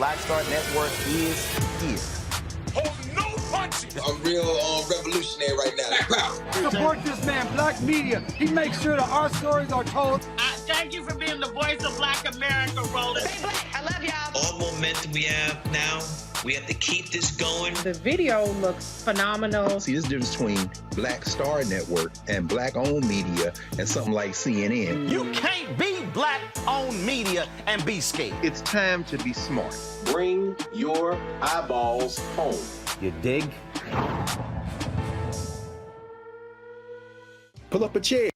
Black Star Network is here. Hold no punches. I'm real revolutionary right now. Black power. Support this man, Black media. He makes sure that our stories are told. Thank you for being the voice of Black America, Roland. Stay black. I love y'all. All momentum we have now, we have to keep this going. The video looks phenomenal. See, this difference between Black Star Network and Black-owned media and something like CNN. You can't be Black-owned media and be scared. It's time to be smart. Bring your eyeballs home. You dig? Pull up a chair.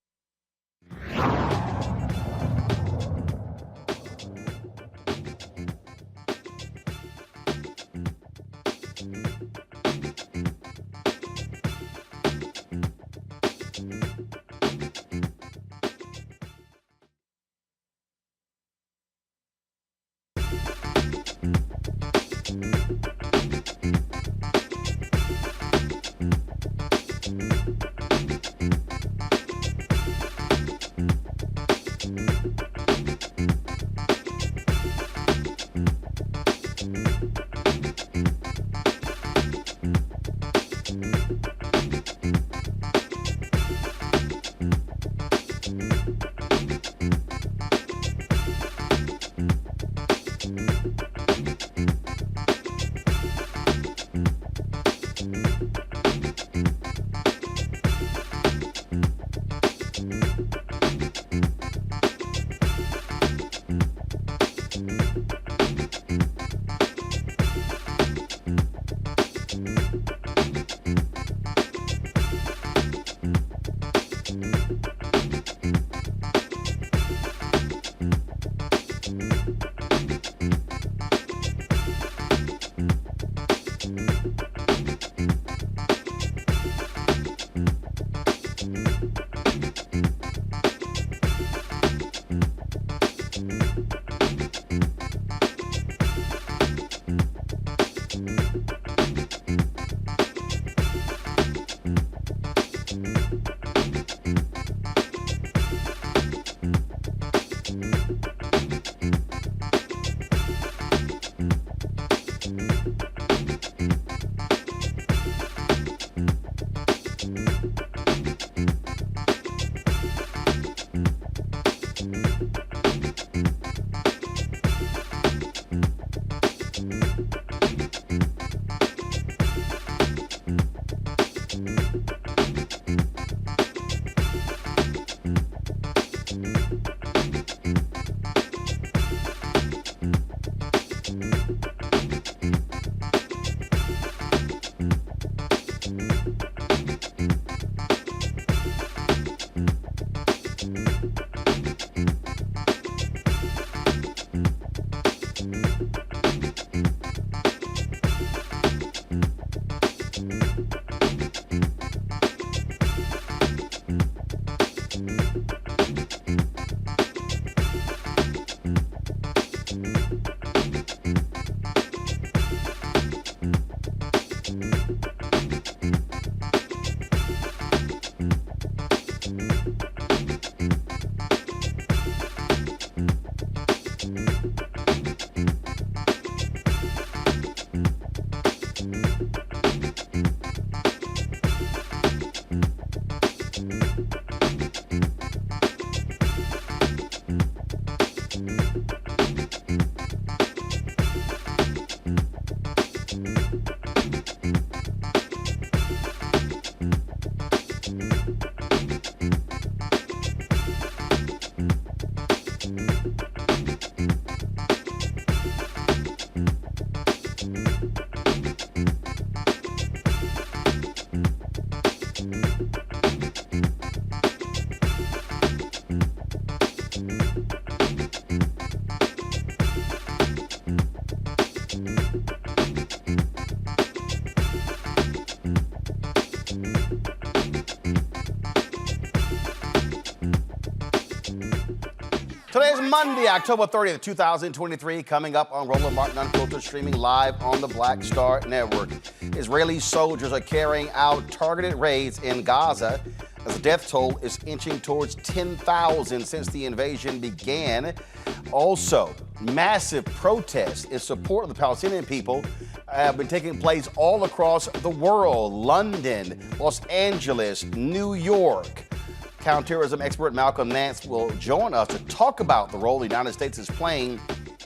Today is Monday, October 30th, 2023, coming up on Roland Martin Unfiltered, streaming live on the Black Star Network. Israeli soldiers are carrying out targeted raids in Gaza as the death toll is inching towards 10,000 since the invasion began. Also, Massive protests in support of the Palestinian people have been taking place all across the world. London, Los Angeles, New York. Counterterrorism expert Malcolm Nance will join us to talk about the role the United States is playing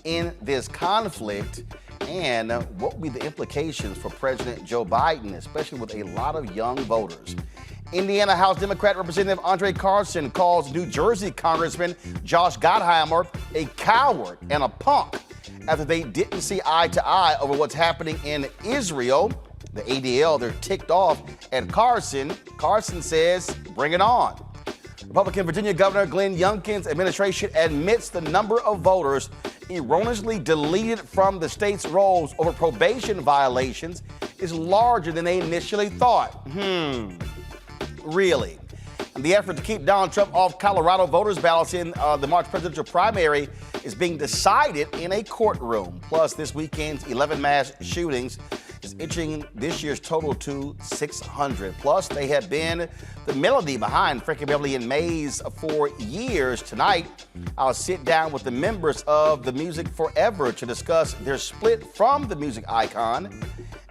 in this conflict and what will be the implications for President Joe Biden, especially with a lot of young voters. Indiana House Democrat Representative Andre Carson calls New Jersey Congressman Josh Gottheimer a coward and a punk after they didn't see eye to eye over what's happening in Israel. The ADL, they're ticked off at Carson. Carson says, bring it on. Republican Virginia Governor Glenn Youngkin's administration admits the number of voters erroneously deleted from the state's rolls over probation violations is larger than they initially thought. Really? And the effort to keep Donald Trump off Colorado voters' ballots in the March presidential primary is being decided in a courtroom. Plus, this weekend's 11 mass shootings is inching this year's total to 600. Plus, they have been the melody behind Frankie Beverly and Mays for years. Tonight, I'll sit down with the members of the Music Forever to discuss their split from the music icon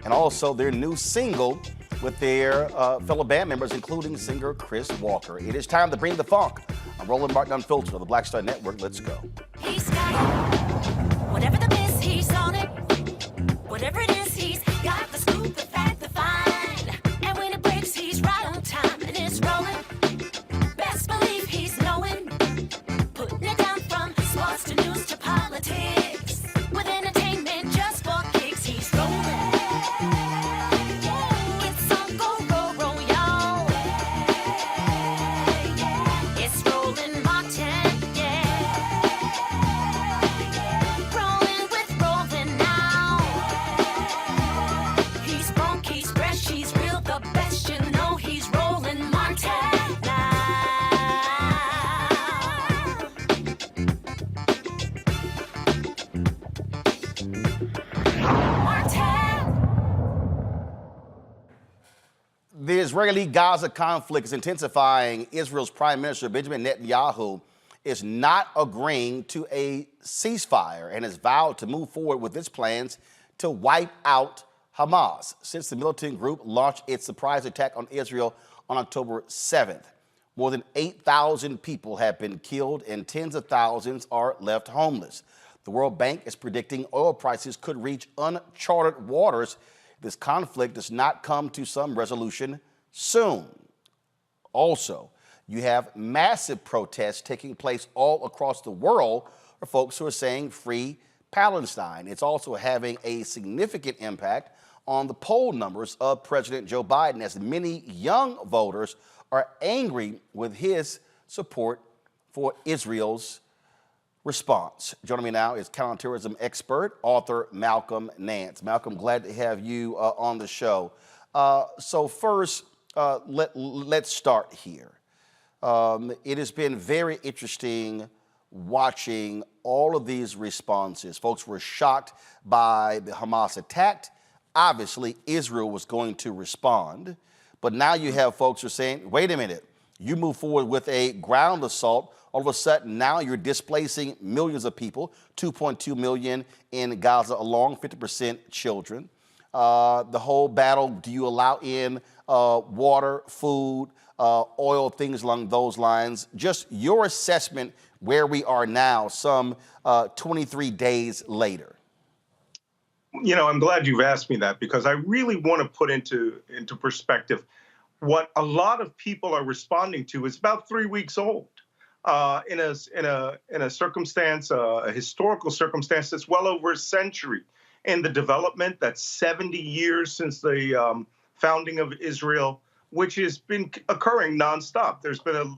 and also their new single with their fellow band members, including singer Chris Walker. It is time to bring the funk. I'm Roland Martin Unfiltered on the Black Star Network. Let's go. He's got it. Whatever the miss, he's on it. Whatever it is, he's got the scoop, the fact, the find. And when it breaks, he's right on time and it's rolling. Best believe he's knowing. Putting it down from sports to news to politics. With entertainment just for kicks, he's rolling. The Israeli-Gaza conflict is intensifying. Israel's Prime Minister Benjamin Netanyahu is not agreeing to a ceasefire and has vowed to move forward with its plans to wipe out Hamas since the militant group launched its surprise attack on Israel on October 7th. More than 8,000 people have been killed and tens of thousands are left homeless. The World Bank is predicting oil prices could reach uncharted waters if this conflict does not come to some resolution soon. Also, you have massive protests taking place all across the world for folks who are saying free Palestine. It's also having a significant impact on the poll numbers of President Joe Biden, as many young voters are angry with his support for Israel's response. Joining me now is counterterrorism expert, author Malcolm Nance. Malcolm, glad to have you on the show. So first, let's start here. It has been very interesting watching all of these responses. Folks were shocked by the Hamas attack. Obviously, Israel was going to respond. But now you have folks who are saying, wait a minute, you move forward with a ground assault. All of a sudden, now you're displacing millions of people, 2.2 million in Gaza alone, 50% children. The whole battle, do you allow in water, food, oil, things along those lines? Just your assessment where we are now, some 23 days later. You know, I'm glad you've asked me that, because I really want to put into perspective what a lot of people are responding to is about 3 weeks old. In a circumstance, a historical circumstance that's well over a century in the development, that's 70 years since the founding of Israel, which has been occurring nonstop. There's been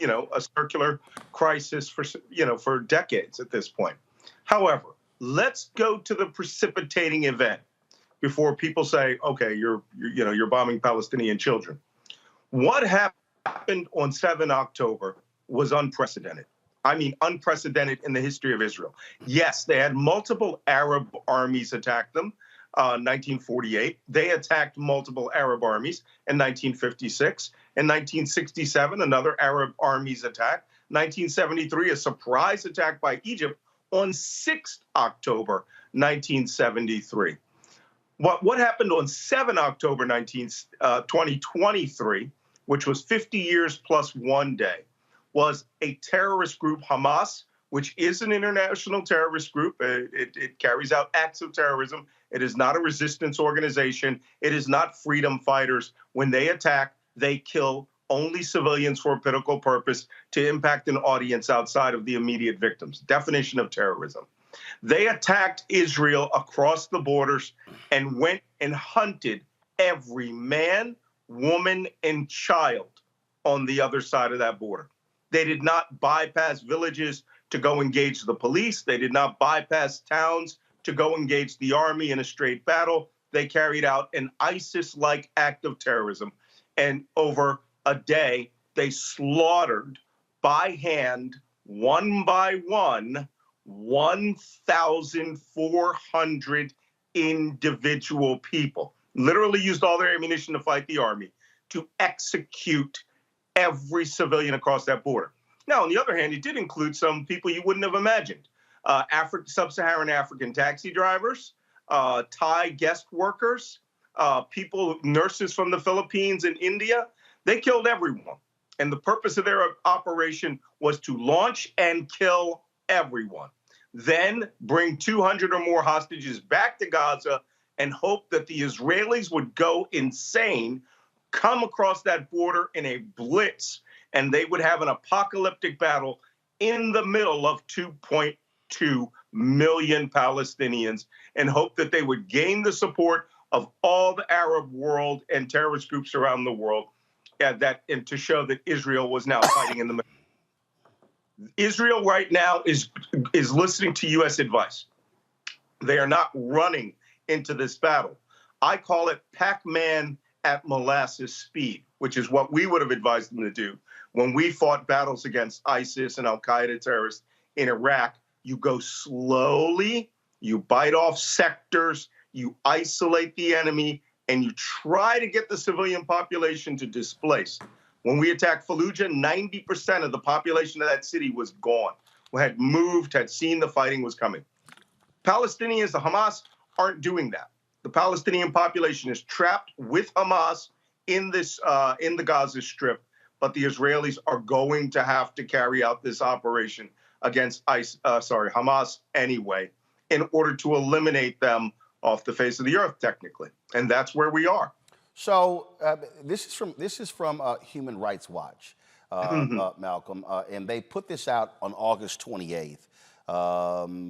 a circular crisis for decades at this point. However, let's go to the precipitating event before people say, okay, you're bombing Palestinian children. What happened on 7 October was unprecedented. I mean, unprecedented in the history of Israel. Yes, they had multiple Arab armies attack them. 1948. They attacked multiple Arab armies in 1956. In 1967, another Arab armies attack. 1973, a surprise attack by Egypt on 6th October 1973. What happened on 7 October 2023, which was 50 years plus 1 day, was a terrorist group, Hamas, which is an international terrorist group. It carries out acts of terrorism. It is not a resistance organization. It is not freedom fighters. When they attack, they kill only civilians for a political purpose to impact an audience outside of the immediate victims. Definition of terrorism. They attacked Israel across the borders and went and hunted every man, woman, and child on the other side of that border. They did not bypass villages to go engage the police. They did not bypass towns to go engage the army in a straight battle. They carried out an ISIS-like act of terrorism. And over a day, they slaughtered by hand, one by one, 1,400 individual people. Literally used all their ammunition to fight the army to execute every civilian across that border. Now, on the other hand, it did include some people you wouldn't have imagined. Sub-Saharan African taxi drivers, Thai guest workers, nurses from the Philippines and India. They killed everyone. And the purpose of their operation was to launch and kill everyone. Then bring 200 or more hostages back to Gaza and hope that the Israelis would go insane, come across that border in a blitz, and they would have an apocalyptic battle in the middle of 2.2 million Palestinians and hope that they would gain the support of all the Arab world and terrorist groups around the world, and to show that Israel was now fighting in the middle. Israel right now is listening to U.S. advice. They are not running into this battle. I call it Pac-Man at molasses speed, which is what we would have advised them to do when we fought battles against ISIS and Al-Qaeda terrorists in Iraq. You go slowly, you bite off sectors, you isolate the enemy, and you try to get the civilian population to displace. When we attacked Fallujah, 90% of the population of that city was gone, had moved, had seen the fighting was coming. Palestinians, the Hamas, aren't doing that. The Palestinian population is trapped with Hamas in the Gaza Strip, but the Israelis are going to have to carry out this operation against Hamas anyway, in order to eliminate them off the face of the earth, technically, and that's where we are. So this is from Human Rights Watch, Malcolm, and they put this out on August 28th,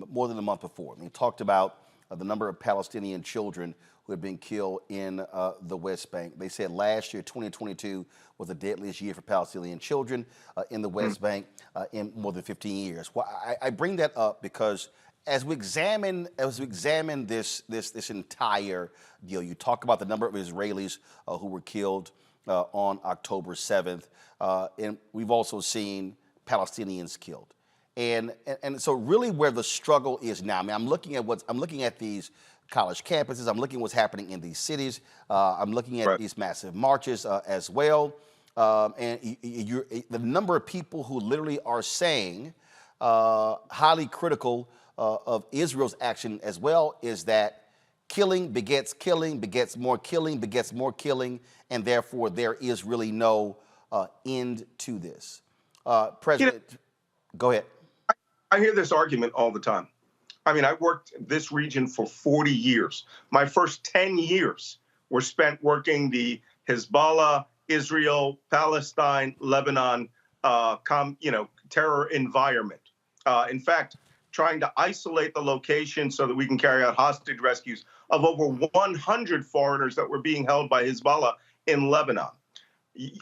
more than a month before. They talked about the number of Palestinian children who had been killed in the West Bank. They said last year, 2022, was the deadliest year for Palestinian children in the West Bank in more than 15 years. Well, I bring that up because as we examine this entire deal, you talk about the number of Israelis who were killed on October 7th, and we've also seen Palestinians killed. And so really where the struggle is now, I mean, I'm looking at these college campuses, I'm looking at what's happening in these cities, I'm looking at these massive marches as well, and the number of people who literally are saying highly critical of Israel's action as well is that killing begets more killing, and therefore there is really no end to this. President, go ahead. I hear this argument all the time. I mean, I worked this region for 40 years. My first 10 years were spent working the Hezbollah, Israel, Palestine, Lebanon, terror environment. In fact, trying to isolate the location so that we can carry out hostage rescues of over 100 foreigners that were being held by Hezbollah in Lebanon.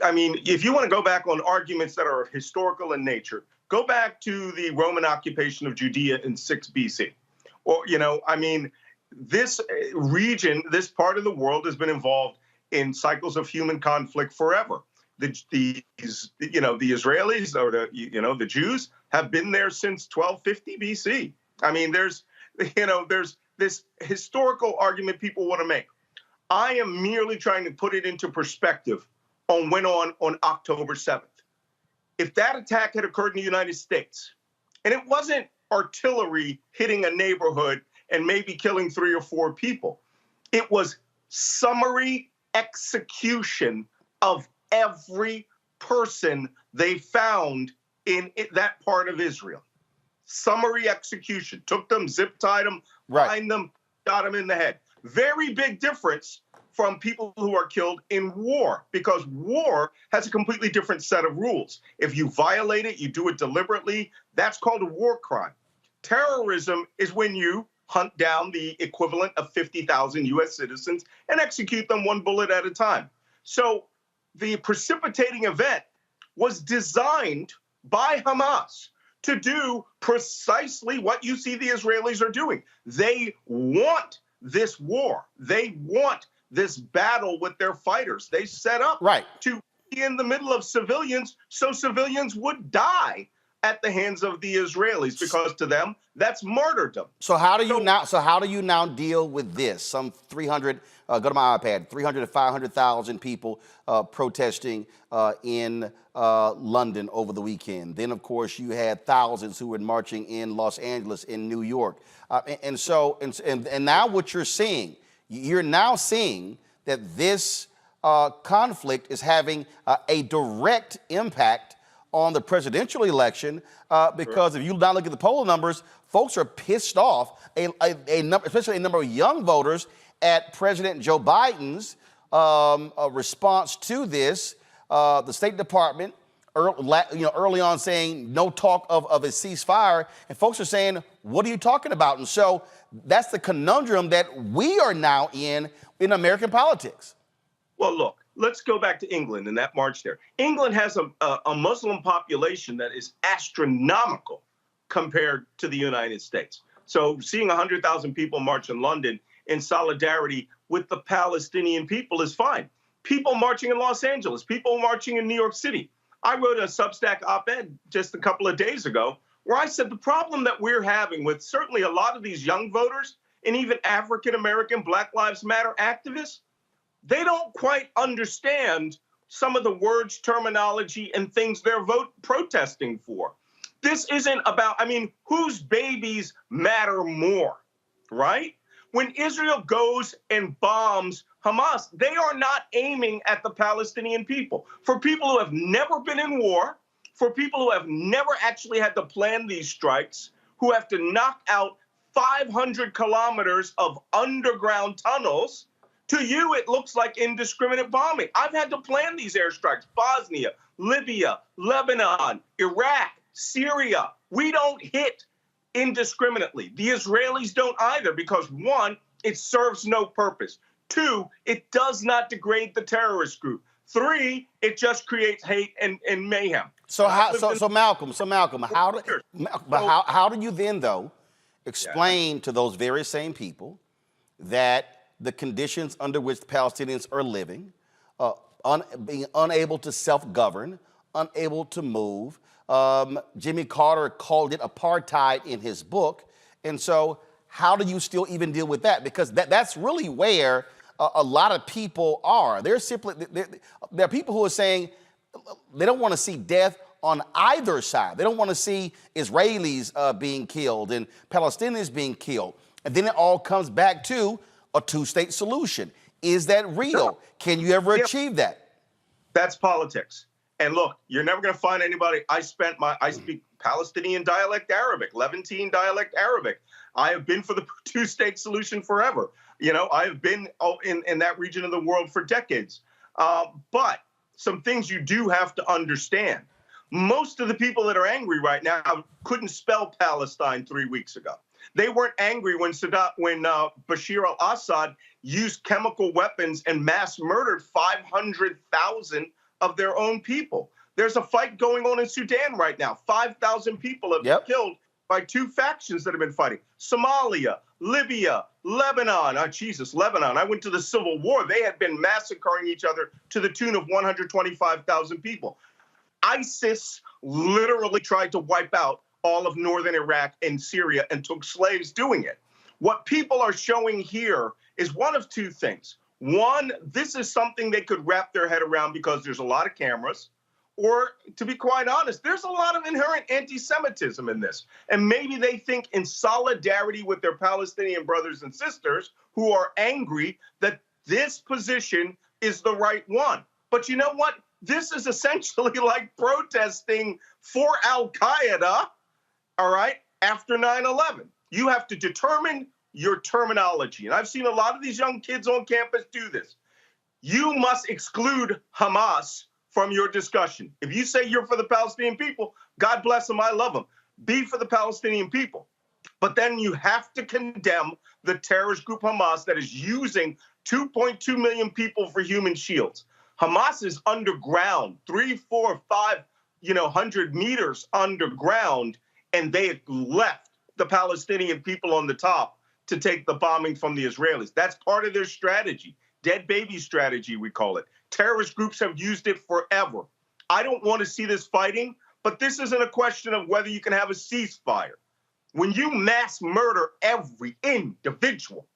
I mean, if you want to go back on arguments that are historical in nature, go back to the Roman occupation of Judea in 6 BC. Or, I mean, this region, this part of the world has been involved in cycles of human conflict forever. The Israelis or the Jews have been there since 1250 BC. I mean, there's this historical argument people want to make. I am merely trying to put it into perspective on went on October 7th. If that attack had occurred in the United States, and it wasn't artillery hitting a neighborhood and maybe killing 3 or 4 people. It was summary execution of every person they found in that part of Israel. Summary execution. Took them, zip-tied them, lined them, shot them in the head. Very big difference from people who are killed in war, because war has a completely different set of rules. If you violate it, you do it deliberately, that's called a war crime. Terrorism is when you hunt down the equivalent of 50,000 U.S. citizens and execute them 1 bullet at a time. So the precipitating event was designed by Hamas to do precisely what you see the Israelis are doing. They want this war. They want this battle with their fighters. They set up to be in the middle of civilians so civilians would die at the hands of the Israelis, because to them that's martyrdom. So how do you now deal with this? Some 300 go to my iPad, 300 to 500,000 people protesting in London over the weekend. Then of course you had thousands who were marching in Los Angeles, in New York. And now what you're seeing that this conflict is having a direct impact on the presidential election, because if you now look at the poll numbers, folks are pissed off, especially a number of young voters, at President Joe Biden's response to this. The State Department early on saying no talk of a ceasefire, and folks are saying, what are you talking about? And so that's the conundrum that we are now in American politics. Well, look, let's go back to England and that march there. England has a Muslim population that is astronomical compared to the United States. So seeing 100,000 people march in London in solidarity with the Palestinian people is fine. People marching in Los Angeles, people marching in New York City. I wrote a Substack op-ed just a couple of days ago where I said the problem that we're having with certainly a lot of these young voters and even African-American Black Lives Matter activists, they don't quite understand some of the words, terminology, and things they're protesting for. This isn't about, whose babies matter more, right? When Israel goes and bombs Hamas, they are not aiming at the Palestinian people. For people who have never been in war, for people who have never actually had to plan these strikes, who have to knock out 500 kilometers of underground tunnels, to you, it looks like indiscriminate bombing. I've had to plan these airstrikes. Bosnia, Libya, Lebanon, Iraq, Syria. We don't hit indiscriminately. The Israelis don't either, because 1, it serves no purpose. 2, it does not degrade the terrorist group. 3, it just creates hate and mayhem. So Malcolm, how do you then, though, explain to those very same people that the conditions under which the Palestinians are living, being unable to self-govern, unable to move? Jimmy Carter called it apartheid in his book. And so how do you still even deal with that? Because that's really where a lot of people are. There are people who are saying they don't want to see death on either side. They don't want to see Israelis being killed and Palestinians being killed. And then it all comes back to a 2-state solution. Is that real? No. Can you ever achieve that? That's politics. And look, you're never going to find anybody. I speak Palestinian dialect Arabic, Levantine dialect Arabic. I have been for the 2-state solution forever. I have been in that region of the world for decades. But some things you do have to understand. Most of the people that are angry right now couldn't spell Palestine 3 weeks ago. They weren't angry when Bashir al-Assad used chemical weapons and mass murdered 500,000 of their own people. There's a fight going on in Sudan right now. 5,000 people have been killed by 2 factions that have been fighting. Somalia, Libya, Lebanon. Lebanon. I went to the Civil War. They had been massacring each other to the tune of 125,000 people. ISIS literally tried to wipe out all of northern Iraq and Syria and took slaves doing it. What people are showing here is one of 2 things. 1, this is something they could wrap their head around because there's a lot of cameras. or to be quite honest, there's a lot of inherent anti-Semitism in this. And maybe they think in solidarity with their Palestinian brothers and sisters who are angry that this position is the right one. But you know what? This is essentially like protesting for Al-Qaeda, all right, after 9/11. You have to determine your terminology. And I've seen a lot of these young kids on campus do this. You must exclude Hamas from your discussion. If you say you're for the Palestinian people, God bless them, I love them. Be for the Palestinian people. But then you have to condemn the terrorist group Hamas that is using 2.2 million people for human shields. Hamas is underground, 3, 4, 5, 100 meters underground, and they have left the Palestinian people on the top to take the bombing from the Israelis. That's part of their strategy. Dead baby strategy, we call it. Terrorist groups have used it forever. I don't want to see this fighting, but this isn't a question of whether you can have a ceasefire. When you mass murder every individual,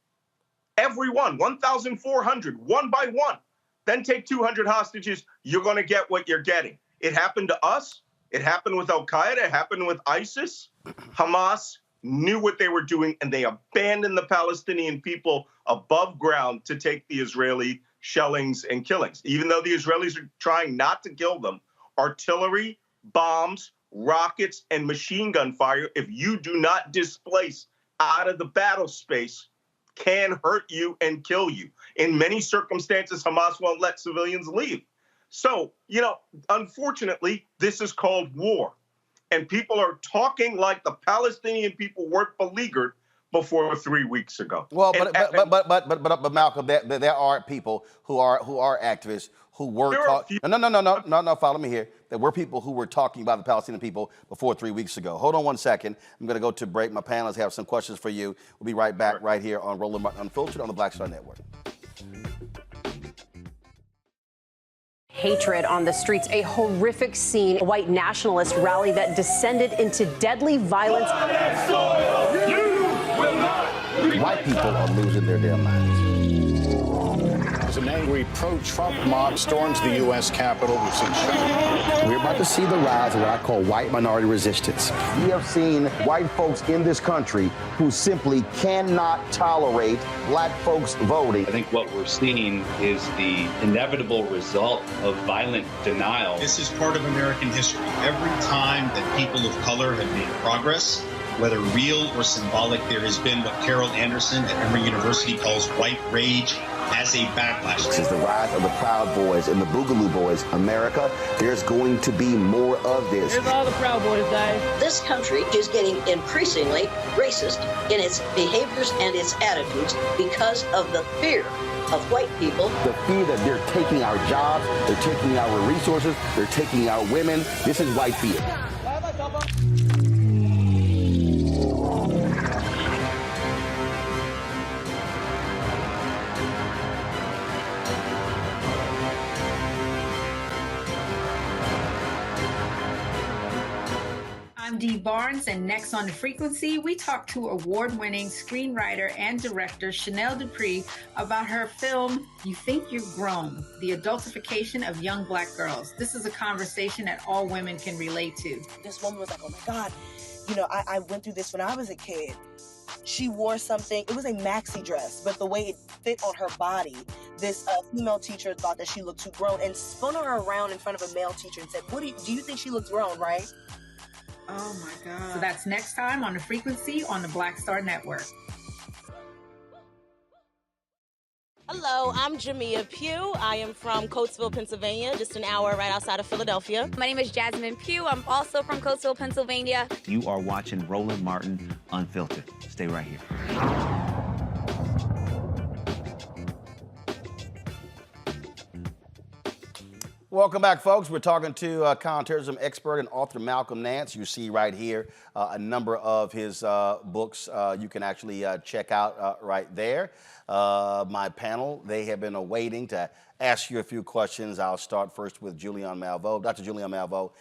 everyone, 1,400, one by one, then take 200 hostages, you're going to get what you're getting. It happened to us. It happened with Al-Qaeda. It happened with ISIS. Hamas knew what they were doing, and they abandoned the Palestinian people above ground to take the Israeli shellings and killings. Even though the Israelis are trying not to kill them, artillery, bombs, rockets, and machine gun fire, if you do not displace out of the battle space, can hurt you and kill you. In many circumstances, Hamas won't let civilians leave. So, unfortunately, this is called war. And people are talking like the Palestinian people weren't beleaguered before 3 weeks ago. Well, but Malcolm, there are people who are activists who were talking. No, follow me here. There were people who were talking about the Palestinian people before 3 weeks ago. Hold on one second. I'm going to go to break. My panelists have some questions for you. We'll be right back right here on Roland Martin Unfiltered on the Black Star Network. Hatred on the streets, a horrific scene, a white nationalist rally that descended into deadly violence. White people are losing their damn minds. As an angry pro-Trump mob storms the U.S. Capitol, we've seen We're about to see the rise of what I call white minority resistance. We have seen white folks in this country who simply cannot tolerate black folks voting. I think what we're seeing is the inevitable result of violent denial. This is part of American history. Every time that people of color have made progress, whether real or symbolic, there has been what Carol Anderson at Emory University calls white rage as a backlash. This is the rise of the Proud Boys and the Boogaloo Boys. America, there's going to be more of this. Here's all the Proud Boys, guys. This country is getting increasingly racist in its behaviors and its attitudes because of the fear of white people. The fear that they're taking our jobs, they're taking our resources, they're taking our women. This is white fear. I'm Dee Barnes, and next on The Frequency, we talk to award-winning screenwriter and director Chanel Dupree about her film, You Think You've Grown, the adultification of young black girls. This is a conversation that all women can relate to. This woman was like, oh my God, I went through this when I was a kid. She wore something, it was a maxi dress, but the way it fit on her body, this female teacher thought that she looked too grown and spun her around in front of a male teacher and said, do you think she looks grown, right? Oh my God. So that's next time on The Frequency on the Black Star Network. Hello, I'm Jamia Pugh. I am from Coatesville, Pennsylvania, just an hour right outside of Philadelphia. My name is Jasmine Pugh. I'm also from Coatesville, Pennsylvania. You are watching Roland Martin Unfiltered. Stay right here. Welcome back, folks. We're talking to counterterrorism expert and author Malcolm Nance. You see right here a number of his books you can actually check out right there. My panel, they have been waiting to ask you a few questions. I'll start first with Julianne Malveaux. Dr. Julianne Malveaux,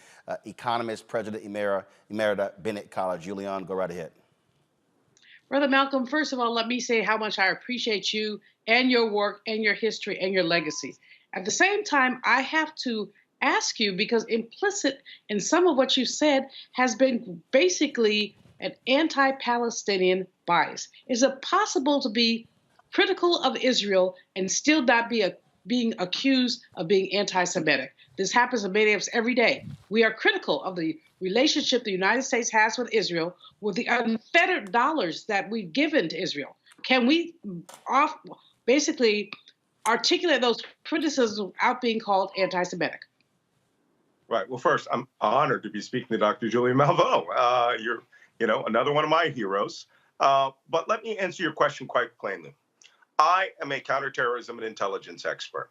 economist, president emerita, Bennett College. Julianne, go right ahead. Brother Malcolm, first of all, let me say how much I appreciate you and your work and your history and your legacy. At the same time, I have to ask you, because implicit in some of what you said has been basically an anti-Palestinian bias. Is it possible to be critical of Israel and still not be being accused of being anti-Semitic? This happens to many of us every day. We are critical of the relationship the United States has with Israel, with the unfettered dollars that we've given to Israel. Can we basically articulate those criticisms without being called anti-Semitic? Right. Well, first, I'm honored to be speaking to Dr. Julie Malveaux. You're, another one of my heroes. But let me answer your question quite plainly. I am a counterterrorism and intelligence expert.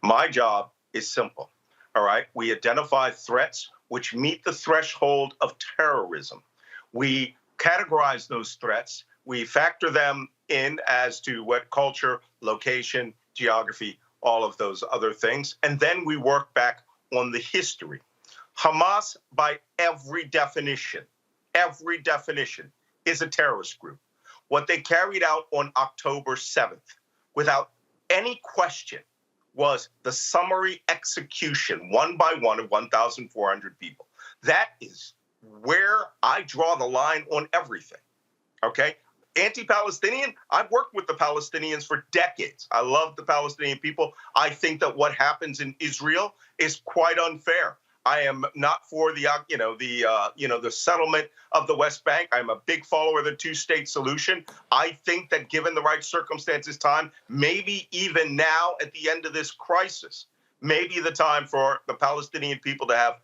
My job is simple. All right. We identify threats which meet the threshold of terrorism. We categorize those threats. We factor them in as to what culture, location, geography, all of those other things. And then we work back on the history. Hamas, by every definition, is a terrorist group. What they carried out on October 7th, without any question, was the summary execution, one by one, of 1,400 people. That is where I draw the line on everything, okay? Anti-Palestinian, I've worked with the Palestinians for decades. I love the Palestinian people. I think that what happens in Israel is quite unfair. I am not for the settlement of the West Bank. I'm a big follower of the two-state solution. I think that given the right circumstances, time, maybe even now at the end of this crisis, maybe the time for the Palestinian people to have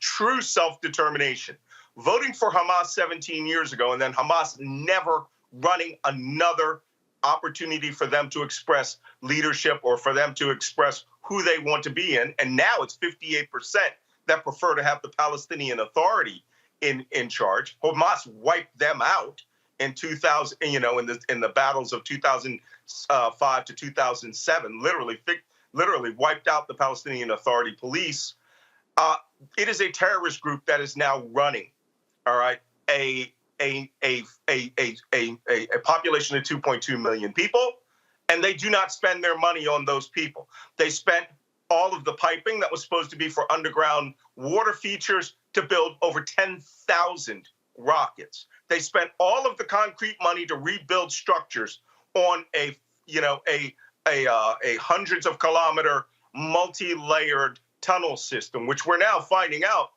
true self-determination. Voting for Hamas 17 years ago and then Hamas never running another opportunity for them to express leadership or for them to express who they want to be in. And now it's 58% that prefer to have the Palestinian Authority in charge. Hamas wiped them out in 2000, in the battles of 2005 to 2007, literally wiped out the Palestinian Authority police. It is a terrorist group that is now running, all right, a population of 2.2 million people, and they do not spend their money on those people. They spent all of the piping that was supposed to be for underground water features to build over 10,000 rockets. They spent all of the concrete money to rebuild structures on a hundreds of kilometer multi-layered tunnel system, which we're now finding out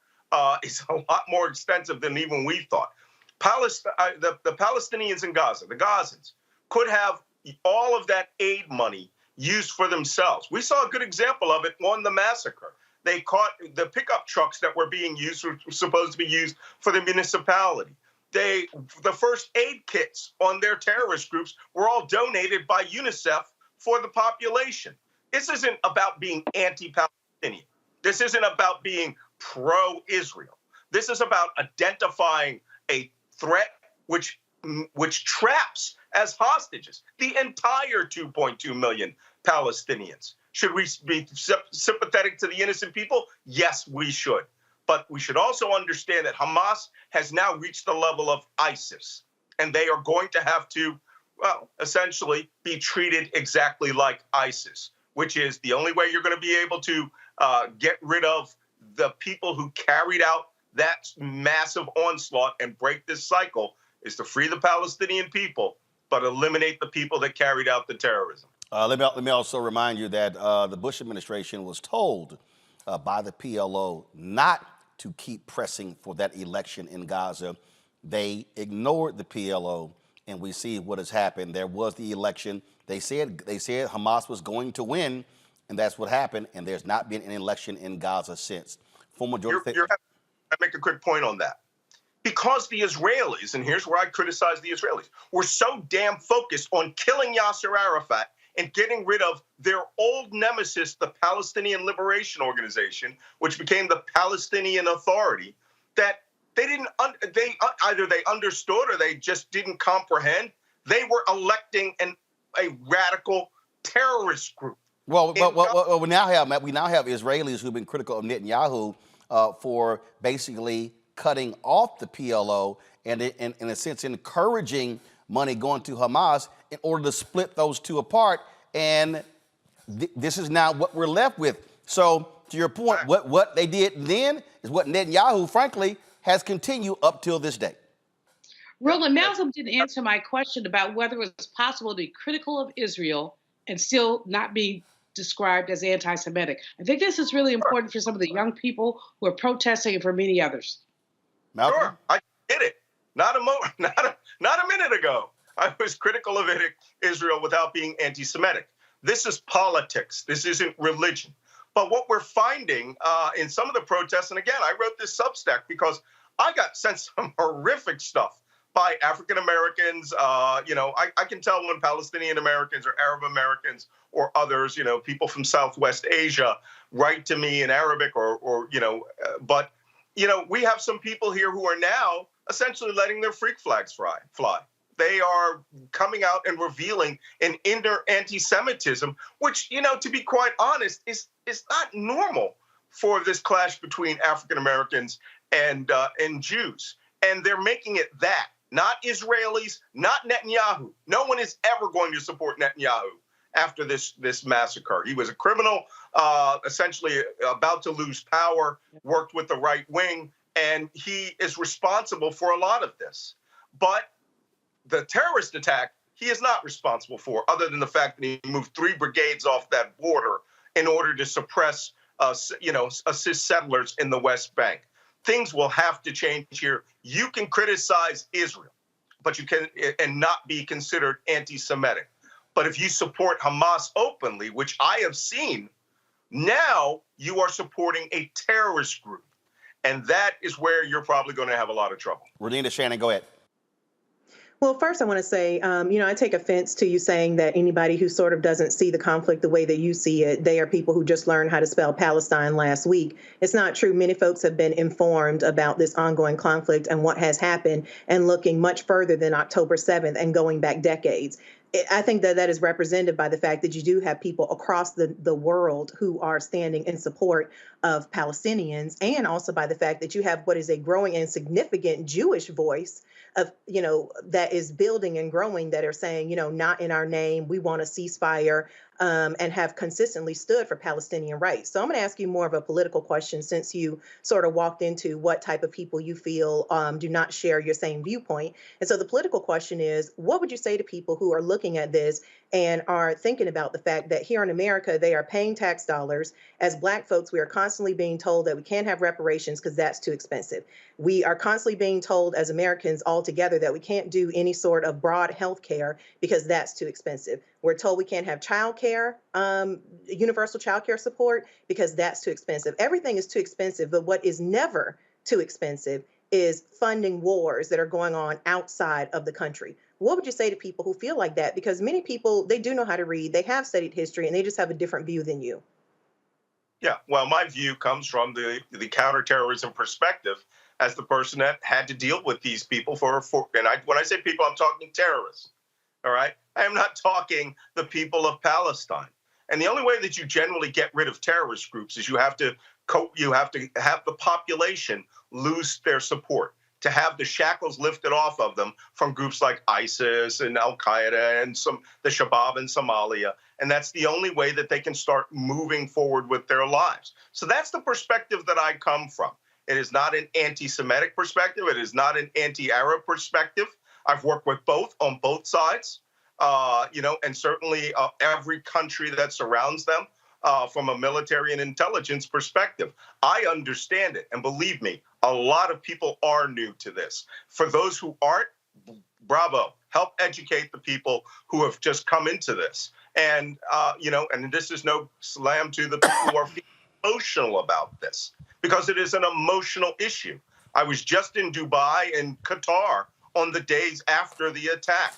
is a lot more extensive than even we thought. The Palestinians in Gaza, the Gazans, could have all of that aid money used for themselves. We saw a good example of it on the massacre. They caught the pickup trucks that were being used, were supposed to be used for the municipality. The first aid kits on their terrorist groups were all donated by UNICEF for the population. This isn't about being anti-Palestinian. This isn't about being pro-Israel. This is about identifying a threat which traps as hostages the entire 2.2 million Palestinians. Should we be sympathetic to the innocent people? Yes, we should. But we should also understand that Hamas has now reached the level of ISIS, and they are going to have to, essentially be treated exactly like ISIS, which is the only way you're going to be able to get rid of the people who carried out that massive onslaught and break this cycle is to free the Palestinian people, but eliminate the people that carried out the terrorism. Let me also remind you that the Bush administration was told by the PLO not to keep pressing for that election in Gaza. They ignored the PLO, and we see what has happened. There was the election. They said Hamas was going to win, and that's what happened. And there's not been an election in Gaza since. I make a quick point on that. Because the Israelis, and here's where I criticize the Israelis, were so damn focused on killing Yasser Arafat and getting rid of their old nemesis, the Palestinian Liberation Organization, which became the Palestinian Authority, that either they understood or they just didn't comprehend. They were electing a radical terrorist group. Well, we now have Israelis who've been critical of Netanyahu for basically cutting off the PLO and in a sense encouraging money going to Hamas in order to split those two apart. And this is now what we're left with. So to your point, what they did then is what Netanyahu, frankly, has continued up till this day. Roland, Malcolm didn't answer my question about whether it was possible to be critical of Israel and still not be described as anti-Semitic. I think this is really important for some of the young people who are protesting and for many others. Malcolm? Sure, I did it. Not a minute ago. I was critical of Israel without being anti-Semitic. This is politics. This isn't religion. But what we're finding in some of the protests, and again, I wrote this Substack because I got sent some horrific stuff by African Americans. I can tell when Palestinian Americans or Arab Americans or others, people from Southwest Asia write to me in Arabic but we have some people here who are now essentially letting their freak flags fly. They are coming out and revealing an inner anti-Semitism, which, to be quite honest, is not normal for this clash between African Americans and Jews. And they're making it that, not Israelis, not Netanyahu. No one is ever going to support Netanyahu after this massacre. He was a criminal, essentially about to lose power, worked with the right wing, and he is responsible for a lot of this. But the terrorist attack, he is not responsible for, other than the fact that he moved 3 brigades off that border in order to suppress, assist settlers in the West Bank. Things will have to change here. You can criticize Israel, but you can and not be considered anti-Semitic. But if you support Hamas openly, which I have seen, now you are supporting a terrorist group. And that is where you're probably going to have a lot of trouble. Renita Shannon, go ahead. Well, first, I want to say, I take offense to you saying that anybody who sort of doesn't see the conflict the way that you see it, they are people who just learned how to spell Palestine last week. It's not true. Many folks have been informed about this ongoing conflict and what has happened and looking much further than October 7th and going back decades. I think that is represented by the fact that you do have people across the world who are standing in support of Palestinians, and also by the fact that you have what is a growing and significant Jewish voice of, that is building and growing, that are saying, not in our name, we want a ceasefire, and have consistently stood for Palestinian rights. So I'm going to ask you more of a political question, since you sort of walked into what type of people you feel do not share your same viewpoint. And so the political question is, what would you say to people who are looking at this and are thinking about the fact that here in America, they are paying tax dollars? As Black folks, we are constantly being told that we can't have reparations because that's too expensive. We are constantly being told as Americans altogether that we can't do any sort of broad health care because that's too expensive. We're told we can't have child care, universal child care support, because that's too expensive. Everything is too expensive, but what is never too expensive is funding wars that are going on outside of the country. What would you say to people who feel like that? Because many people, they do know how to read, they have studied history, and they just have a different view than you. Yeah, well, my view comes from the counterterrorism perspective as the person that had to deal with these people when I say people, I'm talking terrorists, all right? I am not talking the people of Palestine. And the only way that you generally get rid of terrorist groups is you have to have the population lose their support, to have the shackles lifted off of them from groups like ISIS and Al-Qaeda and the Shabab in Somalia. And that's the only way that they can start moving forward with their lives. So that's the perspective that I come from. It is not an anti-Semitic perspective. It is not an anti-Arab perspective. I've worked with both on both sides, and certainly every country that surrounds them from a military and intelligence perspective. I understand it. And believe me, a lot of people are new to this. For those who aren't, bravo. Help educate the people who have just come into this. And, and this is no slam to the people who are emotional about this, because it is an emotional issue. I was just in Dubai and Qatar on the days after the attack.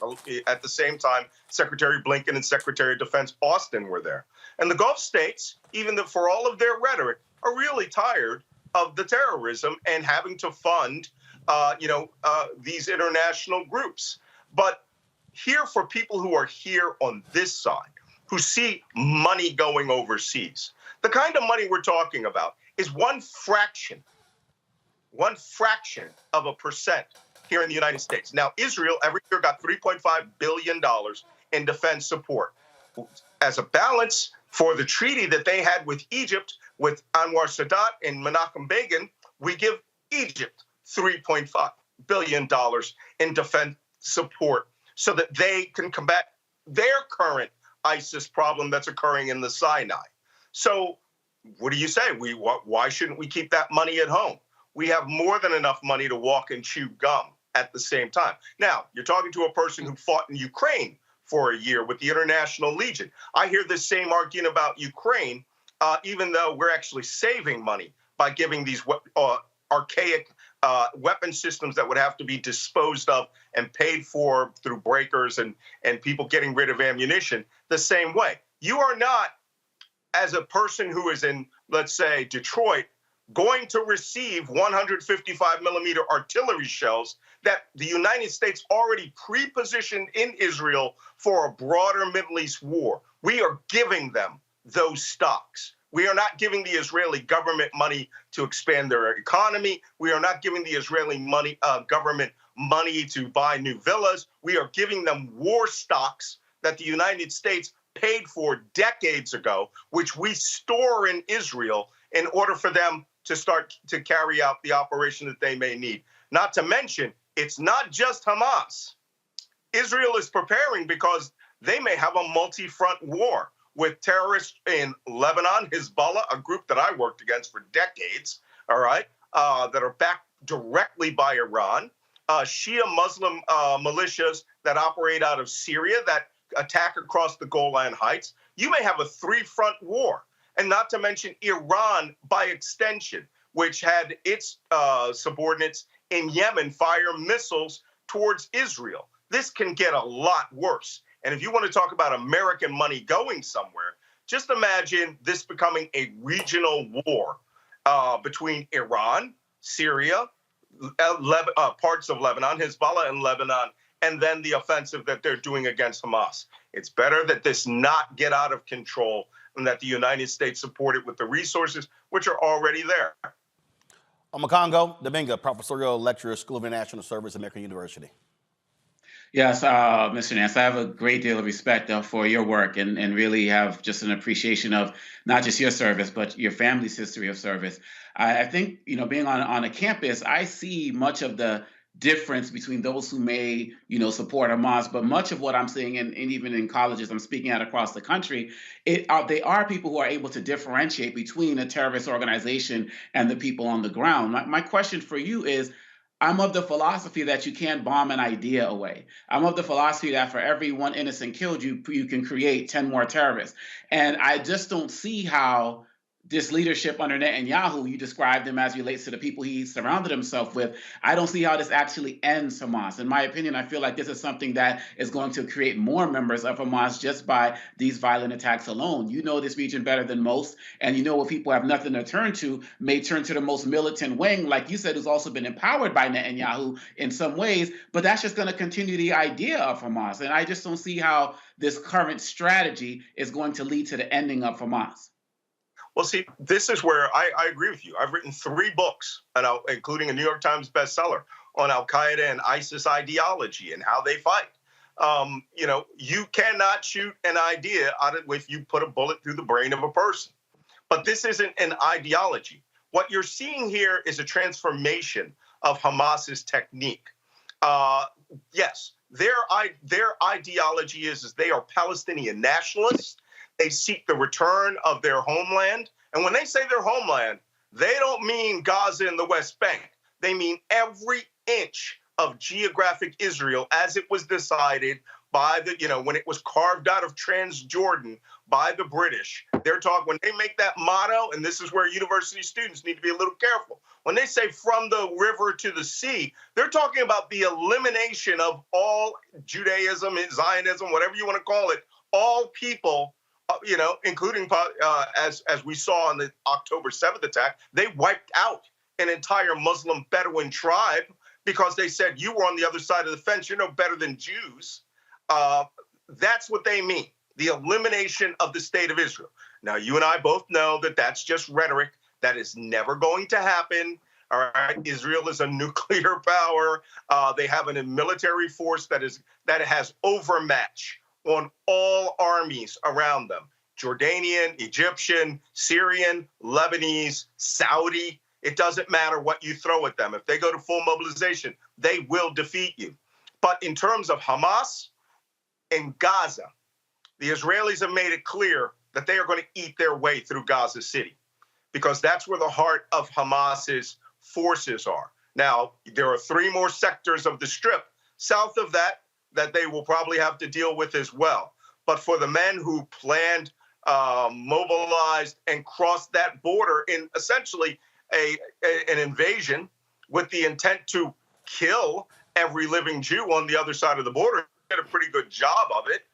At the same time, Secretary Blinken and Secretary of Defense Austin were there. And the Gulf states, even for all of their rhetoric, are really tired of the terrorism and having to fund, these international groups. But here, for people who are here on this side, who see money going overseas, the kind of money we're talking about is one fraction of a percent here in the United States. Now, Israel every year got $3.5 billion in defense support. as a balance for the treaty that they had with Egypt, with Anwar Sadat and Menachem Begin, we give Egypt $3.5 billion in defense support so that they can combat their current ISIS problem that's occurring in the Sinai. So what do you say? Why shouldn't we keep that money at home? We have more than enough money to walk and chew gum at the same time. Now, you're talking to a person who fought in Ukraine for a year with the International Legion. I hear this same argument about Ukraine, even though we're actually saving money by giving these archaic weapon systems that would have to be disposed of and paid for through breakers and people getting rid of ammunition the same way. You are not, as a person who is in, let's say, Detroit, going to receive 155 millimeter artillery shells that the United States already pre-positioned in Israel for a broader Middle East war. We are giving them those stocks. We are not giving the Israeli government money to expand their economy. We are not giving the Israeli government money to buy new villas. We are giving them war stocks that the United States paid for decades ago, which we store in Israel in order for them to start to carry out the operation that they may need. Not to mention, it's not just Hamas. Israel is preparing because they may have a multi-front war with terrorists in Lebanon, Hezbollah, a group that I worked against for decades, all right, that are backed directly by Iran, Shia Muslim militias that operate out of Syria that attack across the Golan Heights. You may have a three-front war, and not to mention Iran by extension, which had its subordinates in Yemen fire missiles towards Israel. This can get a lot worse. And if you want to talk about American money going somewhere, just imagine this becoming a regional war between Iran, Syria, parts of Lebanon, Hezbollah in Lebanon, and then the offensive that they're doing against Hamas. It's better that this not get out of control and that the United States support it with the resources which are already there. Omokongo Dominga, professorial lecturer, School of International Service, American University. Yes, Mr. Nance, I have a great deal of respect for your work and really have just an appreciation of not just your service, but your family's history of service. I think, being on a campus, I see much of the difference between those who may, support Hamas, but much of what I'm seeing, and even in colleges I'm speaking at across the country, they are people who are able to differentiate between a terrorist organization and the people on the ground. My question for you is, I'm of the philosophy that you can't bomb an idea away. I'm of the philosophy that for every one innocent killed, you can create 10 more terrorists. And I just don't see how this leadership under Netanyahu, you described him as relates to the people he surrounded himself with. I don't see how this actually ends Hamas. In my opinion, I feel like this is something that is going to create more members of Hamas just by these violent attacks alone. You know this region better than most, and you know what people have nothing to turn to may turn to the most militant wing, like you said, who's also been empowered by Netanyahu in some ways, but that's just going to continue the idea of Hamas. And I just don't see how this current strategy is going to lead to the ending of Hamas. Well, see, this is where I agree with you. I've written 3 books, including a New York Times bestseller, on Al-Qaeda and ISIS ideology and how they fight. You cannot shoot an idea out of if you put a bullet through the brain of a person. But this isn't an ideology. What you're seeing here is a transformation of Hamas's technique. Yes, their ideology is they are Palestinian nationalists. They seek the return of their homeland. And when they say their homeland, they don't mean Gaza and the West Bank. They mean every inch of geographic Israel as it was decided by when it was carved out of Transjordan by the British. They're talking, when they make that motto, and this is where university students need to be a little careful. When they say from the river to the sea, they're talking about the elimination of all Judaism, Zionism, whatever you want to call it, all people, including as we saw in the October 7th attack, they wiped out an entire Muslim Bedouin tribe because they said, you were on the other side of the fence, you're no better than Jews. That's what they mean, the elimination of the state of Israel. Now, you and I both know that that's just rhetoric. That is never going to happen. All right, Israel is a nuclear power. They have a military force that has overmatch on all armies around them. Jordanian, Egyptian, Syrian, Lebanese, Saudi. It doesn't matter what you throw at them. If they go to full mobilization, they will defeat you. But in terms of Hamas and Gaza, the Israelis have made it clear that they are going to eat their way through Gaza City, because that's where the heart of Hamas's forces are. Now, there are 3 more sectors of the Strip south of that they will probably have to deal with as well. But for the men who planned, mobilized, and crossed that border in essentially an invasion with the intent to kill every living Jew on the other side of the border, did a pretty good job of it.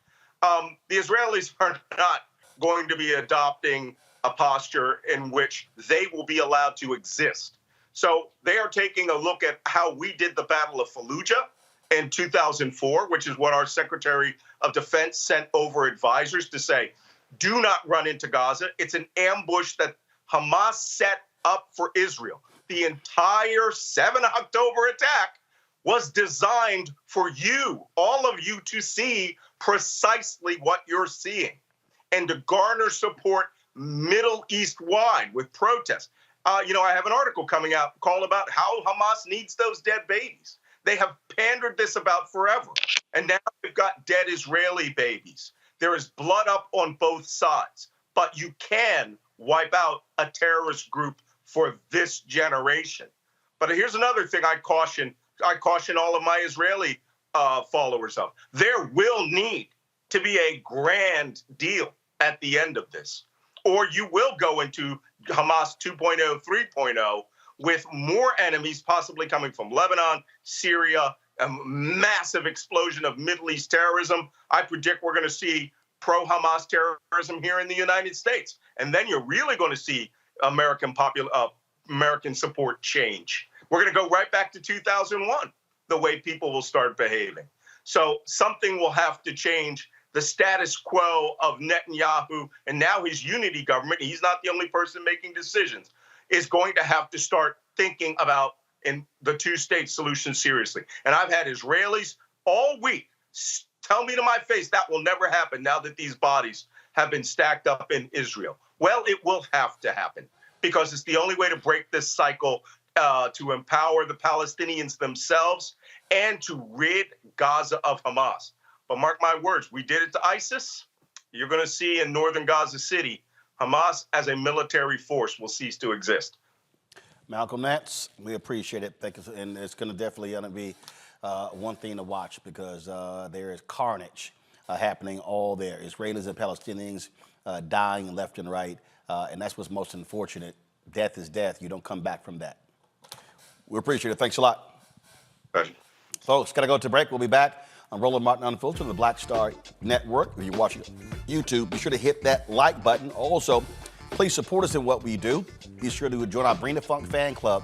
The Israelis are not going to be adopting a posture in which they will be allowed to exist. So they are taking a look at how we did the Battle of Fallujah in 2004, which is what our Secretary of Defense sent over advisors to say, do not run into Gaza. It's an ambush that Hamas set up for Israel. The entire 7 October attack was designed for you, all of you, to see precisely what you're seeing and to garner support Middle East-wide with protests. I have an article coming out called about how Hamas needs those dead babies. They have pandered this about forever. And now we've got dead Israeli babies. There is blood up on both sides. But you can wipe out a terrorist group for this generation. But here's another thing I caution all of my Israeli followers of. There will need to be a grand deal at the end of this, or you will go into Hamas 2.0, 3.0 with more enemies possibly coming from Lebanon, Syria, a massive explosion of Middle East terrorism. I predict we're going to see pro-Hamas terrorism here in the United States. And then you're really going to see American support change. We're going to go right back to 2001, the way people will start behaving. So something will have to change. The status quo of Netanyahu and now his unity government, he's not the only person making decisions, is going to have to start thinking about in the 2-state solution seriously. And I've had Israelis all week tell me to my face that will never happen now that these bodies have been stacked up in Israel. Well, it will have to happen because it's the only way to break this cycle, to empower the Palestinians themselves and to rid Gaza of Hamas. But mark my words, we did it to ISIS. You're going to see in northern Gaza City, Hamas as a military force will cease to exist. Malcolm Nance, we appreciate it. Thank you. And it's going to definitely be one thing to watch because there is carnage happening all there. Israelis and Palestinians dying left and right. And that's what's most unfortunate. Death is death. You don't come back from that. We appreciate it. Thanks a lot. Thank you. Folks, got to go to break. We'll be back on Roland Martin Unfiltered on the Black Star Network. If you're watching YouTube, be sure to hit that like button. Also, please support us in what we do. Be sure to join our Bring the Funk fan club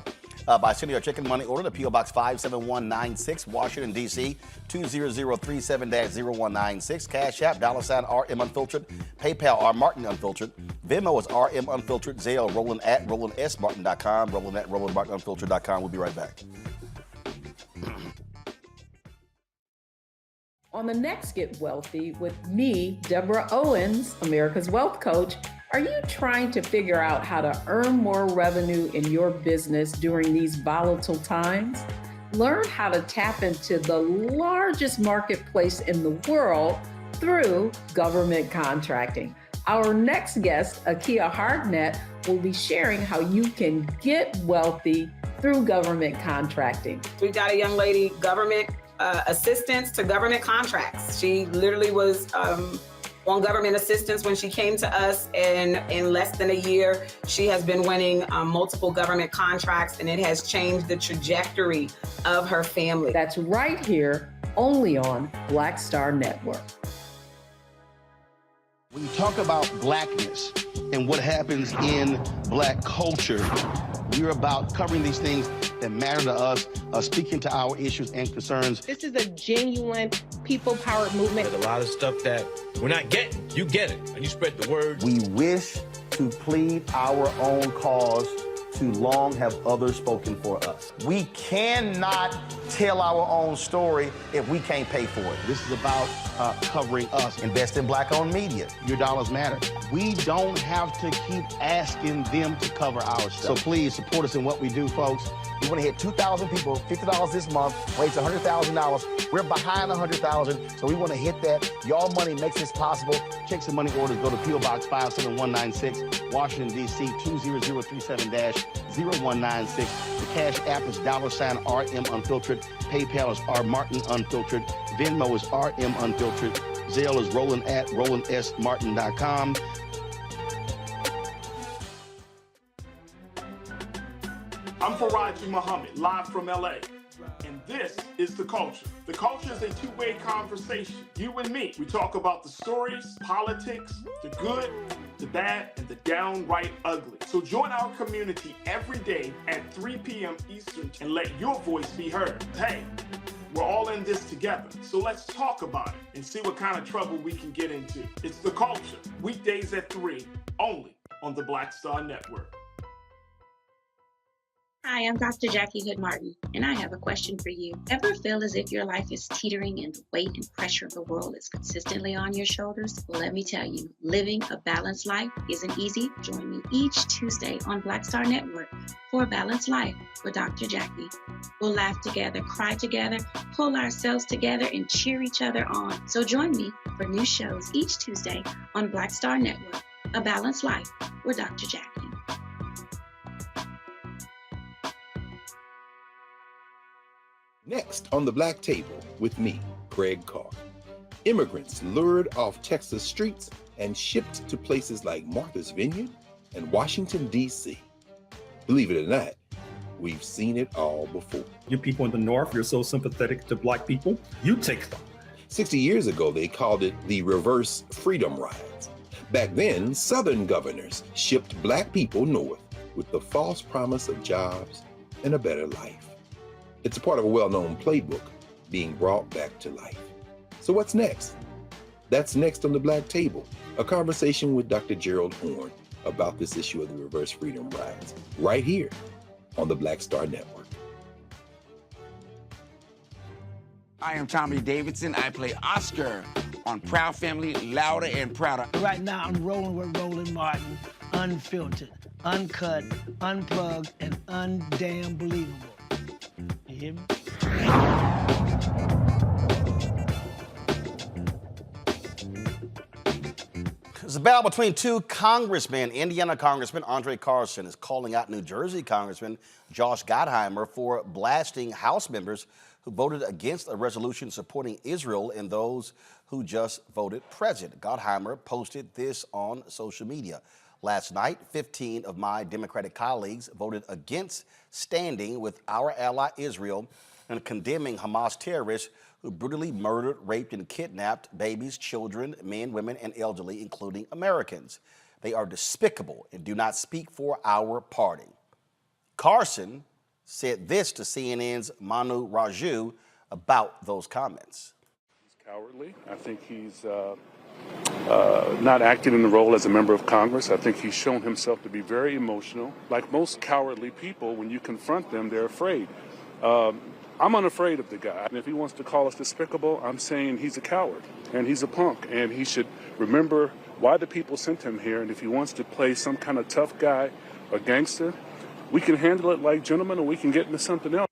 by sending your chicken money order to P.O. Box 57196, Washington, D.C., 20037-0196. Cash App, $RM Unfiltered. PayPal, R Martin Unfiltered. Venmo is RM Unfiltered. Zelle, Roland at RolandSMartin.com. Roland at RolandMartinUnfiltered.com. We'll be right back. On the next Get Wealthy with me, Deborah Owens, America's Wealth Coach, are you trying to figure out how to earn more revenue in your business during these volatile times? Learn how to tap into the largest marketplace in the world through government contracting. Our next guest, Akia Hardnett, will be sharing how you can get wealthy through government contracting. We've got a young lady, government assistance to government contracts. She literally was on government assistance when she came to us, and in less than a year, she has been winning multiple government contracts, and it has changed the trajectory of her family. That's right here, only on Black Star Network. When you talk about blackness and what happens in black culture, we're about covering these things that matter to us, speaking to our issues and concerns. This is a genuine people-powered movement. There's a lot of stuff that we're not getting. You get it, and you spread the word. We wish to plead our own cause. Too long have others spoken for us. We cannot tell our own story if we can't pay for it. This is about covering us. Invest in Black-owned media. Your dollars matter. We don't have to keep asking them to cover our stuff. So please support us in what we do, folks. We want to hit 2,000 people, $50 this month, raise $100,000. We're behind $100,000, so we want to hit that. Y'all money makes this possible. Checks and money orders go to P.O. Box 57196, Washington, D.C. 20037-0196. The Cash App is $RM Unfiltered. PayPal is R Martin Unfiltered. Venmo is RM Unfiltered. Zelle is Roland at RolandSMartin.com. I'm Faraji Muhammad, live from LA. And this is The Culture. The Culture is a two-way conversation. You and me. We talk about the stories, politics, the good, the bad, and the downright ugly. So join our community every day at 3 p.m. Eastern and let your voice be heard. Hey, we're all in this together. So let's talk about it and see what kind of trouble we can get into. It's The Culture, weekdays at 3, only on the Black Star Network. Hi, I'm Dr. Jackie Hood Martin, and I have a question for you. Ever feel as if your life is teetering and the weight and pressure of the world is consistently on your shoulders? Well, let me tell you, living a balanced life isn't easy. Join me each Tuesday on Black Star Network for A Balanced Life with Dr. Jackie. We'll laugh together, cry together, pull ourselves together, and cheer each other on. So join me for new shows each Tuesday on Black Star Network, A Balanced Life with Dr. Jackie. Next on the Black Table with me, Craig Carr. Immigrants lured off Texas streets and shipped to places like Martha's Vineyard and Washington, D.C. Believe it or not, we've seen it all before. You people in the North, you're so sympathetic to Black people, you take them. 60 years ago, they called it the reverse freedom rides. Back then, Southern governors shipped Black people north with the false promise of jobs and a better life. It's a part of a well-known playbook being brought back to life. So what's next? That's next on the Black Table, a conversation with Dr. Gerald Horne about this issue of the reverse freedom rides, right here on the Black Star Network. I am Tommy Davidson. I play Oscar on Proud Family, Louder and Prouder. Right now, I'm rolling with Roland Martin, unfiltered, uncut, unplugged, and undamn believable. You hear me? There's a battle between two congressmen. Indiana Congressman Andre Carson is calling out New Jersey Congressman Josh Gottheimer for blasting House members who voted against a resolution supporting Israel and those who just voted President. Gottheimer posted this on social media. Last night, 15 of my Democratic colleagues voted against standing with our ally Israel and condemning Hamas terrorists who brutally murdered, raped, and kidnapped babies, children, men, women, and elderly, including Americans. They are despicable and do not speak for our party. Carson said this to CNN's Manu Raju about those comments. He's cowardly. I think he's not acting in the role as a member of Congress. I think he's shown himself to be very emotional. Like most cowardly people, when you confront them, they're afraid. I'm unafraid of the guy. And if he wants to call us despicable, I'm saying he's a coward and he's a punk, and he should remember why the people sent him here. And if he wants to play some kind of tough guy or gangster, we can handle it like gentlemen, or we can get into something else.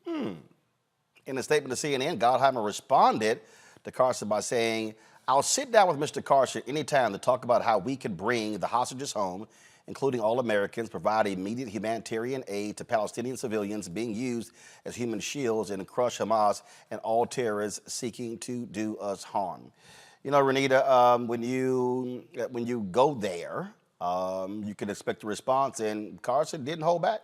In a statement to CNN, Gottheimer responded to Carson by saying, "I'll sit down with Mr. Carson anytime to talk about how we can bring the hostages home, including all Americans, provide immediate humanitarian aid to Palestinian civilians being used as human shields, and crush Hamas and all terrorists seeking to do us harm." You know, Renita, when you go there, you can expect a response, and Carson didn't hold back.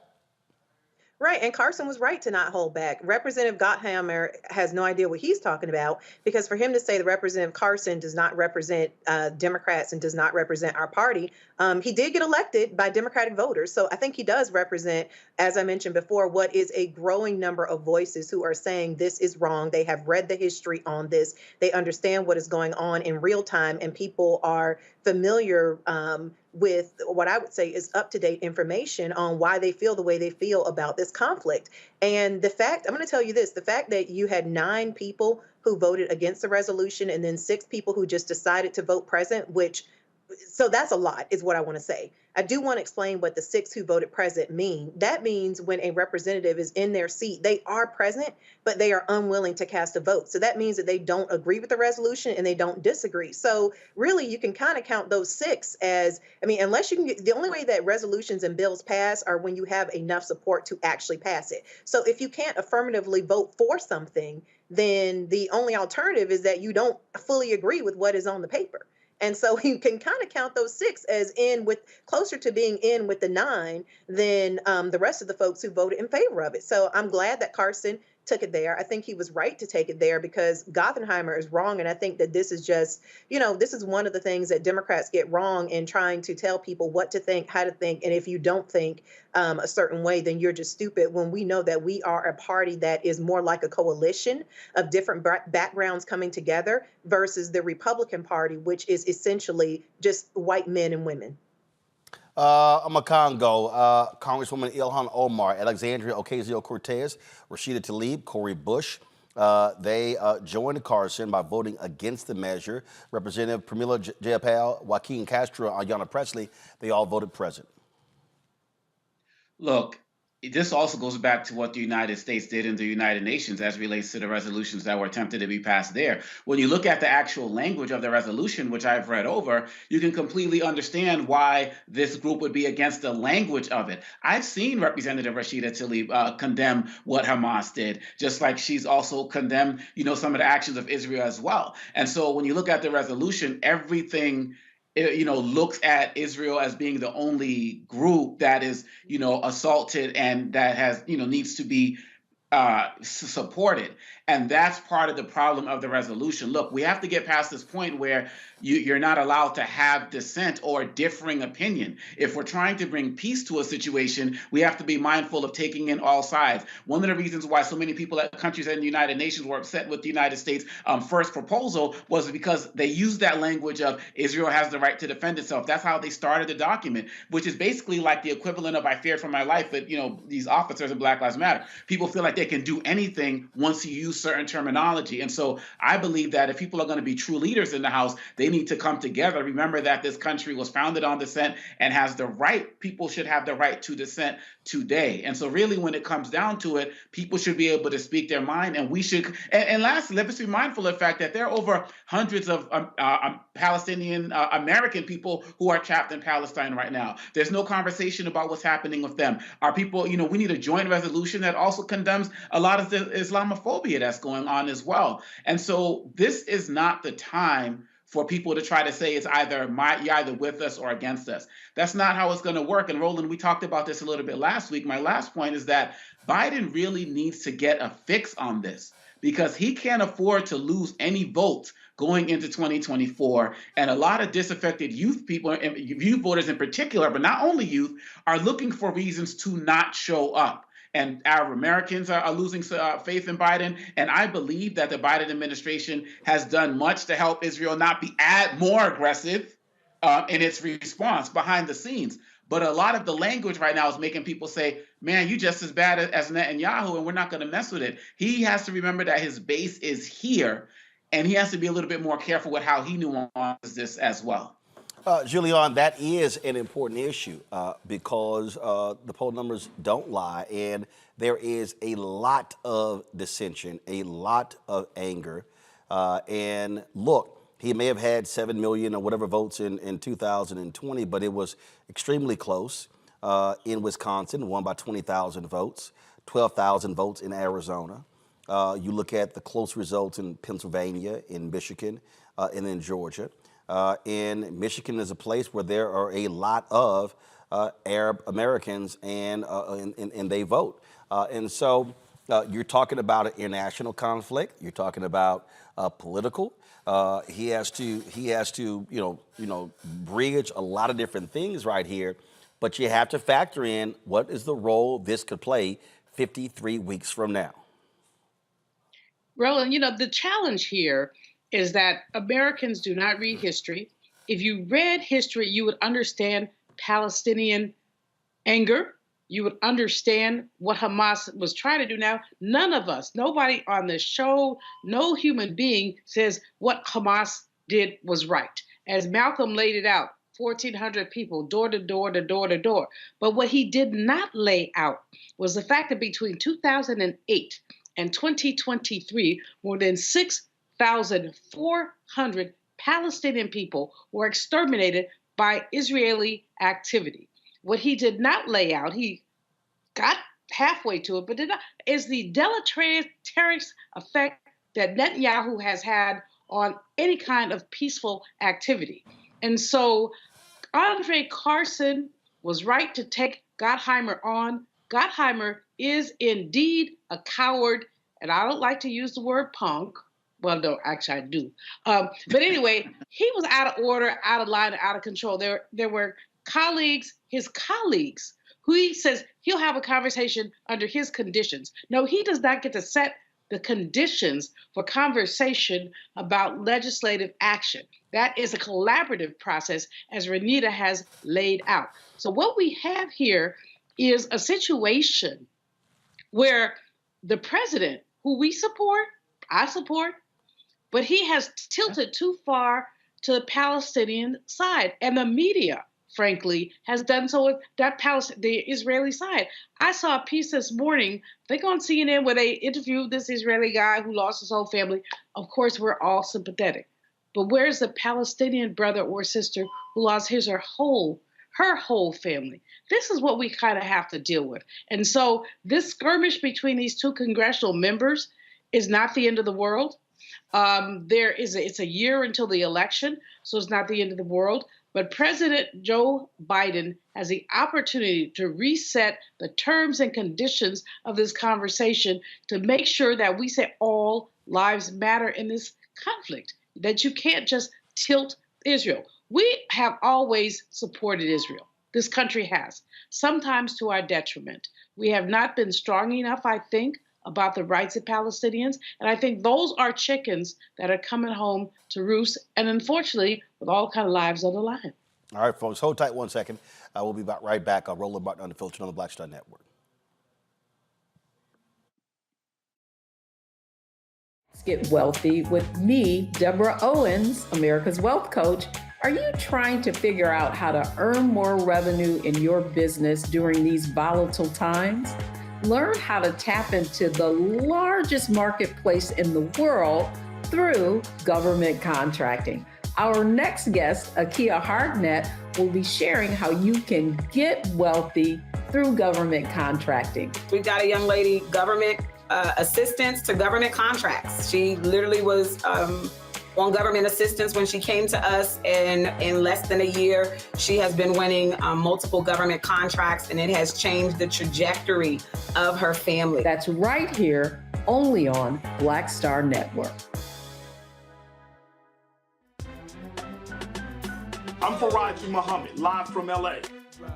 Right, and Carson was right to not hold back. Representative Gottheimer has no idea what he's talking about, because for him to say that Representative Carson does not represent Democrats and does not represent our party, he did get elected by Democratic voters. So I think he does represent, as I mentioned before, what is a growing number of voices who are saying this is wrong. They have read the history on this. They understand what is going on in real time, and people are familiar with what I would say is up-to-date information on why they feel the way they feel about this conflict. And the fact, I'm going to tell you this, the fact that you had 9 people who voted against the resolution and then 6 people who just decided to vote present, so that's a lot, is what I want to say. I do want to explain what the 6 who voted present mean. That means when a representative is in their seat, they are present, but they are unwilling to cast a vote. So that means that they don't agree with the resolution and they don't disagree. So really, you can kind of count those 6 as, I mean, unless you can get, the only way that resolutions and bills pass are when you have enough support to actually pass it. So if you can't affirmatively vote for something, then the only alternative is that you don't fully agree with what is on the paper. And so you can kind of count those 6 as closer to being in with the 9 than the rest of the folks who voted in favor of it. So I'm glad that Carson took it there. I think he was right to take it there because Gottheimer is wrong. And I think that this is just, this is one of the things that Democrats get wrong in trying to tell people what to think, how to think. And if you don't think a certain way, then you're just stupid, when we know that we are a party that is more like a coalition of different backgrounds coming together versus the Republican Party, which is essentially just white men and women. I'm a Congo. Congresswoman Ilhan Omar, Alexandria Ocasio-Cortez, Rashida Tlaib, Cori Bush. They joined Carson by voting against the measure. Representative Pramila Jayapal, Joaquin Castro, Ayanna Pressley, they all voted present. Look, this also goes back to what the United States did in the United Nations as relates to the resolutions that were attempted to be passed there. When you look at the actual language of the resolution, which I've read over, you can completely understand why this group would be against the language of it. I've seen Representative Rashida Tlaib condemn what Hamas did, just like she's also condemned, some of the actions of Israel as well. And so when you look at the resolution, everything looks at Israel as being the only group that is, assaulted and that has, needs to be supported. And that's part of the problem of the resolution. Look, we have to get past this point where you're not allowed to have dissent or differing opinion. If we're trying to bring peace to a situation, we have to be mindful of taking in all sides. One of the reasons why so many people at countries in the United Nations were upset with the United States' first proposal was because they used that language of Israel has the right to defend itself. That's how they started the document, which is basically like the equivalent of I feared for my life, but these officers in Black Lives Matter. People feel like they can do anything once you use certain terminology. And so I believe that if people are going to be true leaders in the House, they need to come together. Remember that this country was founded on dissent and has the right, people should have the right to dissent today. And so really when it comes down to it, people should be able to speak their mind, and we should, and lastly, let's be mindful of the fact that there are over hundreds of Palestinian American people who are trapped in Palestine right now. There's no conversation about what's happening with them. Our people, we need a joint resolution that also condemns a lot of the Islamophobia that's going on as well. And so this is not the time for people to try to say it's either you're either with us or against us. That's not how it's going to work. And Roland, we talked about this a little bit last week. My last point is that Biden really needs to get a fix on this because he can't afford to lose any votes going into 2024. And a lot of disaffected youth people, and youth voters in particular, but not only youth, are looking for reasons to not show up. And Arab Americans are losing faith in Biden. And I believe that the Biden administration has done much to help Israel not be more aggressive in its response behind the scenes. But a lot of the language right now is making people say, man, you just as bad as Netanyahu, and we're not going to mess with it. He has to remember that his base is here, and he has to be a little bit more careful with how he nuances this as well. Julian, that is an important issue because the poll numbers don't lie, and there is a lot of dissension, a lot of anger. And look, he may have had 7 million or whatever votes in 2020, but it was extremely close in Wisconsin, won by 20,000 votes, 12,000 votes in Arizona. You look at the close results in Pennsylvania, in Michigan, and in Georgia. And Michigan is a place where there are a lot of Arab Americans and they vote. And so you're talking about an international conflict. You're talking about political. He has to bridge a lot of different things right here. But you have to factor in what is the role this could play 53 weeks from now. Roland, the challenge here is that Americans do not read history. if you read history, you would understand Palestinian anger. You would understand what Hamas was trying to do. Now, none of us, nobody on the show, no human being says what Hamas did was right. As Malcolm laid it out, 1,400 people, door to door to door to door. But what he did not lay out was the fact that between 2008 and 2023, more than 6,400 Palestinian people were exterminated by Israeli activity. What he did not lay out, he got halfway to it, but did not, is the deleterious effect that Netanyahu has had on any kind of peaceful activity. And so Andre Carson was right to take Gottheimer on. Gottheimer is indeed a coward, and I don't like to use the word punk. Well, no, actually I do. But anyway, he was out of order, out of line, out of control. There were colleagues, his colleagues, who he says he'll have a conversation under his conditions. No, he does not get to set the conditions for conversation about legislative action. That is a collaborative process, as Renita has laid out. So what we have here is a situation where the president, who we support, I support, but he has tilted too far to the Palestinian side. And the media, frankly, has done so with the Israeli side. I saw a piece this morning, I think on CNN, where they interviewed this Israeli guy who lost his whole family. Of course, we're all sympathetic. But where's the Palestinian brother or sister who lost his or her whole family? This is what we kind of have to deal with. And so this skirmish between these two congressional members is not the end of the world. It's a year until the election, so it's not the end of the world. But President Joe Biden has the opportunity to reset the terms and conditions of this conversation to make sure that we say all lives matter in this conflict, that you can't just tilt Israel. We have always supported Israel. This country has, sometimes to our detriment. We have not been strong enough, I think, about the rights of Palestinians. And I think those are chickens that are coming home to roost, and unfortunately, with all kind of lives on the line. All right, folks, hold tight 1 second. We'll be right back on Roland Martin Unfiltered on the Black Star Network. Let's get wealthy with me, Deborah Owens, America's Wealth Coach. Are you trying to figure out how to earn more revenue in your business during these volatile times? Learn how to tap into the largest marketplace in the world through government contracting. Our next guest, Akia Hardnett, will be sharing how you can get wealthy through government contracting. We've got a young lady, government assistance to government contracts. She literally was on government assistance when she came to us, and in less than a year, she has been winning multiple government contracts, and it has changed the trajectory of her family. That's right here, only on Black Star Network. I'm Faraji Muhammad, live from LA.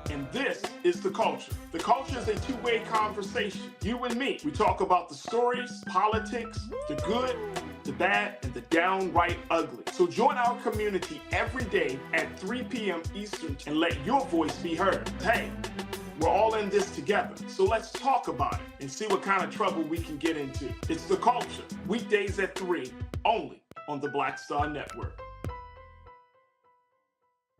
And this is The Culture. The Culture is a two-way conversation. You and me. We talk about the stories, politics, the good, the bad, and the downright ugly. So join our community every day at 3 p.m. Eastern and let your voice be heard. Hey, we're all in this together. So let's talk about it and see what kind of trouble we can get into. It's The Culture, weekdays at 3, only on the Black Star Network.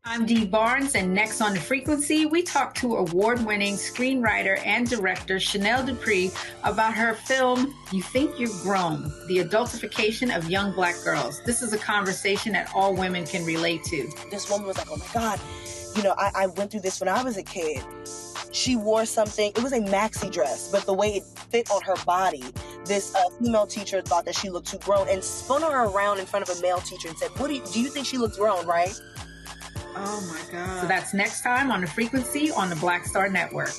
I'm Dee Barnes, and next on The Frequency, we talk to award-winning screenwriter and director Chanel Dupree about her film, You Think You've Grown, the adultification of young Black girls. This is a conversation that all women can relate to. This woman was like, oh my God, I went through this when I was a kid. She wore something, it was a maxi dress, but the way it fit on her body, this female teacher thought that she looked too grown and spun her around in front of a male teacher and said, do you think she looks grown, right? Oh my God. So that's next time on The Frequency on the Black Star Network.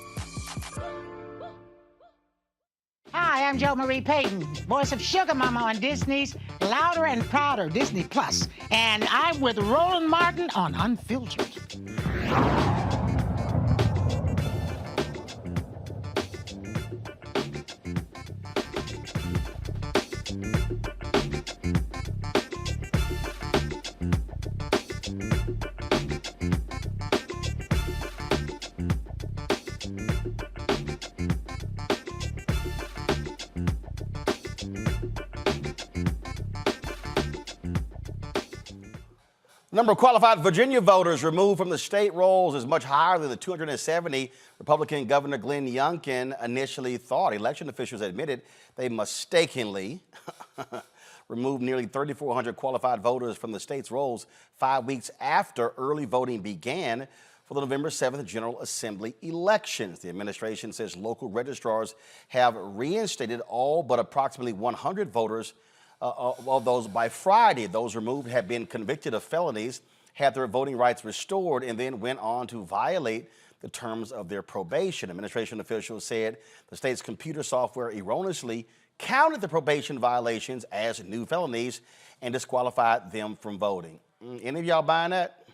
Hi, I'm Jo Marie Payton, voice of Sugar Mama on Disney's Louder and Prouder Disney Plus, and I'm with Roland Martin on Unfiltered. The number of qualified Virginia voters removed from the state rolls is much higher than the 270 Republican Governor Glenn Youngkin initially thought. Election officials admitted they mistakenly removed nearly 3,400 qualified voters from the state's rolls 5 weeks after early voting began for the November 7th General Assembly elections. The administration says local registrars have reinstated all but approximately 100 voters of those by Friday. Those removed have been convicted of felonies, had their voting rights restored, and then went on to violate the terms of their probation. Administration officials said the state's computer software erroneously counted the probation violations as new felonies and disqualified them from voting. Any of y'all buying that?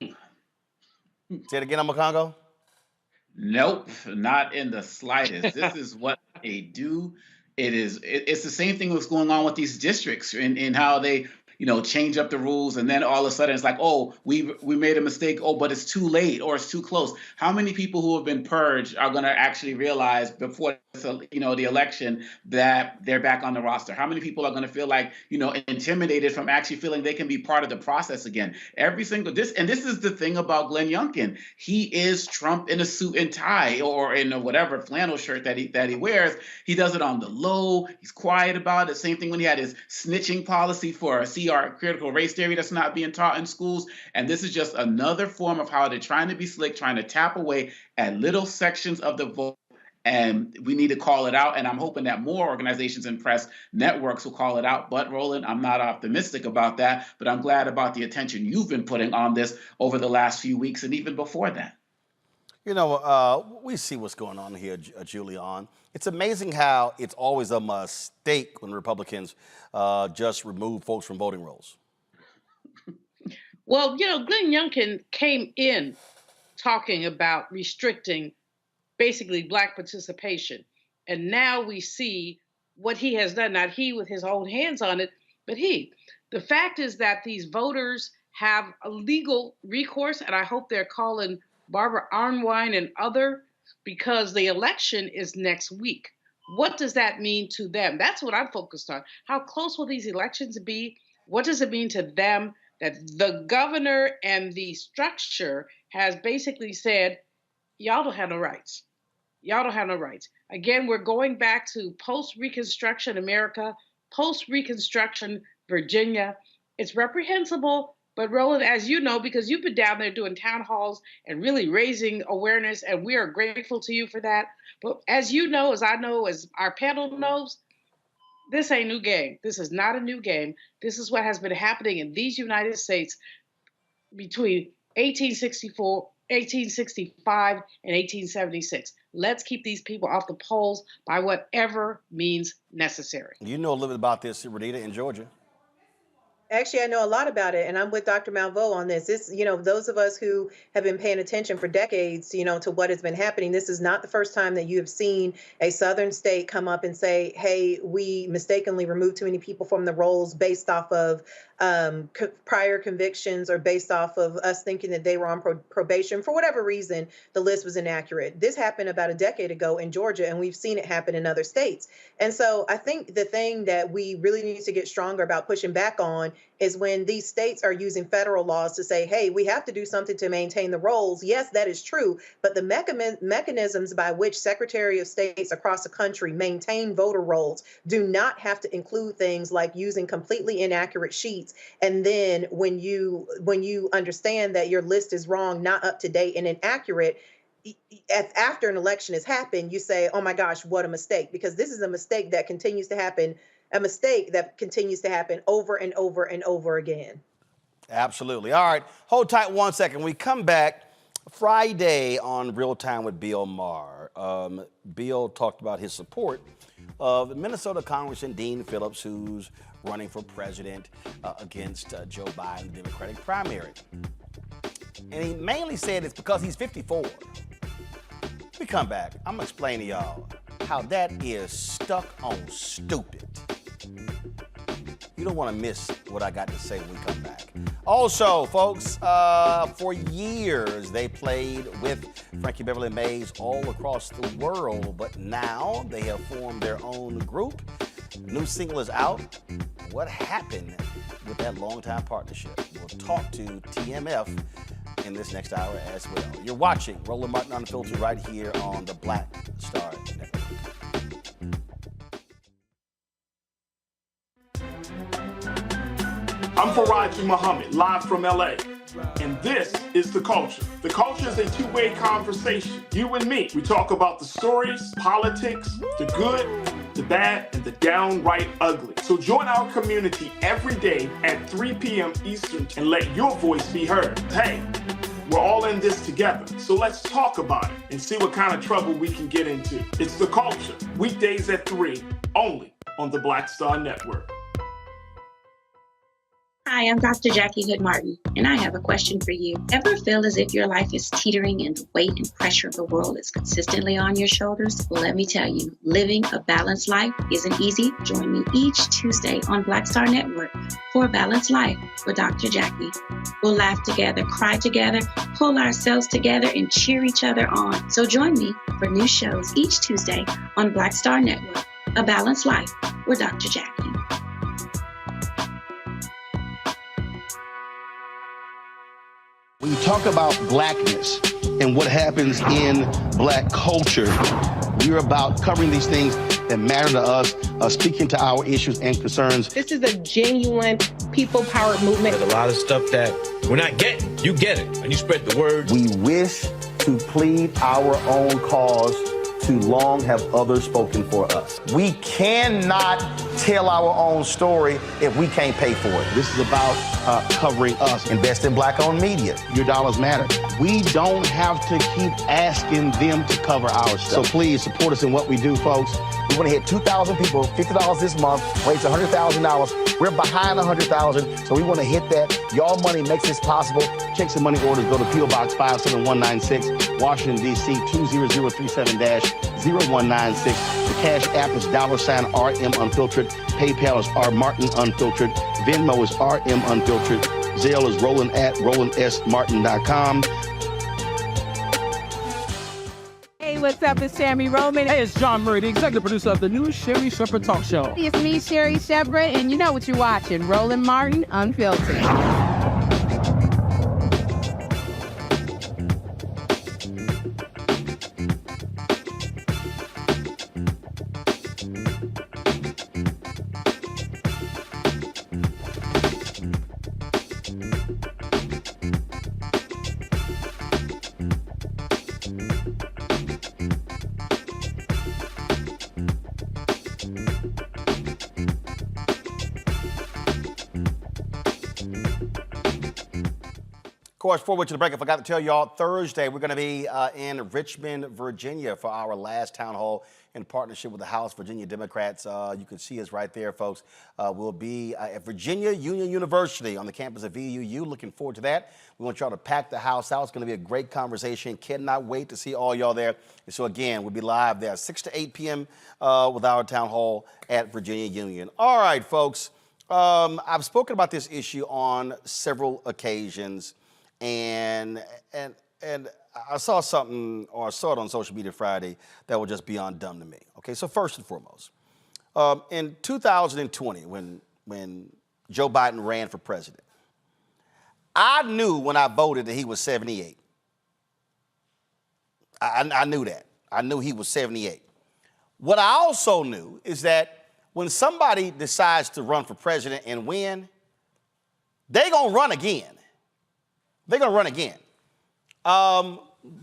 Say it again, Congo. Nope, not in the slightest. This is what they do. It's the same thing that's going on with these districts and how they, change up the rules, and then all of a sudden it's like, oh, we made a mistake, oh, but it's too late or it's too close. How many people who have been purged are going to actually realize before the election that they're back on the roster? How many people are going to feel like, intimidated from actually feeling they can be part of the process again? This is the thing about Glenn Youngkin. He is Trump in a suit and tie or in a whatever flannel shirt that he wears. He does it on the low. He's quiet about it. Same thing when he had his snitching policy for CR, critical race theory, that's not being taught in schools. And this is just another form of how they're trying to be slick, trying to tap away at little sections of the vote. And we need to call it out. And I'm hoping that more organizations and press networks will call it out. But Roland, I'm not optimistic about that. But I'm glad about the attention you've been putting on this over the last few weeks and even before that. We see what's going on here, Julian. It's amazing how it's always a mistake when Republicans just remove folks from voting rolls. Well, Glenn Youngkin came in talking about restricting basically Black participation. And now we see what he has done, not he with his own hands on it, but he. The fact is that these voters have a legal recourse, and I hope they're calling Barbara Arnwine and other, because the election is next week. What does that mean to them? That's what I'm focused on. How close will these elections be? What does it mean to them that the governor and the structure has basically said, y'all don't have no rights. Y'all don't have no rights. Again, we're going back to post-Reconstruction America, post-Reconstruction Virginia. It's reprehensible. But Roland, as you know, because you've been down there doing town halls and really raising awareness, and we are grateful to you for that. But as you know, as I know, as our panel knows, this ain't new game. This is not a new game. This is what has been happening in these United States between 1865 and 1876. Let's keep these people off the polls by whatever means necessary. You know a little bit about this, Renita, in Georgia. Actually, I know a lot about it, and I'm with Dr. Malveaux on this. This, those of us who have been paying attention for decades, to what has been happening, this is not the first time that you have seen a southern state come up and say, hey, we mistakenly removed too many people from the rolls based off of prior convictions or based off of us thinking that they were on probation. For whatever reason, the list was inaccurate. This happened about a decade ago in Georgia, and we've seen it happen in other states. And so I think the thing that we really need to get stronger about pushing back on is when these states are using federal laws to say, hey, we have to do something to maintain the rolls. Yes, that is true. But the mechanisms by which Secretary of States across the country maintain voter rolls do not have to include things like using completely inaccurate sheets. And then when you understand that your list is wrong, not up to date and inaccurate, after an election has happened, you say, oh my gosh, what a mistake, because this is a mistake that continues to happen. A mistake that continues to happen over and over and over again. Absolutely. All right, hold tight 1 second. We come back Friday on Real Time with Bill Maher. Bill talked about his support of Minnesota Congressman Dean Phillips, who's running for president against Joe Biden in the Democratic primary. And he mainly said it's because he's 54. We come back, I'm gonna explain to y'all how that is stuck on stupid. You don't want to miss what I got to say when we come back. Also, folks, for years they played with Frankie Beverly Mays all across the world, but now they have formed their own group. New single is out. What happened with that longtime partnership? We'll talk to TMF in this next hour as well. You're watching Roland Martin Unfiltered right here on the Black Star Network. I'm Faraji Muhammad, live from LA. And this is The Culture. The Culture is a two-way conversation. You and me. We talk about the stories, politics, the good, the bad, and the downright ugly. So join our community every day at 3 p.m. Eastern and let your voice be heard. Hey, we're all in this together. So let's talk about it and see what kind of trouble we can get into. It's The Culture, weekdays at 3, only on the Black Star Network. Hi, I'm Dr. Jackie Hood Martin, and I have a question for you. Ever feel as if your life is teetering and the weight and pressure of the world is consistently on your shoulders? Well, let me tell you, living a balanced life isn't easy. Join me each Tuesday on Black Star Network for A Balanced Life with Dr. Jackie. We'll laugh together, cry together, pull ourselves together, and cheer each other on. So join me for new shows each Tuesday on Black Star Network, A Balanced Life with Dr. Jackie. When you talk about blackness and what happens in black culture, we're about covering these things that matter to us, speaking to our issues and concerns. This is a genuine people-powered movement. There's a lot of stuff that we're not getting. You get it, and you spread the word. We wish to plead our own cause. Too long have others spoken for us. We cannot tell our own story if we can't pay for it. This is about covering us. Invest in black-owned media. Your dollars matter. We don't have to keep asking them to cover our stuff. So please support us in what we do, folks. We want to hit 2,000 people, $50 this month, raise $100,000. We're behind 100,000, so we want to hit that. Your money makes this possible. Checks and money orders go to P.O. Box 57196, Washington, D.C. 20037-0196. The Cash App is $RM Unfiltered. PayPal is RMartin Unfiltered. Venmo is RM Unfiltered. Zelle is Roland at RolandSMartin.com. Hey, what's up? It's Sammy Roman. Hey, it's John Murray, the executive producer of the new Sherry Shepherd Talk Show. It's me, Sherry Shepherd, and you know what you're watching, Roland Martin Unfiltered. Of course, before we went to the break, I forgot to tell y'all, Thursday we're going to be in Richmond, Virginia for our last town hall in partnership with the House Virginia Democrats. You can see us right there, folks. We'll be at Virginia Union University on the campus of VUU. Looking forward to that. We want y'all to pack the house out. It's going to be a great conversation. Cannot wait to see all y'all there. And so, again, we'll be live there 6 to 8 p.m. With our town hall at Virginia Union. All right, folks. I've spoken about this issue on several occasions. And I saw something, or I saw it on social media Friday, that was just beyond dumb to me. Okay, so first and foremost, in 2020, when Joe Biden ran for president, I knew when I voted that he was 78. I knew that. I knew he was 78. What I also knew is that when somebody decides to run for president and win, they're going to run again. They're going to run again.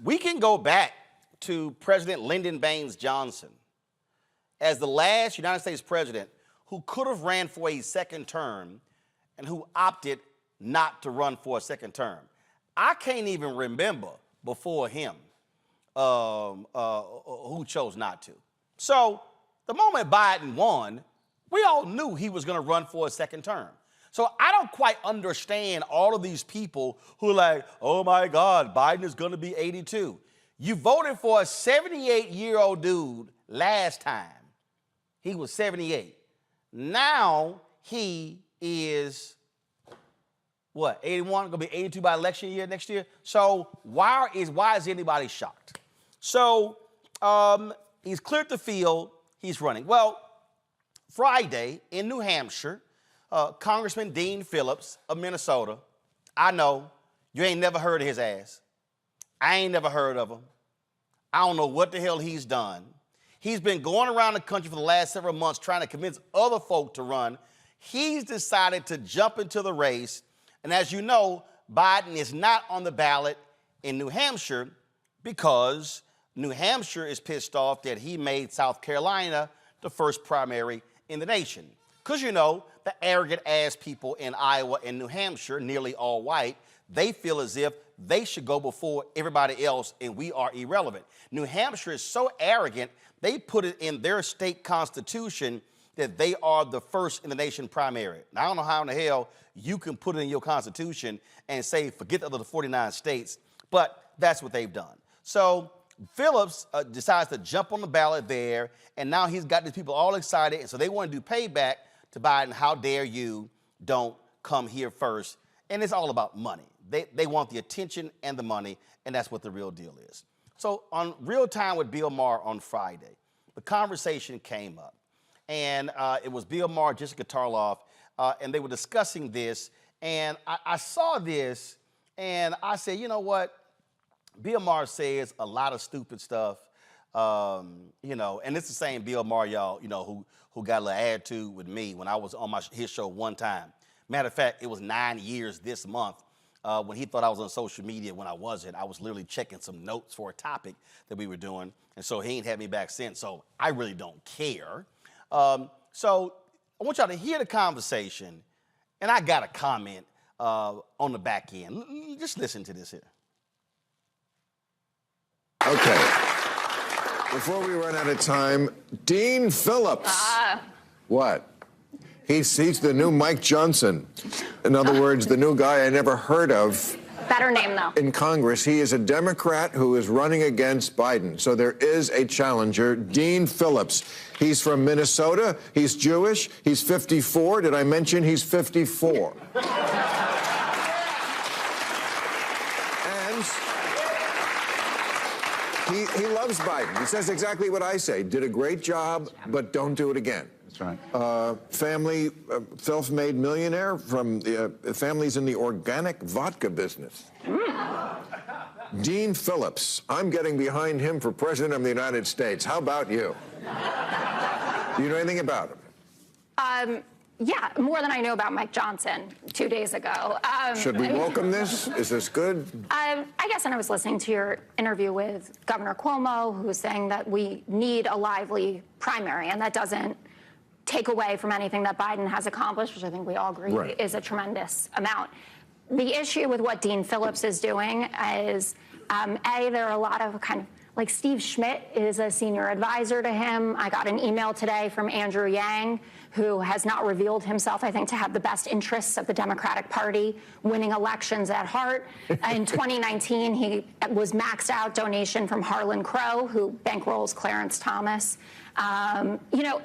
We can go back to President Lyndon Baines Johnson as the last United States president who could have ran for a second term and who opted not to run for a second term. I can't even remember before him who chose not to. So the moment Biden won, we all knew he was going to run for a second term. So I don't quite understand all of these people who are like, oh my God, Biden is going to be 82. You voted for a 78-year-old dude last time. He was 78. Now he is what, 81, gonna be 82 by election year next year. So why is anybody shocked? So he's cleared the field, he's running. Well, Friday in New Hampshire, Congressman Dean Phillips of Minnesota, I know you ain't never heard of his ass. I ain't never heard of him. I don't know what the hell he's done. He's been going around the country for the last several months trying to convince other folk to run. He's decided to jump into the race. And as you know, Biden is not on the ballot in New Hampshire because New Hampshire is pissed off that he made South Carolina the first primary in the nation. Because, you know, the arrogant ass people in Iowa and New Hampshire, nearly all white, they feel as if they should go before everybody else and we are irrelevant. New Hampshire is so arrogant, they put it in their state constitution that they are the first in the nation primary. Now, I don't know how in the hell you can put it in your constitution and say, forget the other 49 states, but that's what they've done. So Phillips decides to jump on the ballot there, and now he's got these people all excited, and so they want to do payback to Biden. How dare you don't come here first? And it's all about money. They want the attention and the money, and that's what the real deal is. So on Real Time with Bill Maher on Friday, the conversation came up, and it was Bill Maher, Jessica Tarloff, and they were discussing this, and I saw this, and I said, you know what? Bill Maher says a lot of stupid stuff, you know, and it's the same Bill Maher, y'all, you know, who got a little attitude with me when I was on his show one time. Matter of fact, it was 9 years this month when he thought I was on social media when I wasn't. I was literally checking some notes for a topic that we were doing, and so he ain't had me back since, so I really don't care. So I want y'all to hear the conversation, and I got a comment on the back end. Just listen to this here. Okay. Before we run out of time, Dean Phillips. What? He's the new Mike Johnson. In other words, the new guy I never heard of. Better name, though. In Congress. He is a Democrat who is running against Biden. So there is a challenger, Dean Phillips. He's from Minnesota. He's Jewish. He's 54. Did I mention he's 54? He loves Biden. He says exactly what I say. Did a great job, but don't do it again. That's right. Family, self-made millionaire from families in the organic vodka business. Dean Phillips. I'm getting behind him for president of the United States. How about you? Do you know anything about him? Yeah, more than I know about Mike Johnson 2 days ago. Should we welcome this? Is this good? I guess, and I was listening to your interview with Governor Cuomo, who was saying that we need a lively primary, and that doesn't take away from anything that Biden has accomplished, which I think we all agree is a tremendous amount. The issue with what Dean Phillips is doing is, there are a lot of kind of, like Steve Schmidt is a senior advisor to him. I got an email today from Andrew Yang, who has not revealed himself, I think, to have the best interests of the Democratic Party winning elections at heart. In 2019, he was maxed out donation from Harlan Crow, who bankrolls Clarence Thomas. You know,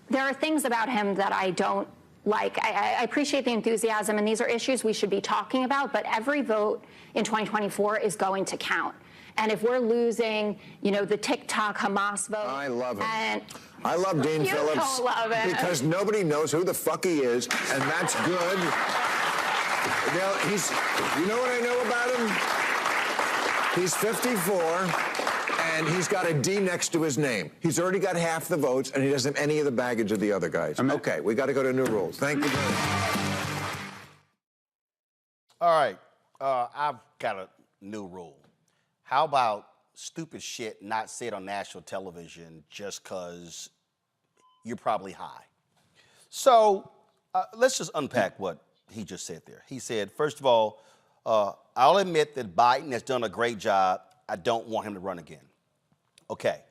there are things about him that I don't like. I appreciate the enthusiasm, and these are issues we should be talking about, but every vote in 2024 is going to count. And if we're losing, you know, the TikTok Hamas vote. I love him. And I love Dean Phillips. Don't love it. Because nobody knows who the fuck he is, and that's good. You know what I know about him? He's 54, and he's got a D next to his name. He's already got half the votes, and he doesn't have any of the baggage of the other guys. Okay, we got to go to new rules. Thank you very much. All right, I've got a new rule. How about stupid shit not said on national television just because you're probably high? So let's just unpack what he just said there. He said, first of all, I'll admit that Biden has done a great job. I don't want him to run again. Okay.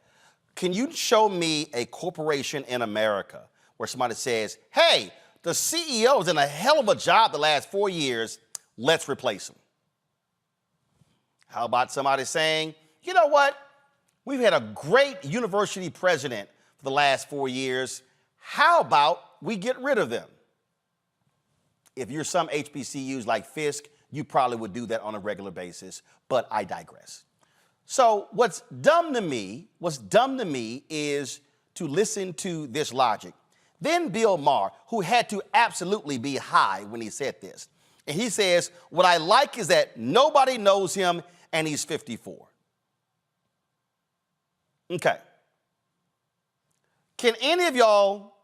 Can you show me a corporation in America where somebody says, hey, the CEO's done a hell of a job the last 4 years, let's replace him? How about somebody saying, you know what? We've had a great university president for the last 4 years. How about we get rid of them? If you're some HBCUs like Fisk, you probably would do that on a regular basis, but I digress. So what's dumb to me is to listen to this logic. Then Bill Maher, who had to absolutely be high when he said this, and he says, what I like is that nobody knows him and he's 54. Okay. Can any of y'all,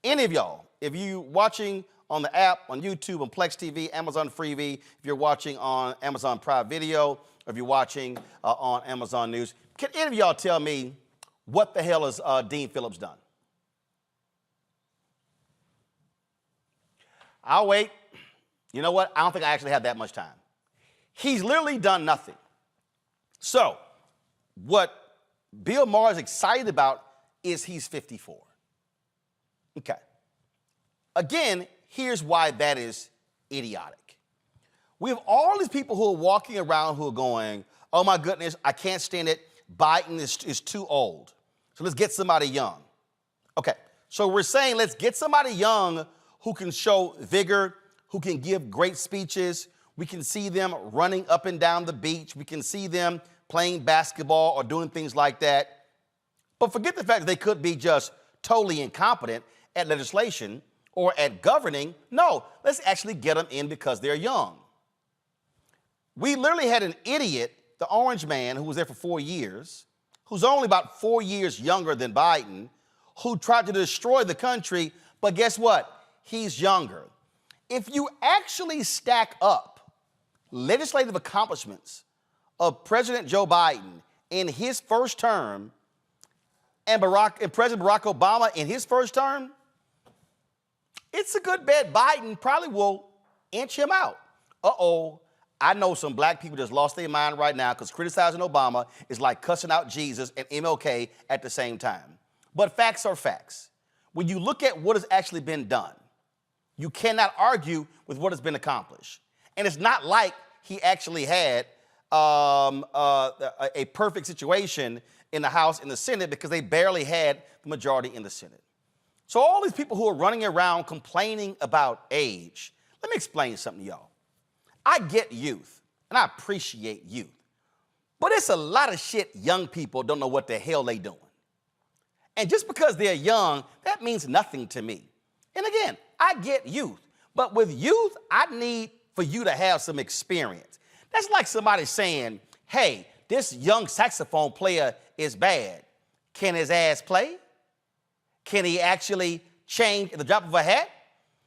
if you watching on the app, on YouTube, on Plex TV, Amazon Freevee, if you're watching on Amazon Prime Video, or if you're watching on Amazon News, can any of y'all tell me what the hell has Dean Phillips done? I'll wait. You know what? I don't think I actually have that much time. He's literally done nothing. So what Bill Maher is excited about is he's 54. Okay. Again, here's why that is idiotic. We have all these people who are walking around who are going, oh my goodness, I can't stand it. Biden is too old. So let's get somebody young. Okay, so we're saying let's get somebody young who can show vigor, who can give great speeches. We can see them running up and down the beach. We can see them playing basketball or doing things like that. But forget the fact that they could be just totally incompetent at legislation or at governing. No, let's actually get them in because they're young. We literally had an idiot, the orange man, who was there for 4 years, who's only about 4 years younger than Biden, who tried to destroy the country, but guess what? He's younger. If you actually stack up legislative accomplishments of President Joe Biden in his first term and President Barack Obama in his first term, it's a good bet Biden probably will inch him out. Uh-oh, I know some black people just lost their mind right now because criticizing Obama is like cussing out Jesus and MLK at the same time. But facts are facts. When you look at what has actually been done, you cannot argue with what has been accomplished. And it's not like he actually had a perfect situation in the House and the Senate because they barely had the majority in the Senate. So all these people who are running around complaining about age, let me explain something to y'all. I get youth, and I appreciate youth, but it's a lot of shit young people don't know what the hell they doing. And just because they're young, that means nothing to me. And again, I get youth, but with youth, I need for you to have some experience. That's like somebody saying, hey, this young saxophone player is bad. Can his ass play? Can he actually change at the drop of a hat?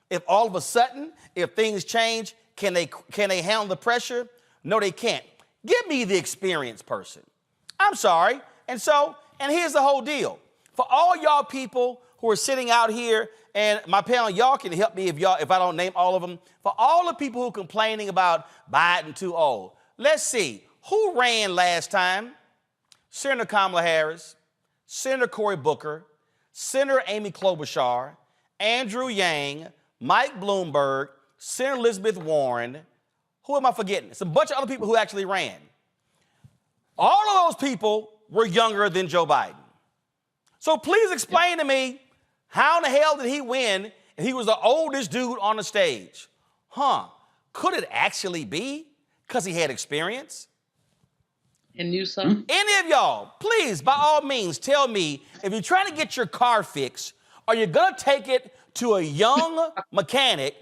If all of a sudden, if things change, can they handle the pressure? No, they can't. Give me the experienced person. I'm sorry. And here's the whole deal. For all y'all people who are sitting out here, and my panel, y'all can help me if I don't name all of them. For all the people who are complaining about Biden too old, let's see. Who ran last time? Senator Kamala Harris, Senator Cory Booker, Senator Amy Klobuchar, Andrew Yang, Mike Bloomberg, Senator Elizabeth Warren. Who am I forgetting? It's a bunch of other people who actually ran. All of those people were younger than Joe Biden. So please explain to me, how in the hell did he win and he was the oldest dude on the stage? Could it actually be because he had experience? And knew something? Any of y'all, please, by all means, tell me, if you're trying to get your car fixed, are you going to take it to a young mechanic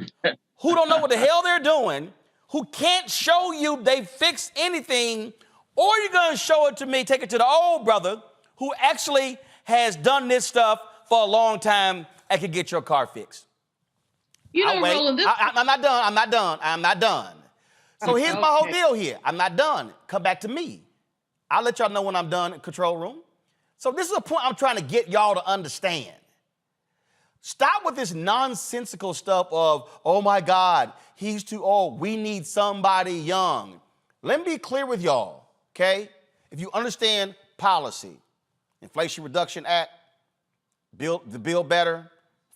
who don't know what the hell they're doing, who can't show you they fixed anything, or you're going to show it to me, take it to the old brother who actually has done this stuff for a long time and can get your car fixed? You know, Roland, I'm not done. So here's my whole deal here. I'm not done. Come back to me. I'll let y'all know when I'm done in control room. So this is a point I'm trying to get y'all to understand. Stop with this nonsensical stuff of, oh my God, he's too old. We need somebody young. Let me be clear with y'all, okay? If you understand policy, Inflation Reduction Act, Build Better,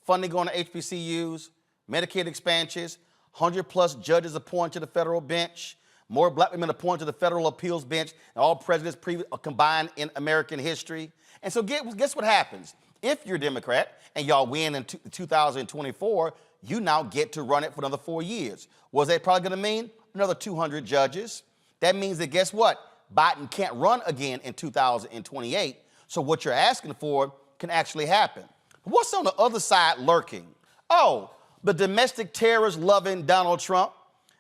funding going to HBCUs, Medicaid expansions, 100+ judges appointed to the federal bench, more black women appointed to the federal appeals bench, and all presidents combined in American history. And so guess what happens? If you're a Democrat and y'all win in 2024, you now get to run it for another 4 years. What's that probably going to mean? Another 200 judges. That means that guess what? Biden can't run again in 2028. So what you're asking for can actually happen. But what's on the other side lurking? Oh, the domestic terrorist loving Donald Trump,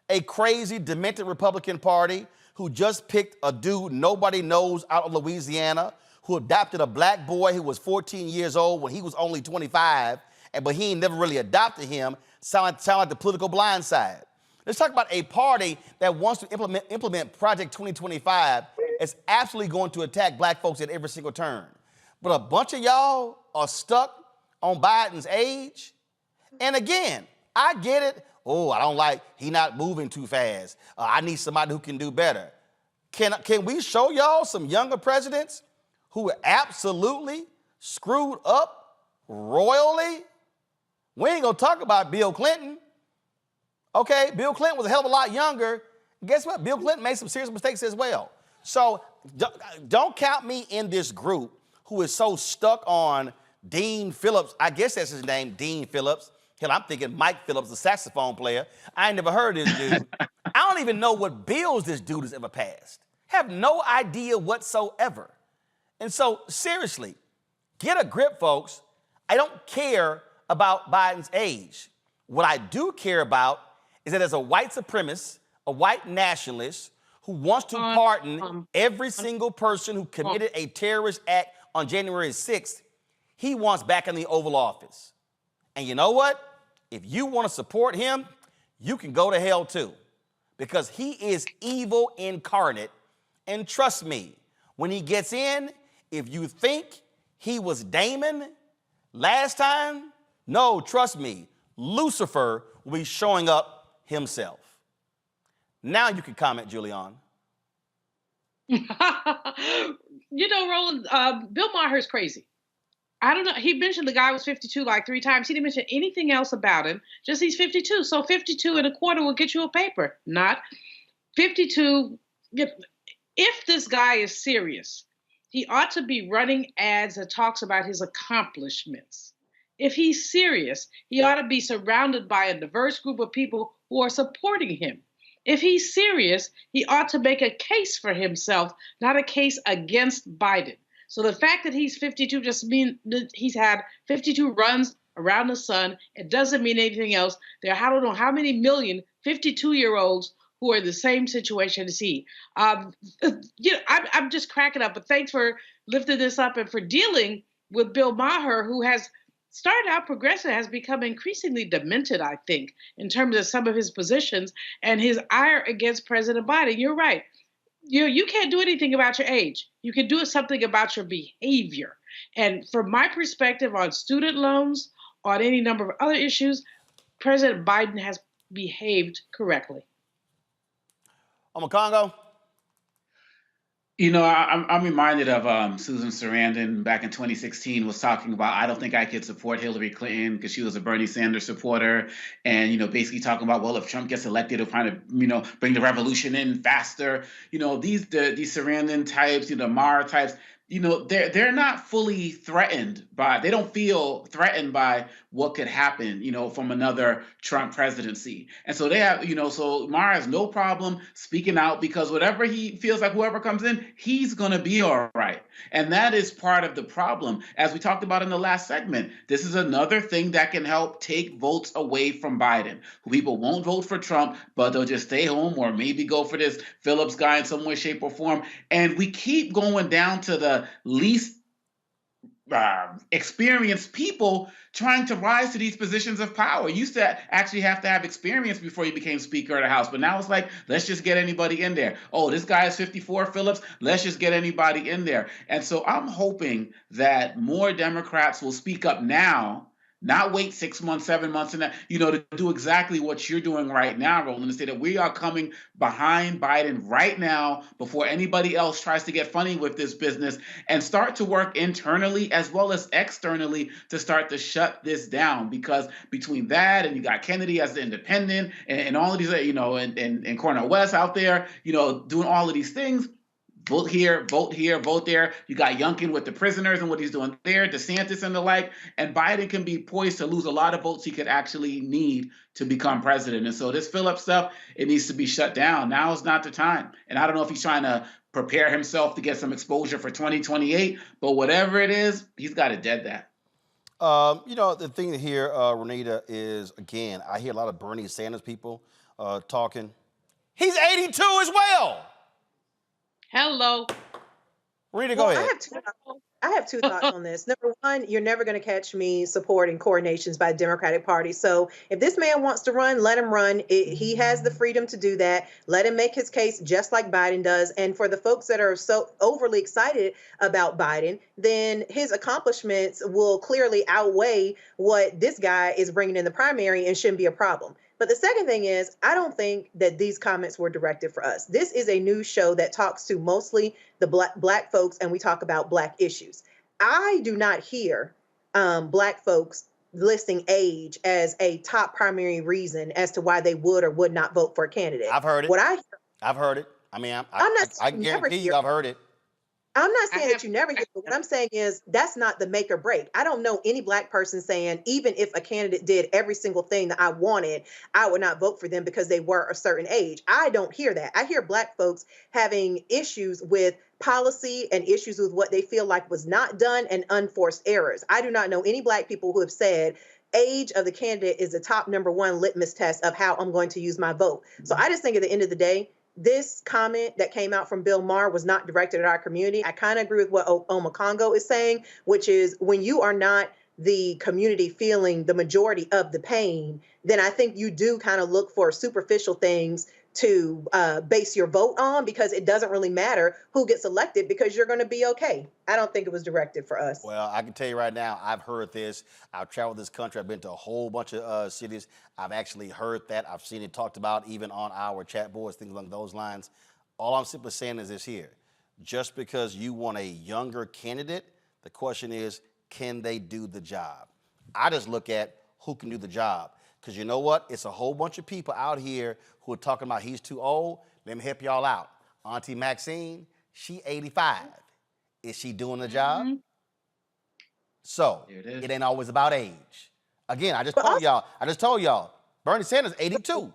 a crazy, demented Republican Party who just picked a dude nobody knows out of Louisiana, who adopted a black boy who was 14 years old when he was only 25, but he ain't never really adopted him. Sound like the political blind side. Let's talk about a party that wants to implement Project 2025 is absolutely going to attack black folks at every single turn. But a bunch of y'all are stuck on Biden's age. And again, I get it. Oh, I don't like, he not moving too fast. I need somebody who can do better. Can we show y'all some younger presidents who are absolutely screwed up royally? We ain't gonna talk about Bill Clinton. Okay, Bill Clinton was a hell of a lot younger. Guess what? Bill Clinton made some serious mistakes as well. So don't count me in this group who is so stuck on Dean Phillips. I guess that's his name, Dean Phillips. Hell, I'm thinking Mike Phillips, the saxophone player. I ain't never heard of this dude. I don't even know what bills this dude has ever passed. Have no idea whatsoever. And so, seriously, get a grip, folks. I don't care about Biden's age. What I do care about is that as a white supremacist, a white nationalist who wants to pardon every single person who committed a terrorist act on January 6th, he wants back in the Oval Office. And you know what? If you want to support him, you can go to hell too, because he is evil incarnate. And trust me, when he gets in, if you think he was Damon last time, no, trust me, Lucifer will be showing up himself. Now you can comment, Julianne. You know, Roland, Bill Maher's crazy. I don't know. He mentioned the guy was 52 like 3 times. He didn't mention anything else about him. Just he's 52. So 52 and a quarter will get you a paper. Not 52. If this guy is serious, he ought to be running ads that talks about his accomplishments. If he's serious, he ought to be surrounded by a diverse group of people who are supporting him. If he's serious, he ought to make a case for himself, not a case against Biden. So the fact that he's 52 just means that he's had 52 runs around the sun. It doesn't mean anything else. There are I don't know how many million 52-year-olds who are in the same situation as he. I'm just cracking up. But thanks for lifting this up and for dealing with Bill Maher, who has started out progressive, has become increasingly demented, I think, in terms of some of his positions and his ire against President Biden. You're right. You can't do anything about your age. You can do something about your behavior. And from my perspective on student loans, on any number of other issues, President Biden has behaved correctly. Congo. You know, I'm reminded of Susan Sarandon back in 2016 was talking about, I don't think I could support Hillary Clinton because she was a Bernie Sanders supporter. And, you know, basically talking about, well, if Trump gets elected, it'll kind of, you know, bring the revolution in faster. You know, these Sarandon types, you know, Maher types, you know, they're not fully threatened by, they don't feel threatened by what could happen, you know, from another Trump presidency. And so they have, you know, so Maher has no problem speaking out because whatever he feels like, whoever comes in, he's going to be all right. And that is part of the problem. As we talked about in the last segment, this is another thing that can help take votes away from Biden. People won't vote for Trump, but they'll just stay home or maybe go for this Phillips guy in some way, shape, or form. And we keep going down to the least experienced people trying to rise to these positions of power. You used to actually have to have experience before you became Speaker of the House, but now it's like, let's just get anybody in there. Oh, this guy is 54, Phillips, let's just get anybody in there. And so I'm hoping that more Democrats will speak up now, not wait 6 months, 7 months, and that, you know, to do exactly what you're doing right now, Roland, and say that we are coming behind Biden right now before anybody else tries to get funny with this business and start to work internally as well as externally to start to shut this down. Because between that and you got Kennedy as the independent and all of these, you know, and Cornel West out there, you know, doing all of these things, vote here, vote there. You got Youngkin with the prisoners and what he's doing there, DeSantis and the like, and Biden can be poised to lose a lot of votes he could actually need to become president. And so this Phillips stuff, it needs to be shut down. Now is not the time. And I don't know if he's trying to prepare himself to get some exposure for 2028, but whatever it is, he's got to dead that. The thing here, Renita, is, again, I hear a lot of Bernie Sanders people talking. He's 82 as well. Hello. Renita, go ahead. I have two thoughts on this. Number one, you're never going to catch me supporting coronations by the Democratic Party. So if this man wants to run, let him run. He has the freedom to do that. Let him make his case just like Biden does. And for the folks that are so overly excited about Biden, then his accomplishments will clearly outweigh what this guy is bringing in the primary and shouldn't be a problem. But the second thing is, I don't think that these comments were directed for us. This is a news show that talks to mostly the black folks, and we talk about black issues. I do not hear black folks listing age as a top primary reason as to why they would or would not vote for a candidate. I've heard it. I've heard it. I mean, I guarantee you I've heard it. I'm not saying that you never hear, but what I'm saying is that's not the make or break. I don't know any black person saying, even if a candidate did every single thing that I wanted, I would not vote for them because they were a certain age. I don't hear that. I hear black folks having issues with policy and issues with what they feel like was not done and unforced errors. I do not know any black people who have said age of the candidate is the top number one litmus test of how I'm going to use my vote. So I just think at the end of the day, this comment that came out from Bill Maher was not directed at our community. I kind of agree with what Oma Congo is saying, which is when you are not the community feeling the majority of the pain, then I think you do kind of look for superficial things to base your vote on, because it doesn't really matter who gets elected because you're going to be okay. I don't think it was directed for us. Well, I can tell you right now, I've heard this. I've traveled this country. I've been to a whole bunch of cities. I've actually heard that. I've seen it talked about even on our chat boards, things along those lines. All I'm simply saying is this here. Just because you want a younger candidate, the question is, can they do the job? I just look at who can do the job. Because you know what? It's a whole bunch of people out here who are talking about he's too old. Let me help y'all out. Auntie Maxine, she 85. Is she doing the job? Mm-hmm. So it ain't always about age. Again, I just told y'all, Bernie Sanders 82.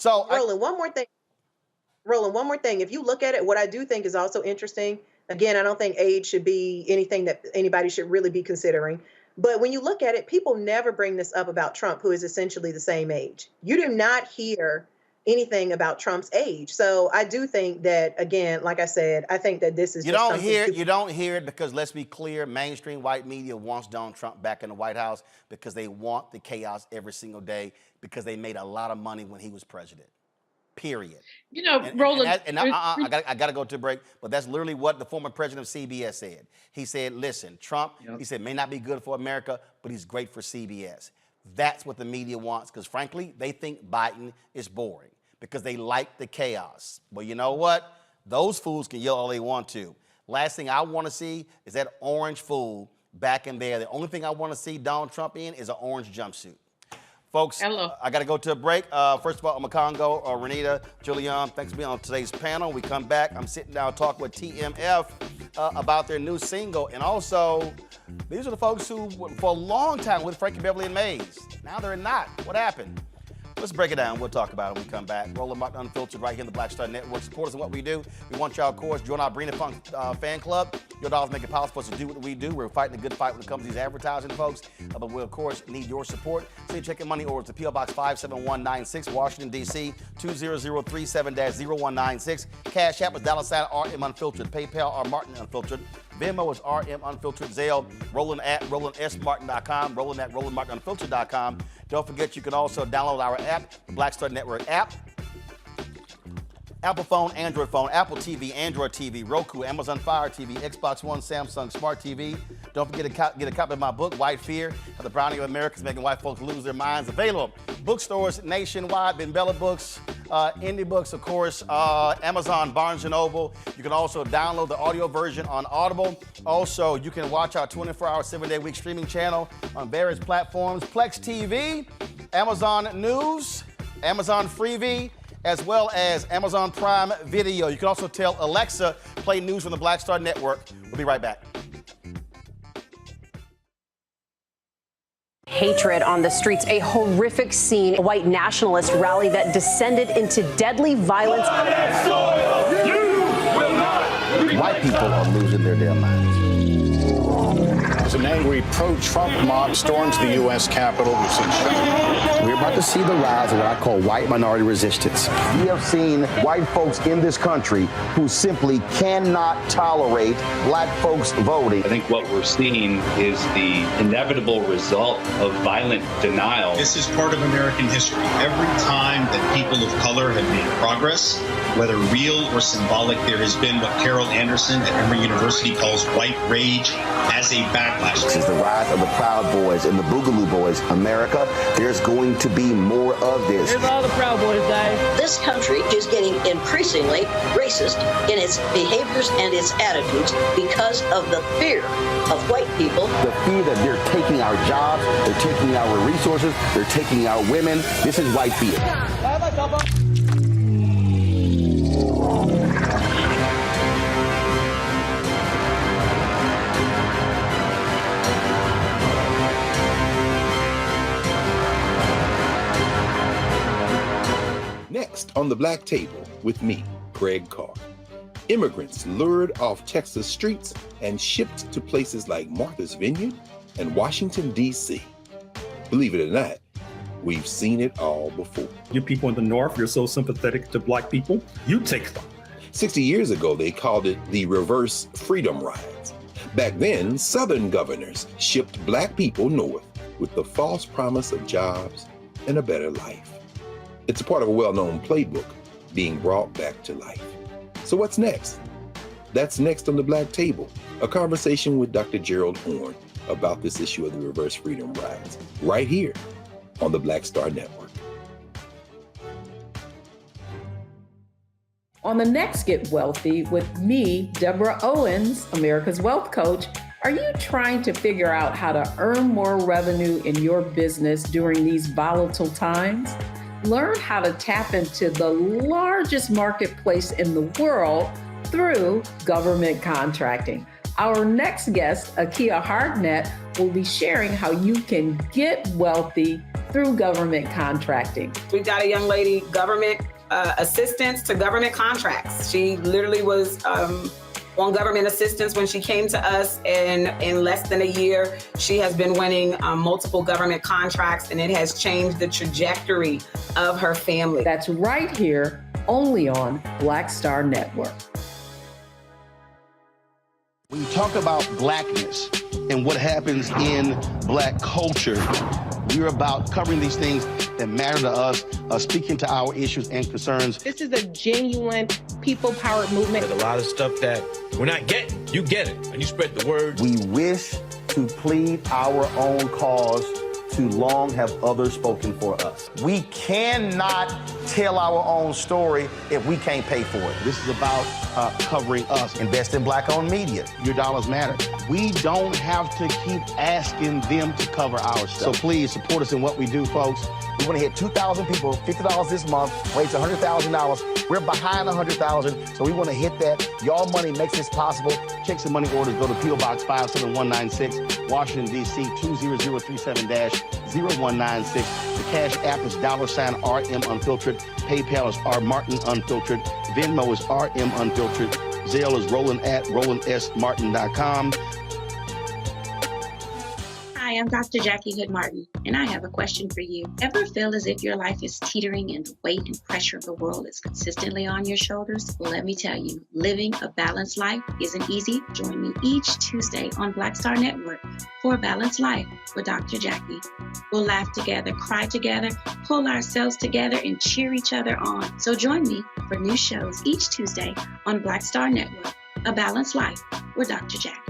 Roland, one more thing. If you look at it, what I do think is also interesting, again, I don't think age should be anything that anybody should really be considering. But when you look at it, people never bring this up about Trump, who is essentially the same age. You do not hear anything about Trump's age. So I do think that, again, like I said, I think that this is you don't hear it because, let's be clear, mainstream white media wants Donald Trump back in the White House because they want the chaos every single day because they made a lot of money when he was president. Period. You know, Roland. I got to go to a break, but that's literally what the former president of CBS said. He said, listen, Trump, he said, may not be good for America, but he's great for CBS. That's what the media wants because, frankly, they think Biden is boring because they like the chaos. But you know what? Those fools can yell all they want to. Last thing I want to see is that orange fool back in there. The only thing I want to see Donald Trump in is an orange jumpsuit. Folks, I got to go to a break. First of all, Makongo, Renita, Julian, thanks for being on today's panel. We come back. I'm sitting down talking with TMF about their new single. And also, these are the folks who, for a long time, with Frankie Beverly and Mays. Now they're not. What happened? Let's break it down. We'll talk about it when we come back. Roland Martin Unfiltered right here in the Black Star Network. Support us in what we do. We want y'all, of course, join our Brina Funk fan club. Your dollars make it possible for us to do what we do. We're fighting a good fight when it comes to these advertising, folks. But we, of course, need your support. Send check and money orders to P.O. Box 57196, Washington, D.C., 20037-0196. Cash App is $RM Unfiltered. PayPal R Martin Unfiltered. Venmo is RM Unfiltered. Zelle, Roland at RolandSMartin.com. Roland at RolandMartinUnfiltered.com. Don't forget, you can also download our app, the Black Star Network app. Apple phone, Android phone, Apple TV, Android TV, Roku, Amazon Fire TV, Xbox One, Samsung Smart TV. Don't forget to get a copy of my book, White Fear, How the Browning of America is Making White Folks Lose Their Minds. Available bookstores nationwide, Ben Bella Books, Indie Books, of course, Amazon, Barnes & Noble. You can also download the audio version on Audible. Also, you can watch our 24-hour, 7-day-a-week streaming channel on various platforms. Plex TV, Amazon News, Amazon Freevee, as well as Amazon Prime Video. You can also tell Alexa, play news from the Black Star Network. We'll be right back. Hatred on the streets, a horrific scene, a white nationalist rally that descended into deadly violence. White people are losing their damn minds. As an angry pro-Trump mob storms the U.S. Capitol, we've seen We're about to see the rise of what I call white minority resistance. We have seen white folks in this country who simply cannot tolerate black folks voting. I think what we're seeing is the inevitable result of violent denial. This is part of American history. Every time that people of color have made progress, whether real or symbolic, there has been what Carol Anderson at Emory University calls white rage as a backlash. This is the rise of the Proud Boys and the Boogaloo Boys. America, there's going to be more of this. Here's all the Proud Boys, Dave. This country is getting increasingly racist in its behaviors and its attitudes because of the fear of white people. The fear that they're taking our jobs, they're taking our resources, they're taking our women. This is white fear. Next on the Black Table with me, Greg Carr. Immigrants lured off Texas streets and shipped to places like Martha's Vineyard and Washington, D.C. Believe it or not, we've seen it all before. You people in the North, you're so sympathetic to black people, you take them. 60 years ago, they called it the reverse freedom rides. Back then, Southern governors shipped black people north with the false promise of jobs and a better life. It's a part of a well-known playbook being brought back to life. So what's next? That's next on the Black Table, a conversation with Dr. Gerald Horne about this issue of the reverse freedom rides, right here on the Black Star Network. On the next Get Wealthy with me, Deborah Owens, America's Wealth Coach, are you trying to figure out how to earn more revenue in your business during these volatile times? Learn how to tap into the largest marketplace in the world through government contracting. Our next guest, Akia Hardnett, will be sharing how you can get wealthy through government contracting. We got a young lady, government assistance to government contracts. She literally was on government assistance when she came to us, and in less than a year, she has been winning multiple government contracts, and it has changed the trajectory of her family. That's right here, only on Black Star Network. When you talk about blackness and what happens in black culture, we're about covering these things that matter to us, speaking to our issues and concerns. This is a genuine people-powered movement. There's a lot of stuff that we're not getting. You get it, and you spread the word. We wish to plead our own cause. Too long have others spoken for us. We cannot tell our own story if we can't pay for it. This is about covering us. Invest in black-owned media. Your dollars matter. We don't have to keep asking them to cover our stuff. So please support us in what we do, folks. We want to hit 2,000 people, $50 this month, raise $100,000. We're behind 100,000, so we want to hit that. Y'all money makes this possible. Checks and money orders go to P.O. Box 57196, Washington, D.C. 20037-0196. The Cash App is $RM Unfiltered. PayPal is R Martin Unfiltered. Venmo is RM Unfiltered. Zelle is Roland at RolandSMartin.com. Hi, I'm Dr. Jackie Hood Martin, and I have a question for you. Ever feel as if your life is teetering and the weight and pressure of the world is consistently on your shoulders? Well, let me tell you, living a balanced life isn't easy. Join me each Tuesday on Black Star Network for A Balanced Life with Dr. Jackie. We'll laugh together, cry together, pull ourselves together, and cheer each other on. So join me for new shows each Tuesday on Black Star Network, A Balanced Life with Dr. Jackie.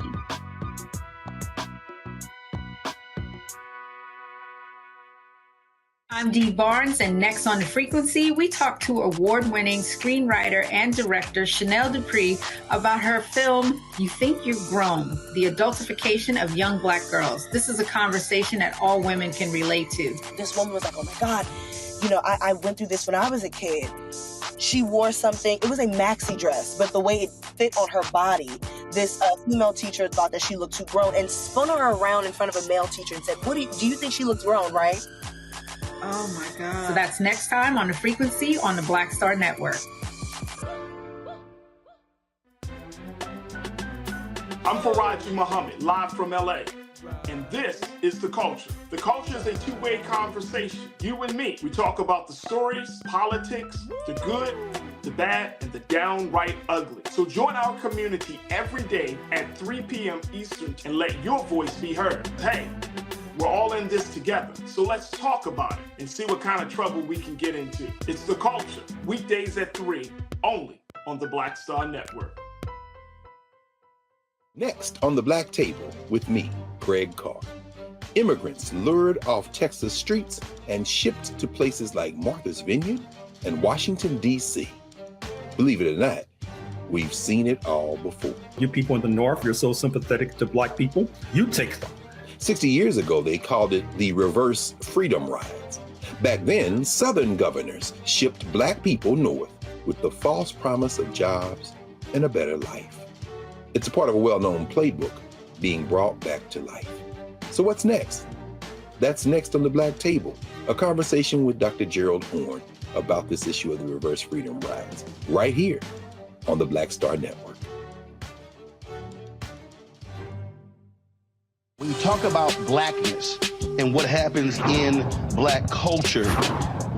I'm Dee Barnes, and next on The Frequency, we talk to award-winning screenwriter and director Chanel Dupree about her film, You Think You're Grown, the adultification of young black girls. This is a conversation that all women can relate to. This woman was like, oh my God, You know, I went through this when I was a kid. She wore something, it was a maxi dress, but the way it fit on her body, this female teacher thought that she looked too grown and spun her around in front of a male teacher and said, do you think she looks grown, right? Oh my God. So that's next time on The Frequency on the Black Star Network. I'm Faraji Muhammad, live from LA. And this is The Culture. The Culture is a two-way conversation. You and me. We talk about the stories, politics, the good, the bad, and the downright ugly. So join our community every day at 3 p.m. Eastern and let your voice be heard. Hey, we're all in this together. So let's talk about it and see what kind of trouble we can get into. It's The Culture, weekdays at 3, only on the Black Star Network. Next on the Black Table with me, Greg Carr. Immigrants lured off Texas streets and shipped to places like Martha's Vineyard and Washington, D.C. Believe it or not, we've seen it all before. You people in the North, you're so sympathetic to Black people, you take them. 60 years ago, they called it the reverse freedom rides. Back then, Southern governors shipped Black people north with the false promise of jobs and a better life. It's a part of a well-known playbook being brought back to life. So what's next? That's next on the Black Table, a conversation with Dr. Gerald Horne about this issue of the reverse freedom rides, right here on the Black Star Network. When you talk about blackness and what happens in Black culture,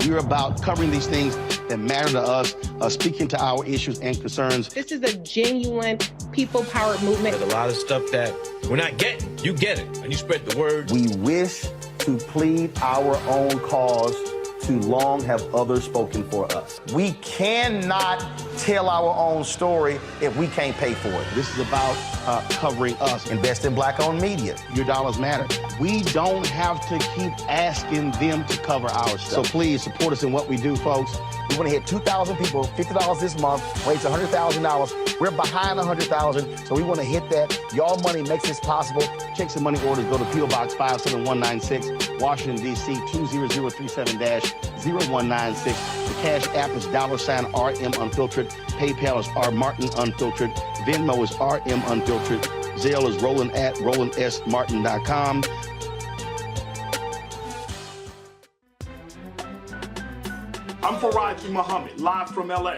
we're about covering these things that matter to us, speaking to our issues and concerns. This is a genuine people-powered movement. There's a lot of stuff that we're not getting. You get it, and you spread the word. We wish to plead our own cause. Too long have others spoken for us. We cannot tell our own story if we can't pay for it. This is about covering us. Invest in Black-owned media. Your dollars matter. We don't have to keep asking them to cover our stuff. So please support us in what we do, folks. We want to hit 2,000 people, $50 this month, raise $100,000. We're behind 100,000, so we want to hit that. Your money makes this possible. Checks and money orders go to P.O. Box 57196, Washington, D.C. 20037-0196. The Cash App is $RM Unfiltered. PayPal is R Martin Unfiltered. Venmo is RM Unfiltered. Zelle is Roland at RolandSMartin.com. I'm Faraji Muhammad, live from LA.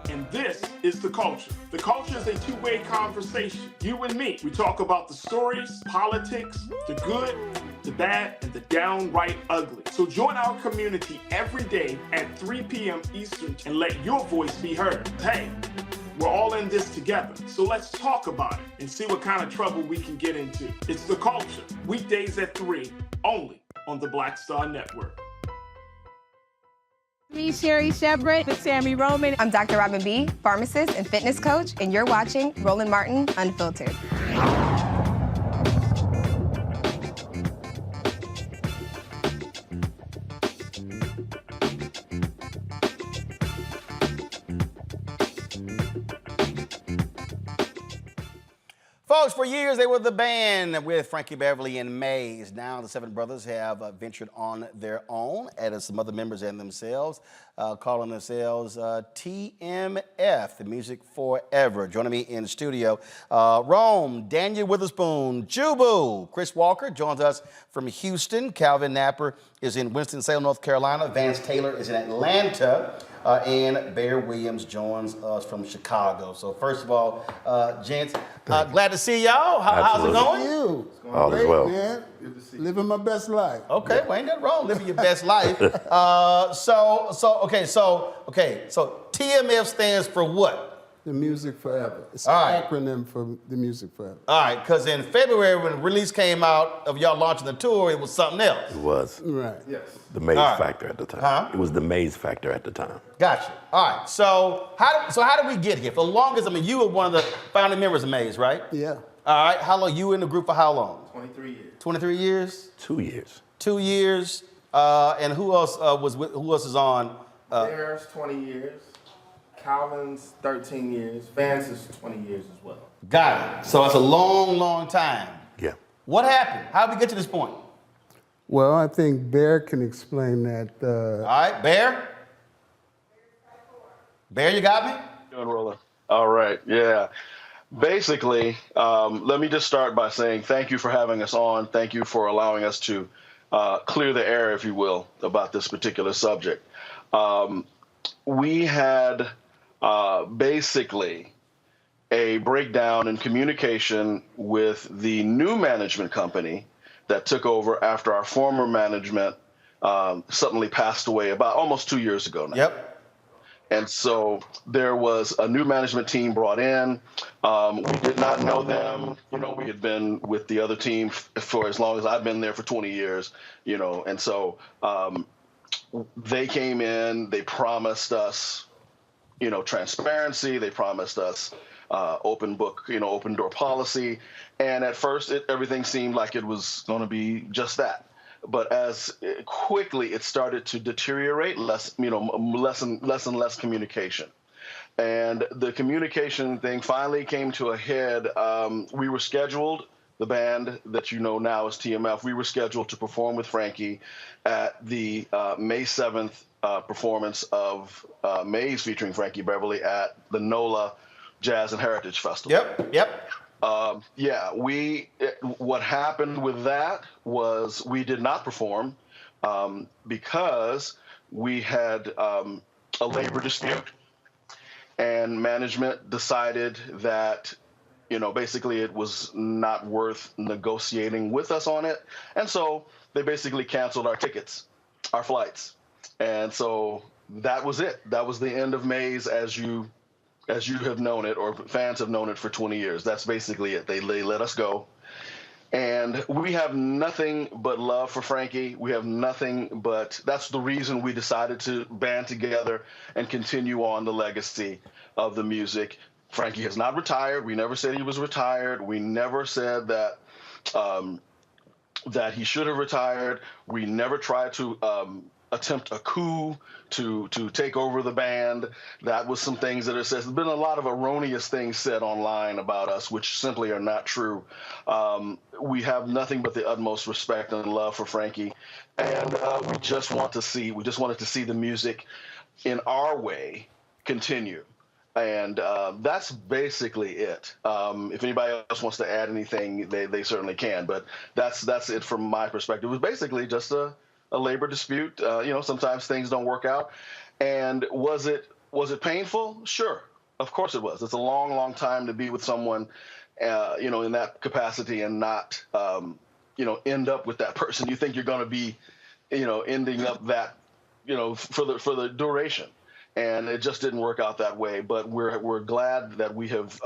And this is The Culture. The Culture is a two-way conversation. You and me. We talk about the stories, politics, the good, the bad, and the downright ugly. So join our community every day at 3 p.m. Eastern and let your voice be heard. Hey, we're all in this together. So let's talk about it and see what kind of trouble we can get into. It's The Culture, weekdays at 3, only on the Black Star Network. Me, Sherry Shepard, with Sammy Roman. I'm Dr. Robin B., pharmacist and fitness coach, and you're watching Roland Martin Unfiltered. Folks, for years they were the band with Frankie Beverly and Mays. Now the seven brothers have ventured on their own, added some other members and themselves, calling themselves TMF, the Music Forever. Joining me in the studio, Rome, Daniel Witherspoon, Jubu, Chris Walker joins us from Houston. Calvin Napper is in Winston-Salem, North Carolina. Vance Taylor is in Atlanta. And Bear Williams joins us from Chicago. So first of all, gents, glad to see y'all. How's it going? You. All is well. Man. Living my best life. Okay, well, ain't nothing wrong living your best life. So TMF stands for what? The Music Forever. It's All an right. acronym for the Music Forever. All right, because in February when the release came out of y'all launching the tour, it was something else. It was. Right. Yes. The maze All right. factor at the time. Huh? It was the maze factor at the time. Gotcha. All right, so how did we get here? For the longest, you were one of the founding members of Maze, right? Yeah. All right, how long, you were in the group for how long? 23 years. 23 years? 2 years. 2 years. And who else who else is on? There's 20 years. Calvin's 13 years. Vance is 20 years as well. Got it. So it's a long, long time. Yeah. What happened? How did we get to this point? Well, I think Bear can explain that. All right, Bear? Bear, you got me? Doing, Roland. All right, yeah. Basically, let me just start by saying thank you for having us on. Thank you for allowing us to clear the air, if you will, about this particular subject. We had basically a breakdown in communication with the new management company that took over after our former management suddenly passed away about almost 2 years ago now. Yep. And so there was a new management team brought in. We did not know them. You know, we had been with the other team for as long as I've been there for 20 years, you know. And so they came in, they promised us, you know, transparency. They promised us open book, you know, open door policy. And at first, everything seemed like it was going to be just that. But as quickly it started to deteriorate, less and less communication. And the communication thing finally came to a head. We were scheduled, the band that you know now as TMF, we were scheduled to perform with Frankie at the May 7th performance of Maze featuring Frankie Beverly at the NOLA Jazz and Heritage Festival. Yep. What happened with that was we did not perform because we had a labor dispute, and management decided that, you know, basically it was not worth negotiating with us on it. And so they basically canceled our tickets, our flights. And so that was it. That was the end of Maze as you have known it, or fans have known it for 20 years. That's basically it. They let us go. And we have nothing but love for Frankie. We have nothing but, that's the reason we decided to band together and continue on the legacy of the music. Frankie has not retired. We never said he was retired. We never said that that he should have retired. We never tried to attempt a coup to take over the band. That was some things that are said. There's been a lot of erroneous things said online about us, which simply are not true. We have nothing but the utmost respect and love for Frankie, and we just wanted to see the music in our way continue. And that's basically it. If anybody else wants to add anything, they certainly can. But that's it from my perspective. It was basically just a labor dispute. You know, sometimes things don't work out. And was it painful? Sure, of course it was. It's a long, long time to be with someone, you know, in that capacity and not, you know, end up with that person. You think you're going to be, you know, ending up that, you know, for the duration. And it just didn't work out that way. But we're glad that we have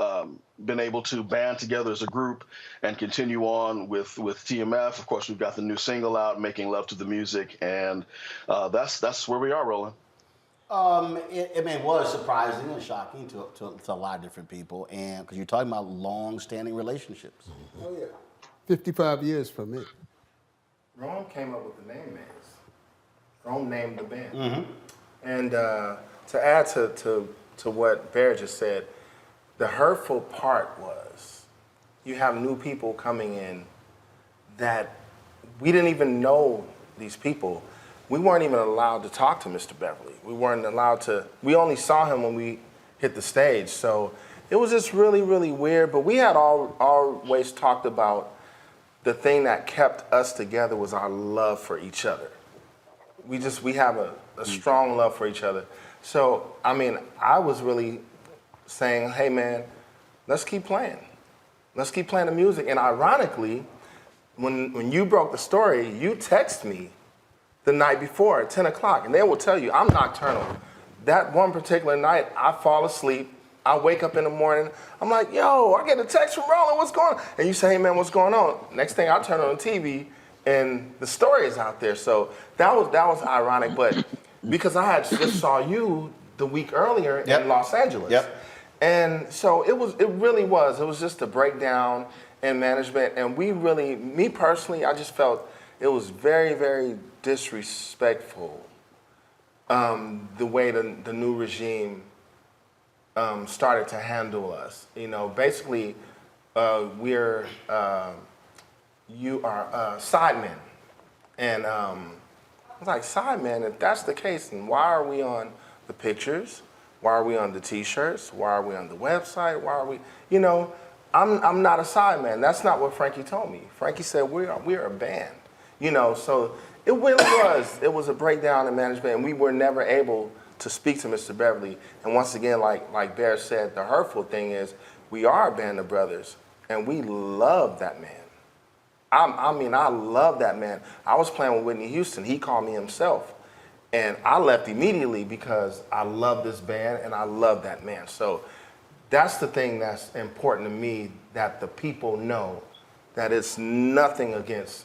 been able to band together as a group and continue on with TMF. Of course, we've got the new single out, Making Love to the Music, and that's where we are, Roland. It was surprising and shocking to a lot of different people, and because you're talking about long-standing relationships. Oh yeah, 55 years for me. Rome came up with the name Maze. Rome named the band. Mm-hmm. And to add to what Bear just said, the hurtful part was you have new people coming in that we didn't even know these people. We weren't even allowed to talk to Mr. Beverly. We weren't allowed to, we only saw him when we hit the stage. So it was just really, really weird. But we had always talked about the thing that kept us together was our love for each other. We have a strong love for each other. So, I mean, I was really saying, hey man, let's keep playing. Let's keep playing the music. And ironically, when you broke the story, you text me the night before at 10 o'clock. And they will tell you, I'm nocturnal. That one particular night, I fall asleep. I wake up in the morning. I'm like, yo, I get a text from Roland, what's going on? And you say, hey man, what's going on? Next thing I turn on the TV, and the story is out there. So that was ironic, but because I had just saw you the week earlier in Los Angeles. Yep. And so it really was just a breakdown in management. And we really, me personally, I just felt it was very, very disrespectful, the way the new regime started to handle us. You know, basically, you are sidemen. And I was like, Sideman, if that's the case, then why are we on the pictures? Why are we on the T-shirts? Why are we on the website? Why are we, you know, I'm not a Sideman. That's not what Frankie told me. Frankie said, we're a band, you know, so it really was. It was a breakdown in management, and we were never able to speak to Mr. Beverly. And once again, like Bear said, the hurtful thing is we are a band of brothers, and we love that man. I mean, I love that man. I was playing with Whitney Houston. He called me himself. And I left immediately because I love this band and I love that man. So that's the thing that's important to me, that the people know that it's nothing against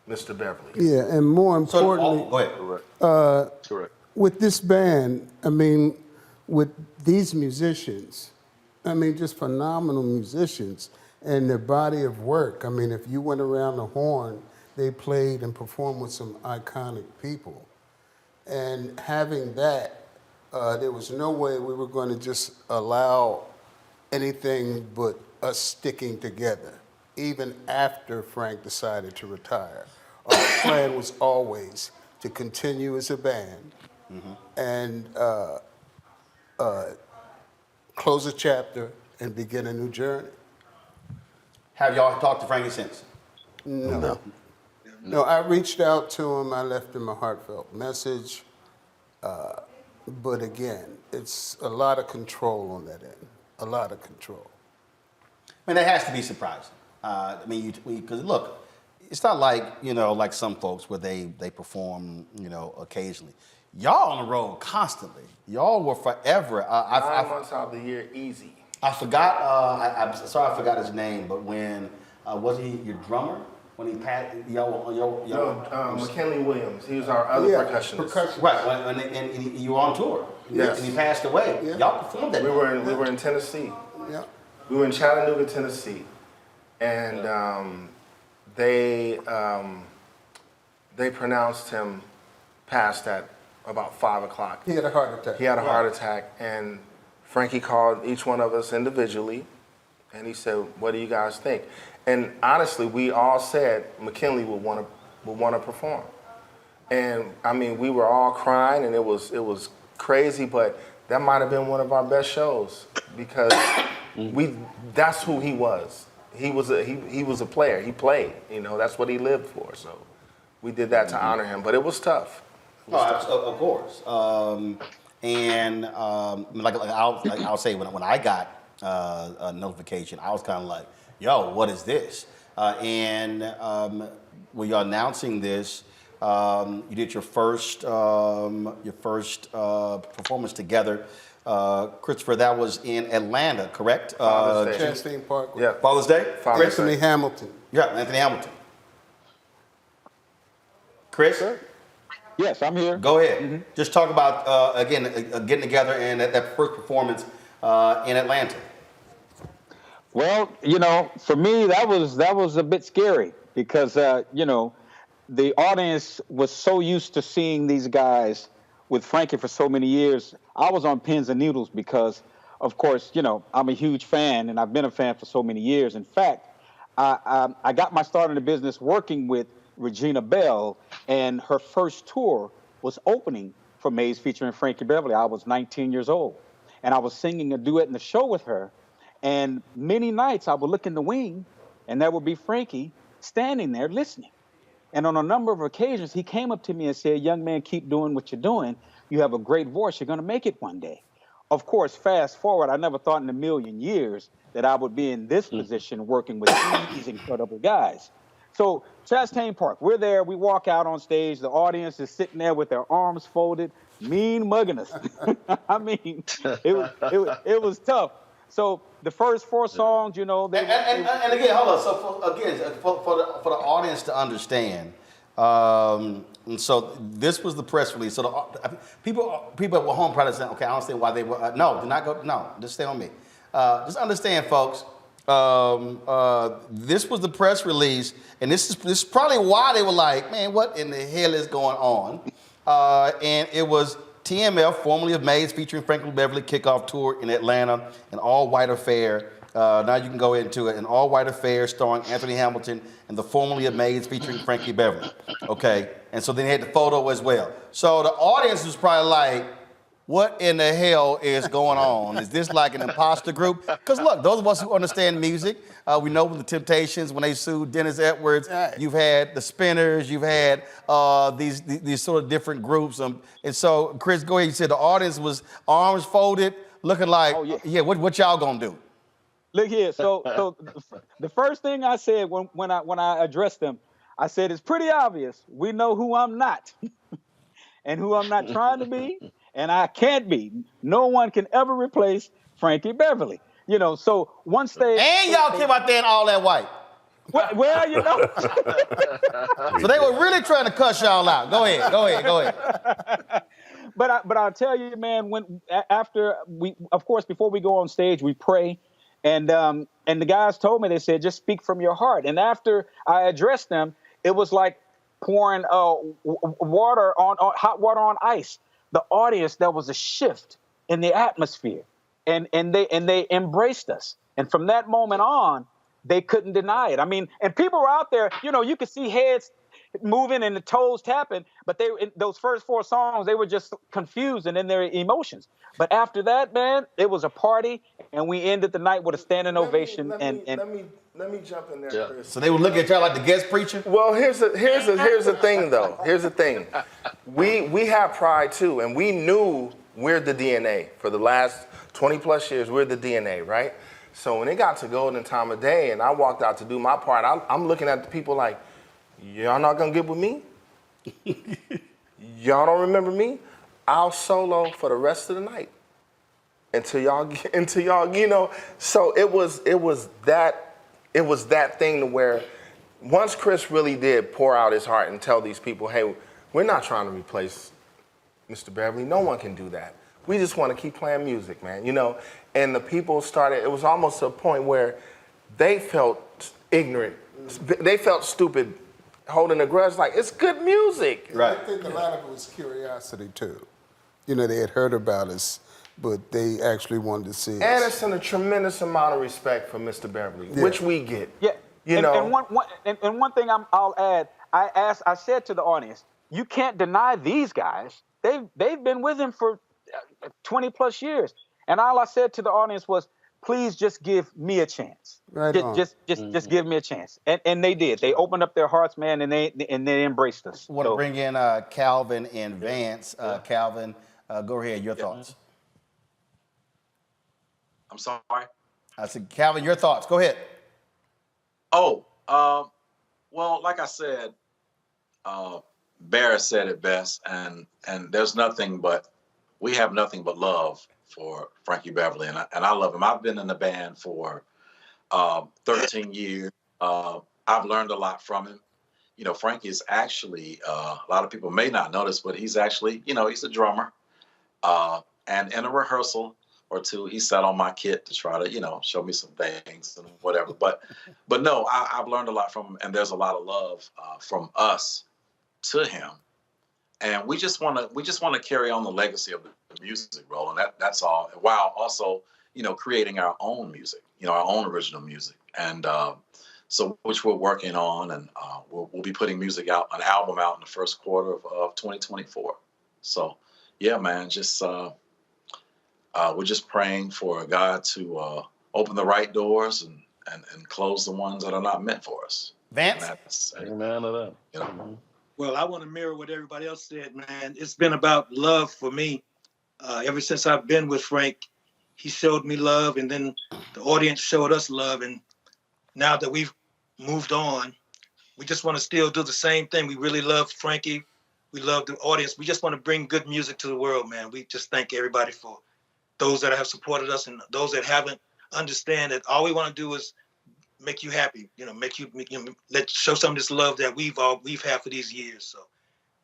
Mr. Beverly. Yeah, and more importantly, go ahead. Correct. With this band, I mean, with these musicians, I mean, just phenomenal musicians and their body of work. I mean, if you went around the horn, they played and performed with some iconic people. And having that, there was no way we were going to just allow anything but us sticking together, even after Frank decided to retire. Our plan was always to continue as a band and close a chapter and begin a new journey. Have y'all talked to Frankie since? No, I reached out to him. I left him a heartfelt message. But again, it's a lot of control on that end, a lot of control. I mean, that has to be surprising. I mean, because look, it's not like, you know, like some folks where they perform, you know, occasionally. Y'all on the road constantly. Y'all were forever. 9 months out of the year, easy. I forgot, I'm sorry I forgot his name, but when, was he your drummer? When he passed, McKinley Williams. He was our other percussionist. Right, and you were on tour. Yes. And he passed away. Yeah. Y'all performed that. We were in Tennessee. Yeah. We were in Chattanooga, Tennessee, and they pronounced him passed at about 5 o'clock. He had a heart attack. He had a heart attack, and Frankie called each one of us individually, and he said, "What do you guys think?" And honestly, we all said McKinley would want to perform. And I mean, we were all crying, and it was crazy, but that might have been one of our best shows because that's who he was. He was a player. He played. You know, that's what he lived for. So we did that to honor him, but it was tough. Of course. I'll say when I got a notification, I was kind of like, yo, what is this? When you're announcing this, you did your first performance together. Christopher, that was in Atlanta, correct? Father's Day. Chastain Park. Yeah. Father's Day? Anthony Hamilton. Yeah, Anthony Hamilton. Chris? Yes, I'm here. Go ahead. Just talk about, again, getting together and that first performance in Atlanta. Well, you know, for me, that was a bit scary because, you know, the audience was so used to seeing these guys with Frankie for so many years. I was on pins and needles because, of course, you know, I'm a huge fan and I've been a fan for so many years. In fact, I got my start in the business working with Regina Bell, and her first tour was opening for Maze featuring Frankie Beverly. I was 19 years old, and I was singing a duet in the show with her. And many nights I would look in the wing, and there would be Frankie standing there listening. And on a number of occasions, he came up to me and said, "Young man, keep doing what you're doing. You have a great voice. You're going to make it one day." Of course, fast forward, I never thought in a million years that I would be in this position working with these incredible guys. So Chastain Park, we're there. We walk out on stage. The audience is sitting there with their arms folded, mean mugging us. I mean, it was tough. So the first 4 songs, you know, and again, hold on. So for the audience to understand, so this was the press release. So people at home probably saying, "Okay, I understand why they were." No, do not go. No, just stay on me. Just understand, folks. This was the press release, and this is probably why they were like, "Man, what in the hell is going on?" And it was TMF, formerly of Maze, featuring Frankie Beverly, kickoff tour in Atlanta, an all-white affair. Now you can go into it. An all-white affair starring Anthony Hamilton and the formerly of Maze, featuring Frankie Beverly. Okay, and so then they had the photo as well. So the audience was probably like, what in the hell is going on? Is this like an imposter group? Because look, those of us who understand music, we know with the Temptations, when they sued Dennis Edwards, you've had the Spinners, you've had these sort of different groups. And so, Chris, go ahead. You said the audience was arms folded, looking like, what y'all gonna do? Look here. So the first thing I said when I addressed them, I said it's pretty obvious. We know who I'm not, and who I'm not trying to be, and I can't be. No one can ever replace Frankie Beverly. You know, so once they... And y'all came out there in all that white. Well, you know. So they were really trying to cuss y'all out. Go ahead. But I'll tell you, man, before we go on stage, we pray. And the guys told me, they said, just speak from your heart. And after I addressed them, it was like pouring hot water on ice. The audience, there was a shift in the atmosphere. And they embraced us. And from that moment on, they couldn't deny it. I mean, and people were out there, you know, you could see heads moving and the toes tapping, but in those first 4 songs, they were just confused and in their emotions. But after that, man, it was a party, and we ended the night with a standing ovation. Let me jump in there, Chris. So they would look at y'all like the guest preacher? Well, here's the thing, though. Here's the thing. We have pride, too, and we knew we're the DNA. For the last 20-plus years, we're the DNA, right? So when it got to golden time of day and I walked out to do my part, I'm looking at the people like, y'all not gonna get with me? Y'all don't remember me? I'll solo for the rest of the night until y'all, you know. So it was that thing to where once Chris really did pour out his heart and tell these people, hey, we're not trying to replace Mr. Beverly. No one can do that. We just want to keep playing music, man, you know. And the people started, it was almost to a point where they felt ignorant. They felt stupid, holding a grudge like, it's good music. Right. I think a lot of it was curiosity, too. You know, they had heard about us, but they actually wanted to see us. And it's a tremendous amount of respect for Mr. Beverly, which we get. Yeah, you know. And one thing I'll add, I said to the audience, you can't deny these guys. They've been with him for 20 plus years. And all I said to the audience was, please just give me a chance. Just give me a chance. And they did. They opened up their hearts, man, and they embraced us. I want to bring in Calvin and Vance. Calvin, go ahead, your thoughts. I'm sorry? I said, Calvin, your thoughts. Go ahead. Well, like I said, Barrett said it best, and we have nothing but love for Frankie Beverly, and I love him. I've been in the band for 13 years. I've learned a lot from him. You know, Frankie is actually, a lot of people may not notice, but he's actually, you know, he's a drummer. And in a rehearsal or two, he sat on my kit to try to, you know, show me some things and whatever. But no, I've learned a lot from him, and there's a lot of love from us to him. And we just want to carry on the legacy of the music, Roland. That's all. While also, you know, creating our own music, you know, our own original music, and so which we're working on, and we'll be putting an album out in the first quarter of 2024. So, yeah, man, just we're just praying for God to open the right doors and close the ones that are not meant for us. Vance, amen to that. You know. Well, I want to mirror what everybody else said, man. It's been about love for me. Ever since I've been with Frank, he showed me love, and then the audience showed us love. And now that we've moved on, we just want to still do the same thing. We really love Frankie. We love the audience. We just want to bring good music to the world, man. We just thank everybody for those that have supported us, and those that haven't. Understand that all we want to do is make you happy, you know, let's show some of this love that we've had for these years. So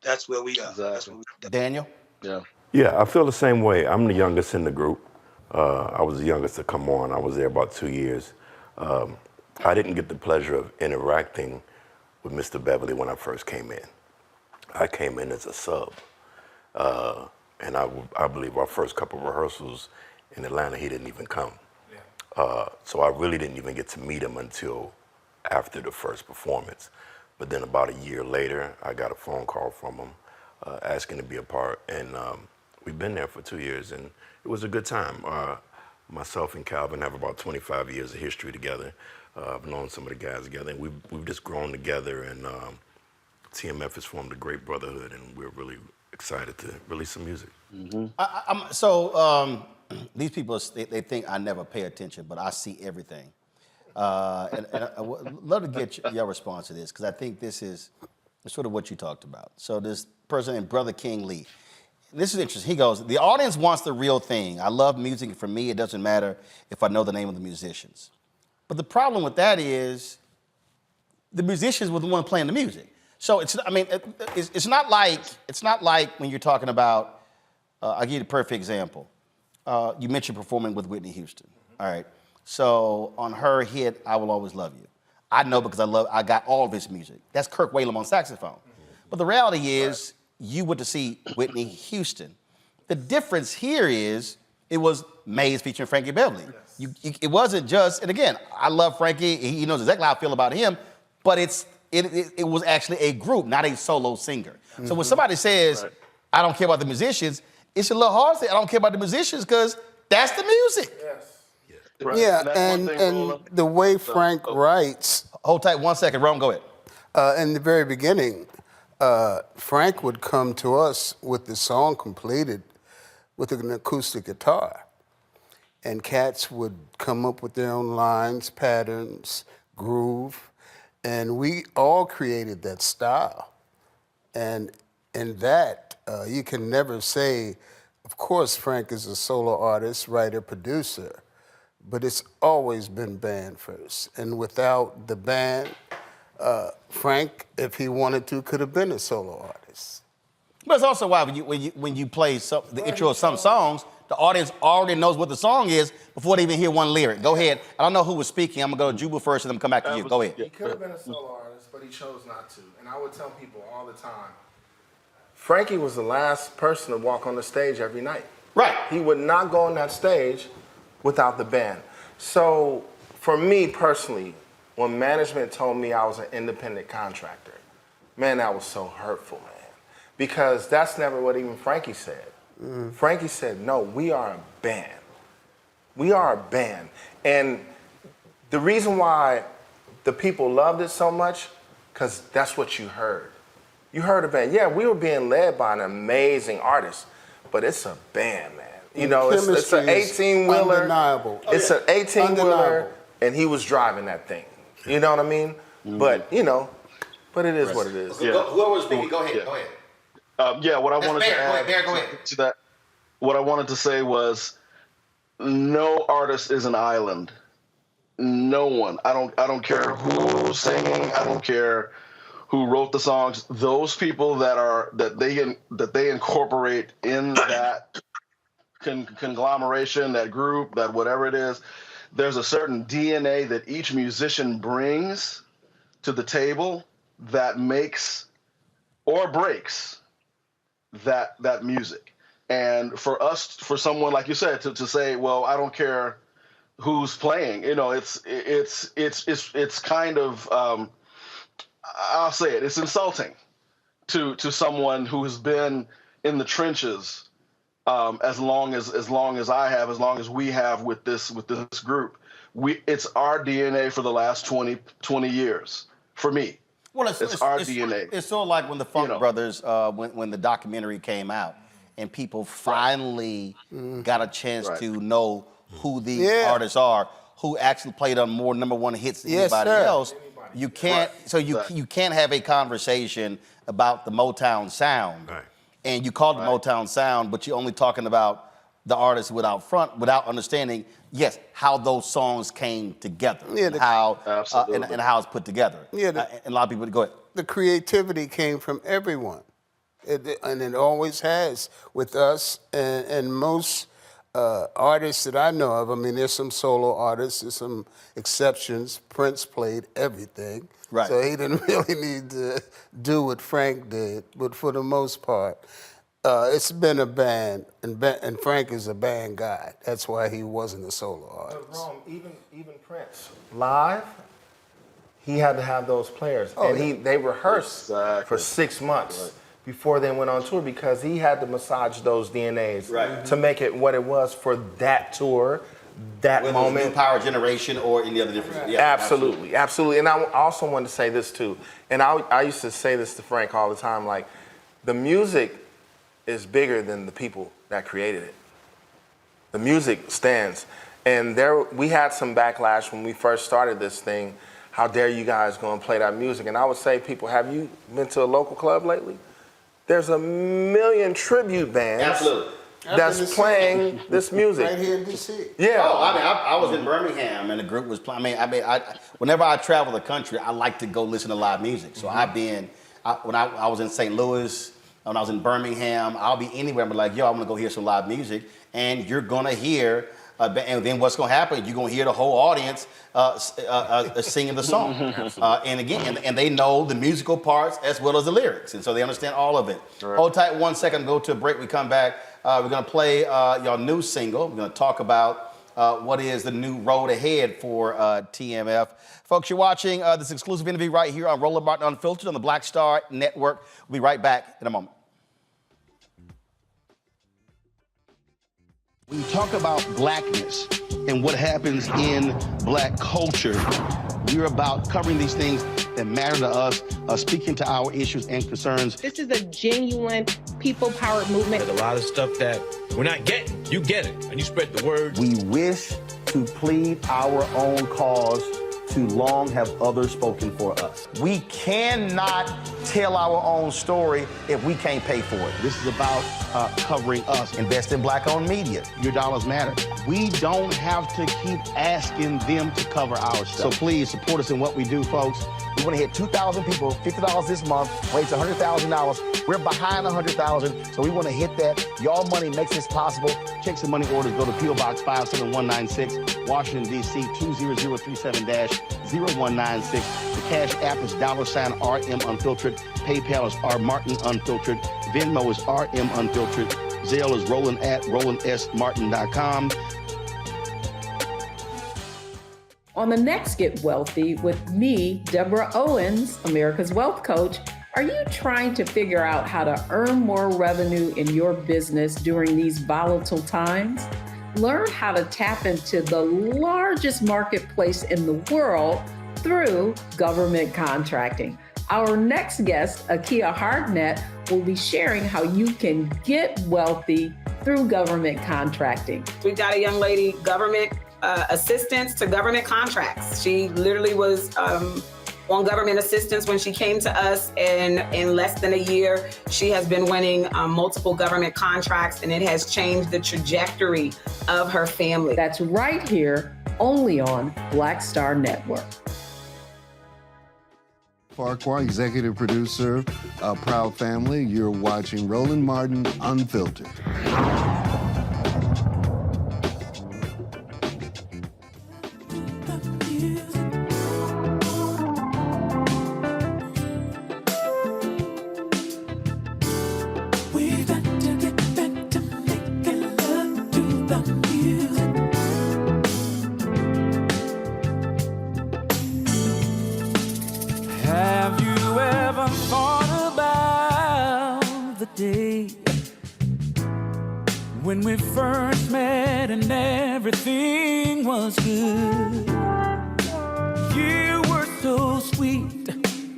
that's where we are. Exactly. Daniel? Yeah, I feel the same way. I'm the youngest in the group. I was the youngest to come on. I was there about 2 years. I didn't get the pleasure of interacting with Mr. Beverly when I first came in. I came in as a sub. and I believe our first couple of rehearsals in Atlanta, he didn't even come. So I really didn't even get to meet him until after the first performance. But then about a year later, I got a phone call from him asking to be a part, and we've been there for 2 years, and it was a good time. Myself and Calvin have about 25 years of history together. I've known some of the guys together, and we've just grown together, and TMF has formed a great brotherhood, and we're really excited to release some music. These people, they think I never pay attention, but I see everything. And I would love to get your response to this, because I think this is sort of what you talked about. So this person named Brother King Lee, this is interesting. He goes, the audience wants the real thing. I love music, and for me, it doesn't matter if I know the name of the musicians. But the problem with that is the musicians were the one playing the music. So it's not like when you're talking about, I'll give you the perfect example. You mentioned performing with Whitney Houston. All right. So on her hit, I Will Always Love You. I know because I got all of his music. That's Kirk Whalum on saxophone. But the reality is, you went to see Whitney Houston. The difference here is, it was Maze featuring Frankie Beverly. It wasn't just, and again, I love Frankie. He knows exactly how I feel about him, but it was actually a group, not a solo singer. So when somebody says, I don't care about the musicians, it's a little hard to say I don't care about the musicians, because that's the music. Yeah, and the way Frank writes. Hold tight 1 second, Rome, go ahead. In the very beginning, Frank would come to us with the song completed with an acoustic guitar. And cats would come up with their own lines, patterns, groove, and we all created that style. And in that, you can never say, of course, Frank is a solo artist, writer, producer, but it's always been band first. And without the band, Frank, if he wanted to, could have been a solo artist. But it's also why when you play the intro of some songs, the audience already knows what the song is before they even hear one lyric. Go ahead. I don't know who was speaking. I'm going to go to Juba first and then come back to you. Go ahead. He could have been a solo artist, but he chose not to. And I would tell people all the time, Frankie was the last person to walk on the stage every night. Right. He would not go on that stage without the band. So for me personally, when management told me I was an independent contractor, man, that was so hurtful, man. Because that's never what even Frankie said. Frankie said, no, we are a band. We are a band. And the reason why the people loved it so much, because that's what you heard. You heard a band. Yeah, we were being led by an amazing artist, but it's a band, man. You know, it's an 18-wheeler. Undeniable. It's an 18-wheeler, and he was driving that thing. You know what I mean? But, but it is what it is. Yeah. Whoever was speaking, go ahead. Go ahead. What I wanted to add to that, what I wanted to say was, no artist is an island. No one. I don't care who's singing. I don't care who wrote the songs. Those people that they incorporate in that conglomeration, that group, that whatever it is, there's a certain DNA that each musician brings to the table that makes or breaks that music. And for someone like you said to say, well, I don't care who's playing, it's kind of I'll say it, it's insulting to someone who has been in the trenches as long as I have, as long as we have with this group. It's our DNA for the last 20 years for me. Well, it's our DNA. It's sort of like when the Funk Brothers, when the documentary came out, and people finally got a chance to know who these artists are, who actually played on more #1 hits than anybody else. You can't, you can't have a conversation about the Motown sound, and you call it the Motown sound, but you're only talking about the artists without understanding, how those songs came together, and how it's put together. And a lot of people go ahead. The creativity came from everyone, and it always has with us and most artists that I know of. I mean, there's some solo artists, there's some exceptions. Prince played everything, so he didn't really need to do what Frank did. But for the most part, It's been a band, and Frank is a band guy. That's why he wasn't a solo artist. But Rome, even Prince, live, he had to have those players. Oh, and yeah. they rehearsed for 6 months before they went on tour because he had to massage those DNAs to make it what it was for that tour, that Whether moment. it's New Power Generation or any other difference. Yeah, Absolutely. And I also wanted to say this too. And I used to say this to Frank all the time, like, the music is bigger than the people that created it. The music stands. And we had some backlash when we first started this thing. How dare you guys go and play that music? And I would say, people, have you been to a local club lately? There's a million tribute bands that's playing this music. Right here in D.C. Yeah. Oh, I was in Birmingham and the group was playing. Whenever I travel the country, I like to go listen to live music. So when I was in St. Louis, when I was in Birmingham, I'll be anywhere. I'm like, yo, I'm gonna go hear some live music, and you're gonna hear. And then what's going to happen? You're going to hear the whole audience singing the song. And again, and they know the musical parts as well as the lyrics. And so they understand all of it. Right. Hold tight 1 second, go to a break. We come back. We're going to play your new single. We're going to talk about what is the new road ahead for TMF. Folks, you're watching this exclusive interview right here on Roland Martin Unfiltered on the Black Star Network. We'll be right back in a moment. When you talk about blackness and what happens in black culture, we're about covering these things that matter to us, speaking to our issues and concerns. This is a genuine people-powered movement. There's a lot of stuff that we're not getting. You get it, and you spread the word. We wish to plead our own cause. Too long have others spoken for us. We cannot tell our own story if we can't pay for it. This is about covering us. Invest in black-owned media. Your dollars matter. We don't have to keep asking them to cover our stuff. So please support us in what we do, folks. We want to hit 2,000 people, $50 this month, raise $100,000. We're behind 100,000, so we want to hit that. Y'all money makes this possible. Check some money orders. Go to P.O. Box 57196, Washington, D.C. 20037-0196. The Cash App is $RM Unfiltered. PayPal is R Martin Unfiltered. Venmo is RM Unfiltered. Zelle is Roland at RolandSMartin.com. On the next Get Wealthy with me, Deborah Owens, America's Wealth Coach, are you trying to figure out how to earn more revenue in your business during these volatile times? Learn how to tap into the largest marketplace in the world through government contracting. Our next guest, Akia Hardnett, will be sharing how you can get wealthy through government contracting. We've got a young lady, government assistance to government contracts. She literally was on government assistance when she came to us, and in less than a year, she has been winning multiple government contracts, and it has changed the trajectory of her family. That's right here, only on Black Star Network. Farquhar, executive producer, Proud Family. You're watching Roland Martin Unfiltered. Have you ever thought about the day when we first met and everything was good? You were so sweet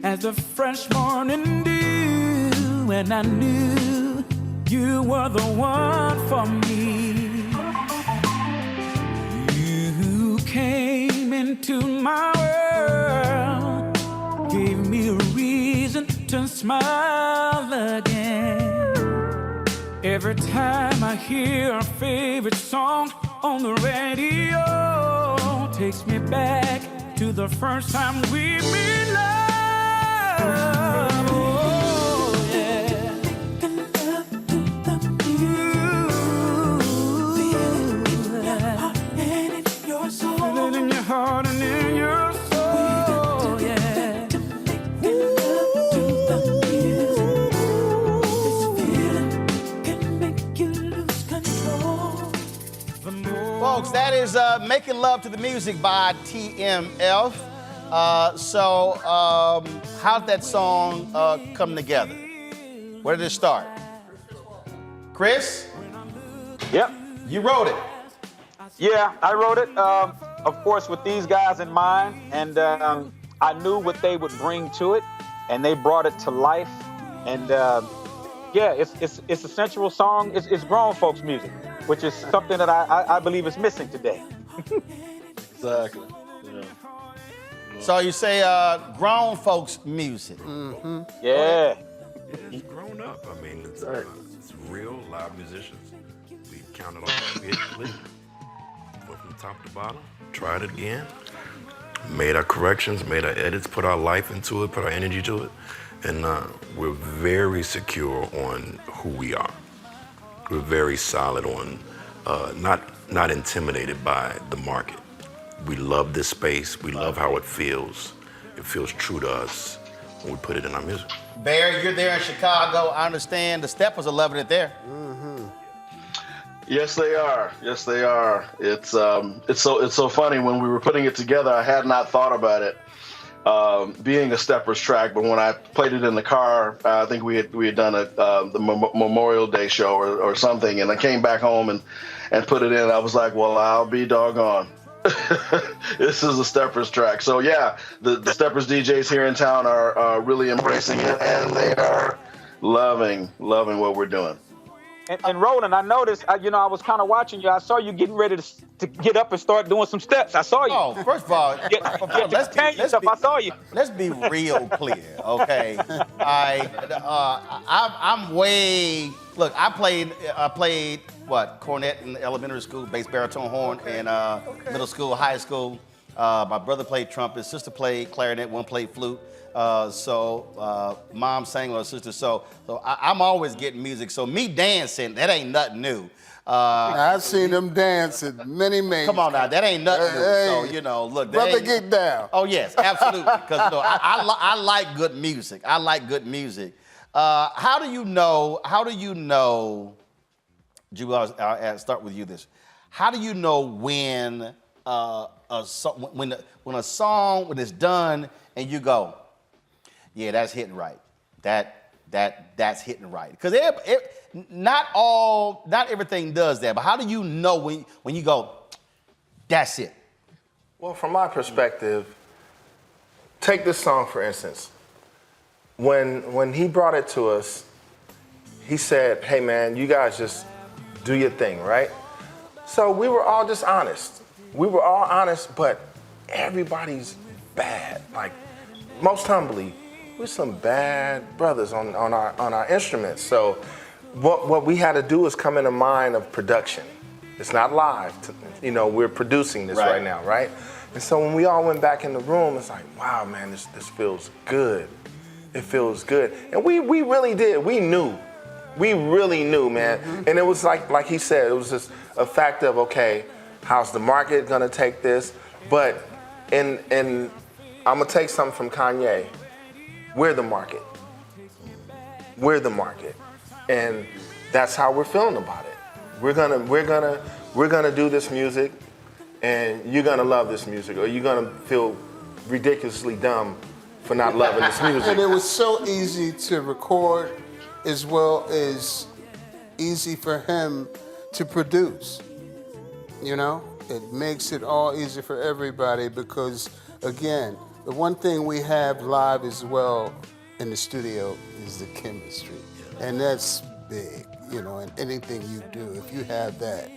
as the fresh morning dew, and I knew you were the one for me. You came into my world, gave me a reason to smile again. Every time I hear our favorite song on the radio, takes me back to the first time we made love. Oh, yeah. Feel it in your heart and in your soul, yeah. folks, that is Making Love to the Music by TMF. How did that song come together? Where did it start? Chris? Yep. You wrote it. Yeah, I wrote it, of course, with these guys in mind, and I knew what they would bring to it, and they brought it to life. And yeah, it's a sensual song. It's grown folks music, which is something that I believe is missing today. Exactly. Yeah. So you say grown folks music. Mm-hmm. Yeah. It's grown up. I mean, it's real live musicians. We counted on it. Went from top to bottom, tried it again, made our corrections, made our edits, put our life into it, put our energy to it, and we're very secure on who we are. We're very solid on not intimidated by the market. We love this space. We love how it feels. It feels true to us when we put it in our music. Bear, you're there in Chicago. I understand the Steppers are loving it there. Mm-hmm. Yes, they are. Yes, they are. It's so funny. When we were putting it together, I had not thought about it being a Steppers track, but when I played it in the car, I think we had done the Memorial Day show or something, and I came back home and put it in. I was like, well, I'll be doggone. This is a Steppers track. So yeah, the Steppers DJs here in town are really embracing it, and they are loving what we're doing. And Roland, I noticed, I was kind of watching you. I saw you getting ready to get up and start doing some steps. I saw you. Oh, first of all, let's be real clear, okay? I'm way. Look, I played cornet in elementary school, bass baritone horn in middle school, high school. My brother played trumpet, sister played clarinet, one played flute. Mom sang with her sister. So I'm always getting music. So me dancing, that ain't nothing new. I've seen them dancing many. Come on now, that ain't nothing new. Hey, so look, brother, get down. Oh yes, absolutely. Because I like good music. I like good music. How do you know? Drew, I'll start with you. How do you know when a song when it's done and you go, yeah, that's hitting right. That's hitting right. Because not everything does that. But how do you know when you go, that's it? Well, from my perspective, take this song for instance. When he brought it to us, he said, "Hey man, you guys just do your thing, right?" So we were all just honest. We were all honest, but everybody's bad. Like, most humbly, we're some bad brothers on our instruments. So what we had to do is come in a mind of production. It's not live. We're producing this right now, right? And so when we all went back in the room, it's like, wow, man, this feels good. It feels good. And we really did. We knew. We really knew, man. Mm-hmm. And it was like he said, it was just a fact of, okay, how's the market gonna take this? But and I'm gonna take something from Kanye. We're the market. We're the market. And that's how we're feeling about it. We're gonna do this music, and you're gonna love this music, or you're gonna feel ridiculously dumb for not loving this music. And it was so easy to record, as well as easy for him to produce. It makes it all easy for everybody because, again, the one thing we have live as well in the studio is the chemistry. And that's big, in anything you do. If you have that,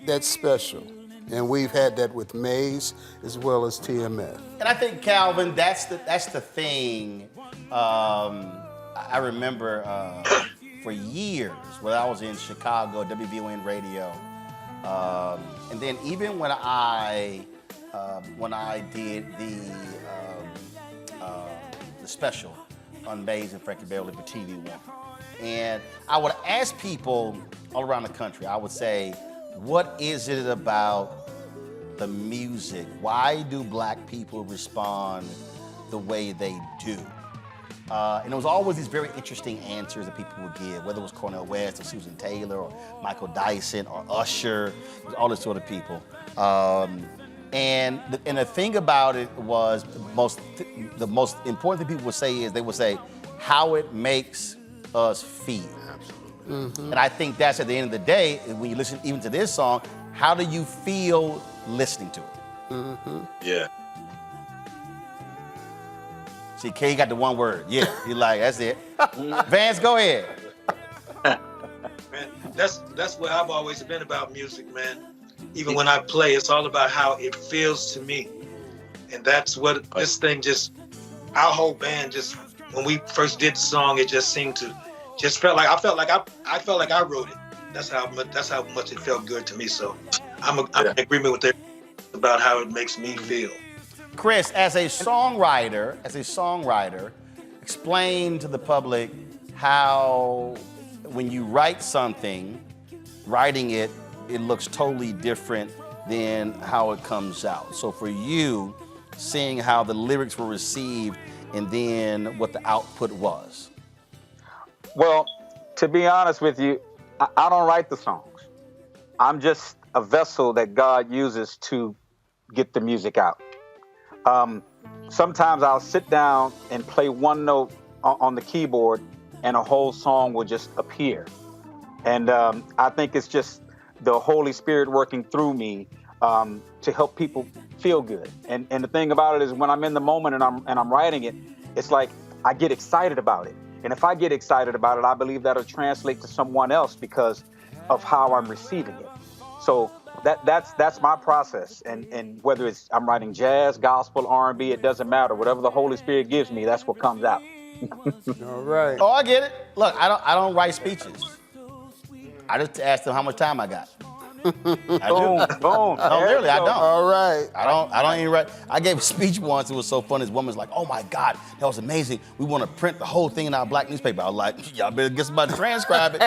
that's special. And we've had that with Maze as well as TMF. And I think, Calvin, that's the thing. I remember for years when I was in Chicago, WVON radio, and then even when I did the special on Maze and Frankie Beverly for TV One, and I would ask people all around the country, I would say, what is it about the music? Why do black people respond the way they do? And there was always these very interesting answers that people would give, whether it was Cornel West or Susan Taylor or Michael Dyson or Usher, all this sort of people. And the thing about it was the most important thing people would say is they would say how it makes us feel. Absolutely. And I think that's at the end of the day, when you listen even to this song, how do you feel listening to it? Yeah. See, Kay got the one word. Yeah. You're like, that's it. Vance, go ahead. Man, that's what I've always been about music, man. Even when I play, it's all about how it feels to me. And that's what this thing our whole band when we first did the song, it just seemed to, I felt like I wrote it. That's how much it felt good to me. So I'm in agreement with it about how it makes me feel. Chris, as a songwriter, explain to the public how when you write something, writing it looks totally different than how it comes out. So for you, seeing how the lyrics were received and then what the output was. Well, to be honest with you, I don't write the songs. I'm just a vessel that God uses to get the music out. Sometimes I'll sit down and play one note on the keyboard and a whole song will just appear. And I think it's just the Holy Spirit working through me to help people feel good. And the thing about it is when I'm in the moment and I'm writing it, it's like I get excited about it. And if I get excited about it, I believe that'll translate to someone else because of how I'm receiving it. So that's my process. And whether it's I'm writing jazz, gospel, R&B, it doesn't matter. Whatever the Holy Spirit gives me, that's what comes out. All right. Oh, I get it. Look, I don't write speeches. I just ask them how much time I got. I do. Boom. No, literally, I don't. All right. I don't even write. I gave a speech once. It was so funny. This woman's like, "Oh my God, that was amazing. We want to print the whole thing in our black newspaper." I was like, "Y'all better get somebody to transcribe it."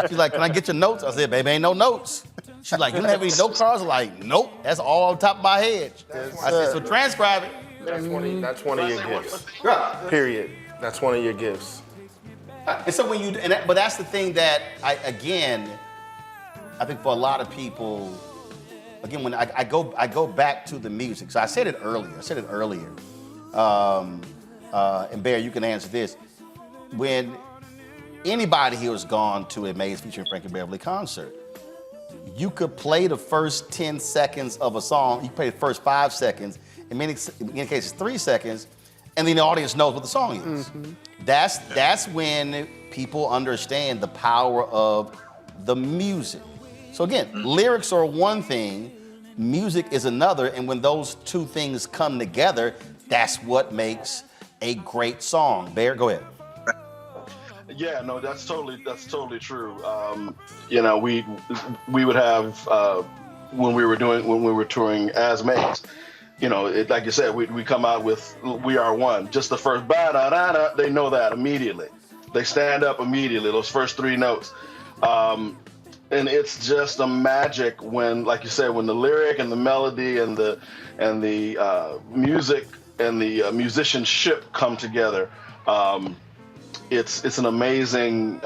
She's like, "Can I get your notes?" I said, "Baby, ain't no notes." She's like, "You don't have any note cards?" I'm like, "Nope, that's all on top of my head." I said, "So transcribe it." That's one of your gifts. Period. That's one of your gifts. And so when but that's the thing that I think for a lot of people, again, when I go back to the music. So I said it earlier. And Bear, you can answer this. When anybody here has gone to a Maze featuring Frankie Beverly concert, you could play the first 10 seconds of a song. You can play the first 5 seconds. In many cases, 3 seconds. And then the audience knows what the song is. Mm-hmm. That's when people understand the power of the music. So again, lyrics are one thing, music is another, and when those two things come together, that's what makes a great song. Bear, go ahead. Yeah, no, that's totally true. We would have when we were touring as Maze. Like you said, we come out with "We Are One." Just the first ba-da-da-da, they know that immediately. They stand up immediately. Those first 3 notes, and it's just a magic when, like you said, when the lyric and the melody and the music and the musicianship come together. It's an amazing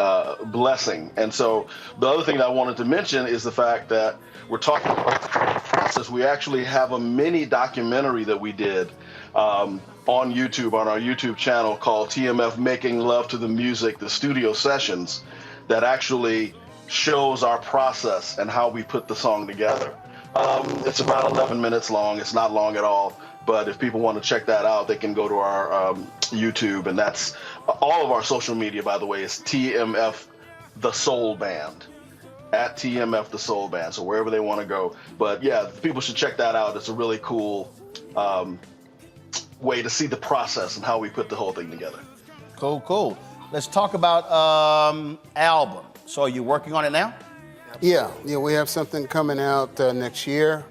blessing. And so the other thing that I wanted to mention is the fact that we're talking about the process. We actually have a mini documentary that we did on YouTube, on our YouTube channel called TMF Making Love to the Music, the Studio Sessions, that actually shows our process and how we put the song together. It's about 11 minutes long. It's not long at all. But if people want to check that out, they can go to our YouTube, and that's all of our social media, by the way, is TMF The Soul Band, at TMF The Soul Band, so wherever they want to go. But yeah, people should check that out. It's a really cool way to see the process and how we put the whole thing together. Cool. Let's talk about album. So are you working on it now? Yeah, we have something coming out next year.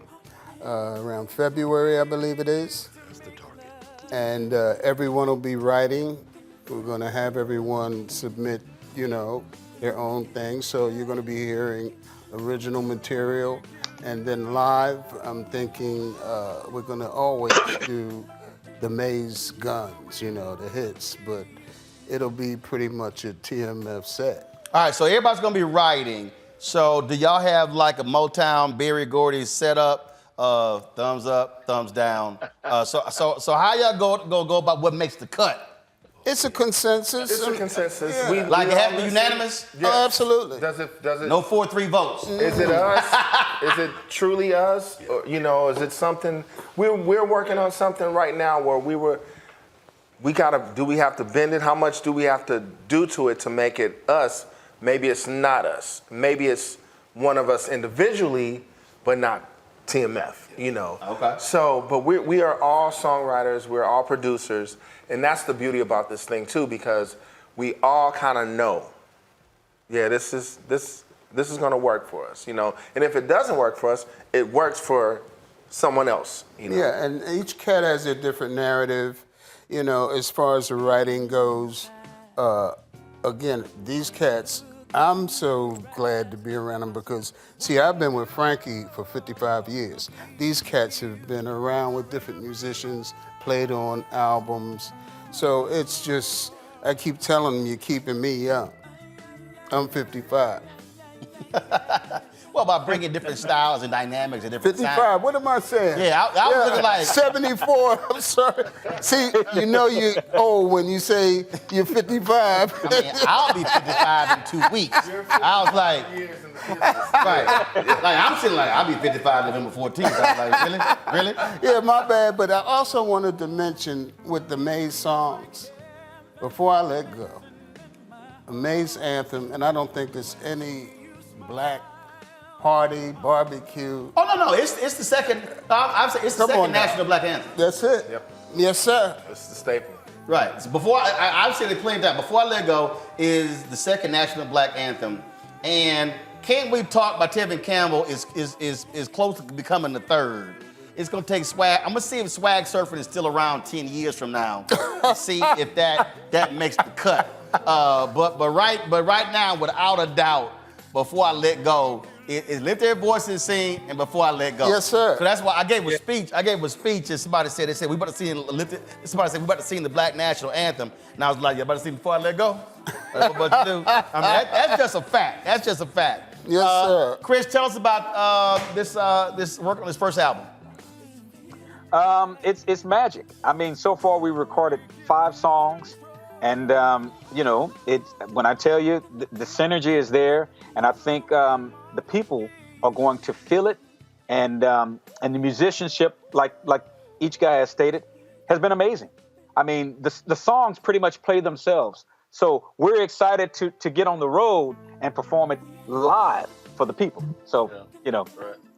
Around February, I believe it is. That's the target. And everyone will be writing. We're going to have everyone submit, their own thing. So you're going to be hearing original material. And then live, I'm thinking we're going to always do the Maze guns, the hits. But it'll be pretty much a TMF set. All right, so everybody's going to be writing. So do y'all have like a Motown, Berry Gordy set up? thumbs up, thumbs down. So how y'all go about what makes the cut? It's a consensus. It's a consensus. Yeah. Like it has to be unanimous? Yes. Oh, absolutely. Does it? No 4-3 votes. Is it us? Is it truly us? Or, is it something? We're working on something right now where do we have to bend it? How much do we have to do to it to make it us? Maybe it's not us. Maybe it's one of us individually, but not TMF, Okay. So, but we are all songwriters, we're all producers, and that's the beauty about this thing too, because we all kind of know, this is going to work for us, and if it doesn't work for us, it works for someone else, Yeah, and each cat has a different narrative, as far as the writing goes. Again, these cats, I'm so glad to be around them because, see, I've been with Frankie for 55 years. These cats have been around with different musicians, played on albums. So it's just, I keep telling them, you're keeping me young. I'm 55. Well, by bringing different styles and dynamics and different 55, sounds. what am I saying? Yeah, I was looking like 74, I'm sorry. See, you're old when you say you're 55. I mean, I'll be 55 in 2 weeks. I was like, right. Like, I'm sitting like, I'll be 55 November 14th. I was like, really? Yeah, my bad, but I also wanted to mention with the Maze songs, before I let go, a Maze anthem, and I don't think there's any black party, barbecue. Oh, no, it's the second, I'm saying it's the second national black anthem. That's it. Yep. Yes, sir. It's the staple. Right. So before, I've said it clean that. Before I Let Go is the second national black anthem. And Can't We Talk by Tevin Campbell is close to becoming the third. It's gonna take swag. I'm gonna see if swag surfing is still around 10 years from now. To see if that makes the cut. But right now, without a doubt, Before I Let Go, is Lift Their Voice and Sing, and Before I Let Go. Yes, sir. So that's why I gave a speech. And somebody said, we about to sing the Black National Anthem. And I was like, you about to sing Before I Let Go? That's what you do. I mean, that's just a fact. That's just a fact. Yes, sir. Chris, tell us about this work on this first album. It's magic. I mean, so far we recorded 5 songs, and when I tell you the synergy is there, and I think the people are going to feel it, and the musicianship, like each guy has stated, has been amazing. I mean, the songs pretty much play themselves. So we're excited to get on the road and perform it live for the people. So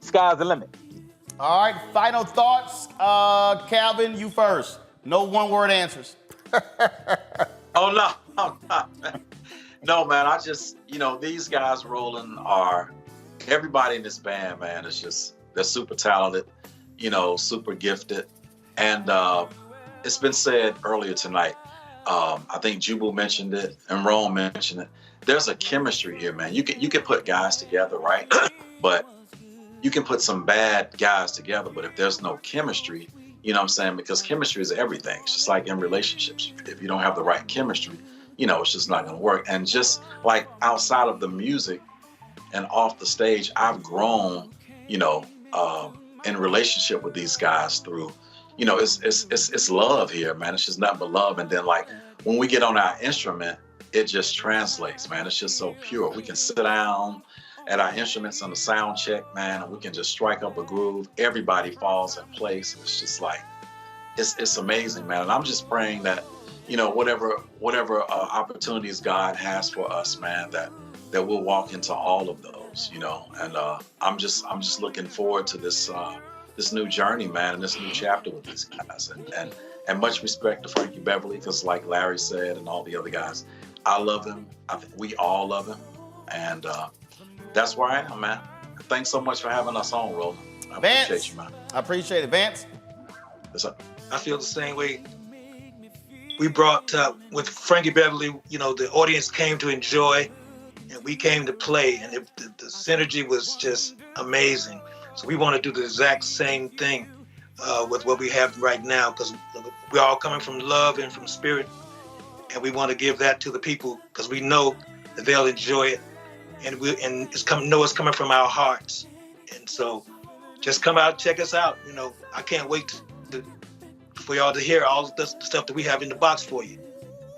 sky's the limit. All right, final thoughts. Calvin, you first. No one-word answers. Oh, no. No, man, I just, these guys, Roland, everybody in this band, man, they're super talented, super gifted. And it's been said earlier tonight, I think Jubal mentioned it and Ron mentioned it. There's a chemistry here, man. You can put guys together, right? But you can put some bad guys together, but if there's no chemistry, you know what I'm saying? Because chemistry is everything. It's just like in relationships. If you don't have the right chemistry, it's just not going to work. And just like outside of the music and off the stage, I've grown, in relationship with these guys through, it's love here, man. It's just nothing but love. And then like when we get on our instrument, it just translates, man. It's just so pure. We can sit down at our instruments on the sound check, man, and we can just strike up a groove. Everybody falls in place. It's just like, it's amazing, man. And I'm just praying that, whatever opportunities God has for us, man, that we'll walk into all of those, And I'm just looking forward to this new journey, man, and this new chapter with these guys. And much respect to Frankie Beverly, because like Larry said and all the other guys, I love him. I think we all love him, and that's where I am, man. Thanks so much for having us on, Roland. I appreciate you, man. I appreciate it. Vance? Yes, sir. I feel the same way. We brought, with Frankie Beverly, the audience came to enjoy, and we came to play, and the synergy was just amazing. So we want to do the exact same thing with what we have right now, because we're all coming from love and from spirit, and we want to give that to the people because we know that they'll enjoy it. And it's coming from our hearts, and so just come out and check us out. I can't wait for y'all to hear all the stuff that we have in the box for you.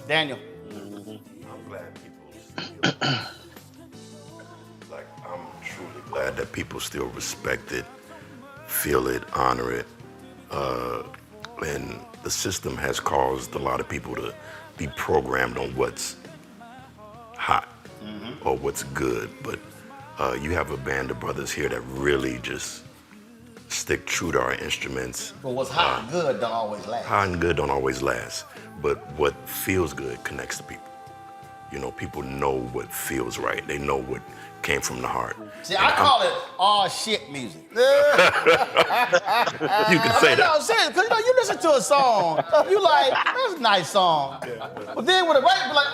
Daniel. I'm glad people I'm truly glad that people still respect it, feel it, honor it. And the system has caused a lot of people to be programmed on what's hot or what's good. But you have a band of brothers here that really just stick true to our instruments. But what's hot and good don't always last. Hot and good don't always last. But what feels good connects to people. People know what feels right. They know what came from the heart. See, I call it all shit music. You can say that. No, seriously, because you listen to a song, you like, that's a nice song. But then with a right, you're like,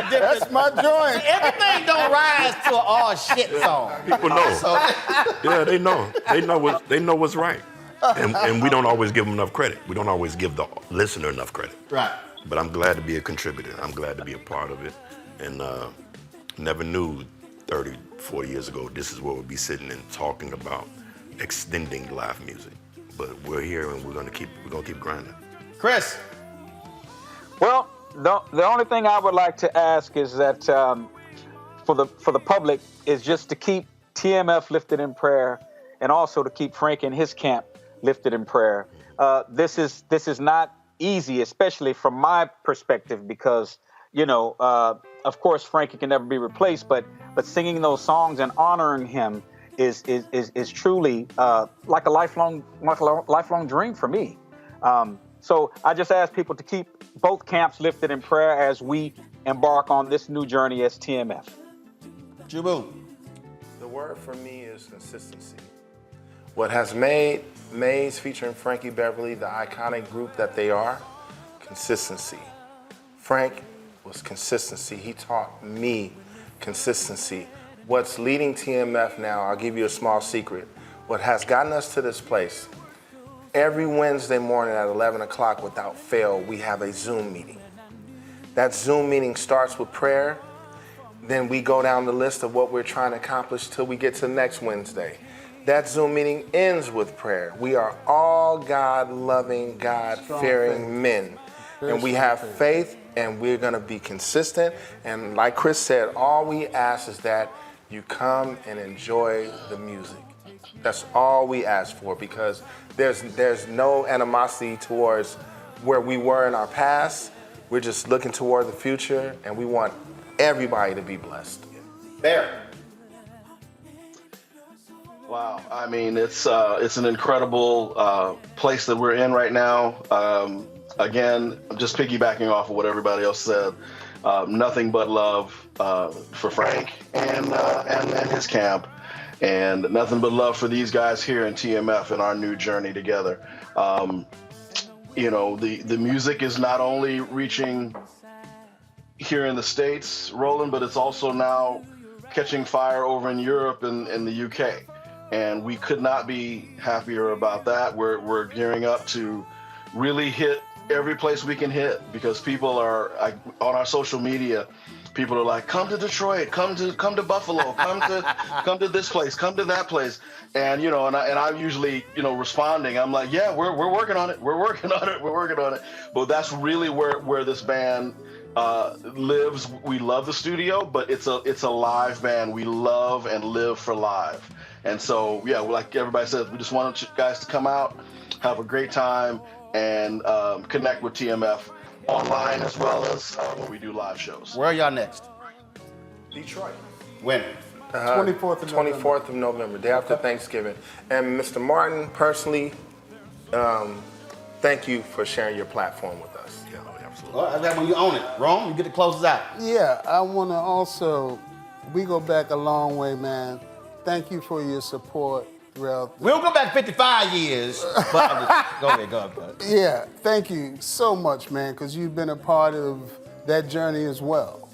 shit. That's my joint. See, everything don't rise to an all shit song. People know. Yeah, they know. They know what's right. And we don't always give them enough credit. We don't always give the listener enough credit. Right. But I'm glad to be a contributor. I'm glad to be a part of it. And never knew 30, 40 years ago, this is where we'll be sitting and talking about extending live music. But we're here and we're gonna keep grinding. Chris. Well, the only thing I would like to ask is that for the public is just to keep TMF lifted in prayer, and also to keep Frank and his camp lifted in prayer. This is not easy, especially from my perspective, because of course Frankie can never be replaced, but singing those songs and honoring him is truly like a lifelong dream for me. So I just ask people to keep both camps lifted in prayer as we embark on this new journey as TMF. Jubu. The word for me is consistency. What has made Maze featuring Frankie Beverly the iconic group that they are? Consistency. Frank was consistency. He taught me consistency. What's leading TMF now, I'll give you a small secret. What has gotten us to this place, every Wednesday morning at 11 o'clock without fail, we have a Zoom meeting. That Zoom meeting starts with prayer. Then we go down the list of what we're trying to accomplish till we get to next Wednesday. That Zoom meeting ends with prayer. We are all God-loving, God-fearing men. And we have faith, and we're going to be consistent. And like Chris said, all we ask is that you come and enjoy the music. That's all we ask for, because there's no animosity towards where we were in our past. We're just looking toward the future, and we want everybody to be blessed. Bear. Wow, I mean, it's an incredible place that we're in right now. Again, I'm just piggybacking off of what everybody else said. Nothing but love for Frank and his camp, and nothing but love for these guys here in TMF and our new journey together. The music is not only reaching here in the States, Roland, but it's also now catching fire over in Europe and in the UK. And we could not be happier about that. We're gearing up to really hit every place we can hit, because people are on our social media. People are like, come to Detroit, come to Buffalo, come to this place, come to that place, and I'm usually responding. I'm like, yeah, we're working on it, we're working on it. But that's really where this band lives. We love the studio, but it's a live band. We love and live for live. And so, yeah, like everybody says, we just want you guys to come out, have a great time, and connect with TMF online as well as when we do live shows. Where are y'all next? Detroit. When? 24th of November, day after Thanksgiving. And Mr. Martin, personally, thank you for sharing your platform with us. Yeah, absolutely. Well, that's when you own it. Rome, you get to close us out. Yeah, I want to also, we go back a long way, man. Thank you for your support throughout. We'll go back 55 years. But go ahead. Yeah, thank you so much, man, because you've been a part of that journey as well.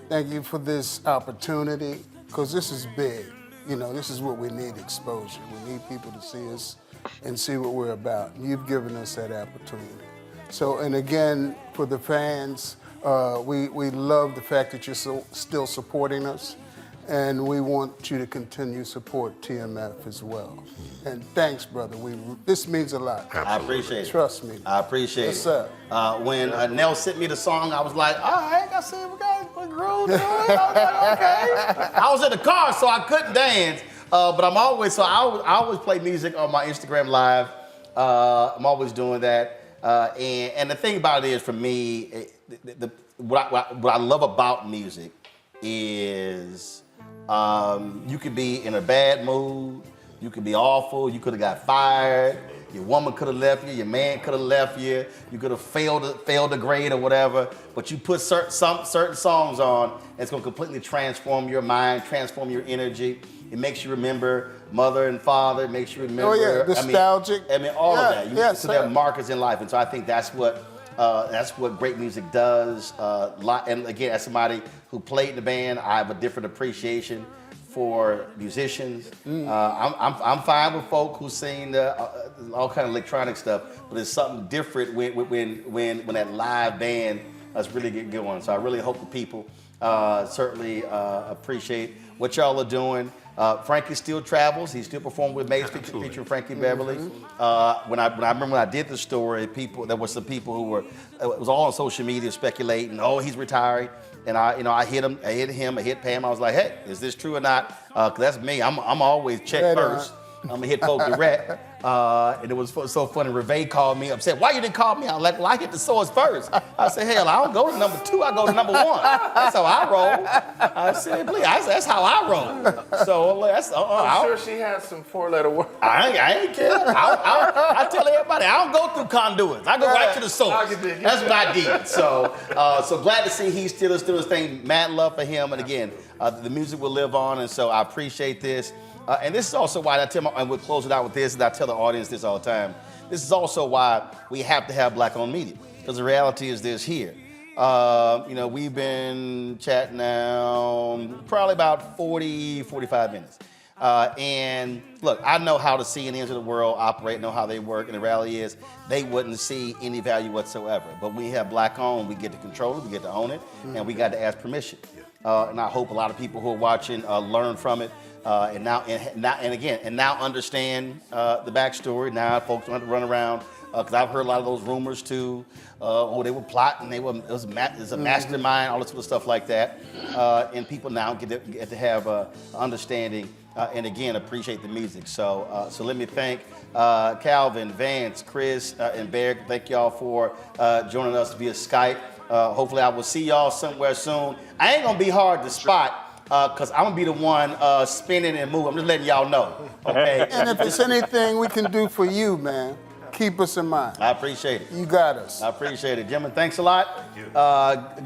Thank you for this opportunity, because this is big. This is what we need, exposure. We need people to see us and see what we're about. You've given us that opportunity. So, and again, for the fans, we love the fact that you're still supporting us. And we want you to continue to support TMF as well. And thanks, brother. This means a lot. I appreciate it. Trust me. I appreciate Yes, it. sir. When Nell sent me the song, I was like, all right, I see we got a groove to it. I was like, okay. I was in the car, so I couldn't dance. But I always play music on my Instagram Live. I'm always doing that. And the thing about it is, for me, what I love about music is you could be in a bad mood, you could be awful, you could have got fired, your woman could have left you, your man could have left you, you could have failed a grade or whatever, but you put certain songs on, it's going to completely transform your mind, transform your energy. It makes you remember mother and father, it makes you remember nostalgic. All of that. You have markers in life, and so I think that's what great music does. And again, as somebody who played in the band, I have a different appreciation for musicians. I'm fine with folk who sing all kind of electronic stuff, but it's something different when that live band is really getting going. So I really hope the people certainly appreciate what y'all are doing. Frankie still travels. He still performed with Maze featuring Frankie Beverly. When I remember when I did the story, there were some people who were, it was all on social media speculating, oh, he's retiring. And I hit him, I hit Pam. I was like, hey, is this true or not? Because that's me. I'm always check first. I'm gonna hit folk direct. And it was so funny. Reve called me upset. Why you didn't call me? I was like, well, I hit the source first. I said, hell, I don't go to number 2. I go to number 1. That's how I roll. I said, please, that's how I roll. So that's. I'm sure she has some 4-letter words. I ain't kidding. I tell everybody, I don't go through conduits. I go right to the source. That's what I did. So glad to see he's still his thing. Mad love for him. And again, the music will live on. And so I appreciate this. And this is also why and we'll close it out with this, and I tell the audience this all the time. This is also why we have to have black-owned media, because the reality is this here. We've been chatting now probably about 40, 45 minutes. And look, I know how the CNNs of the world operate, know how they work, and the reality is they wouldn't see any value whatsoever. But when we have black-owned, we get to control it, we get to own it, and we got to ask permission. And I hope a lot of people who are watching learn from it. And now understand the backstory. Now folks don't have to run around, because I've heard a lot of those rumors too. They were plotting, it was a mastermind, all this sort of stuff like that. And people now get to have understanding and again appreciate the music. So let me thank Calvin, Vance, Chris, and Bear. Thank y'all for joining us via Skype. Hopefully I will see y'all somewhere soon. I ain't gonna be hard to spot. Because I'm going to be the one spinning and moving. I'm just letting y'all know, okay? And if it's anything we can do for you, man, keep us in mind. I appreciate it. You got us. I appreciate it. Gentlemen, thanks a lot.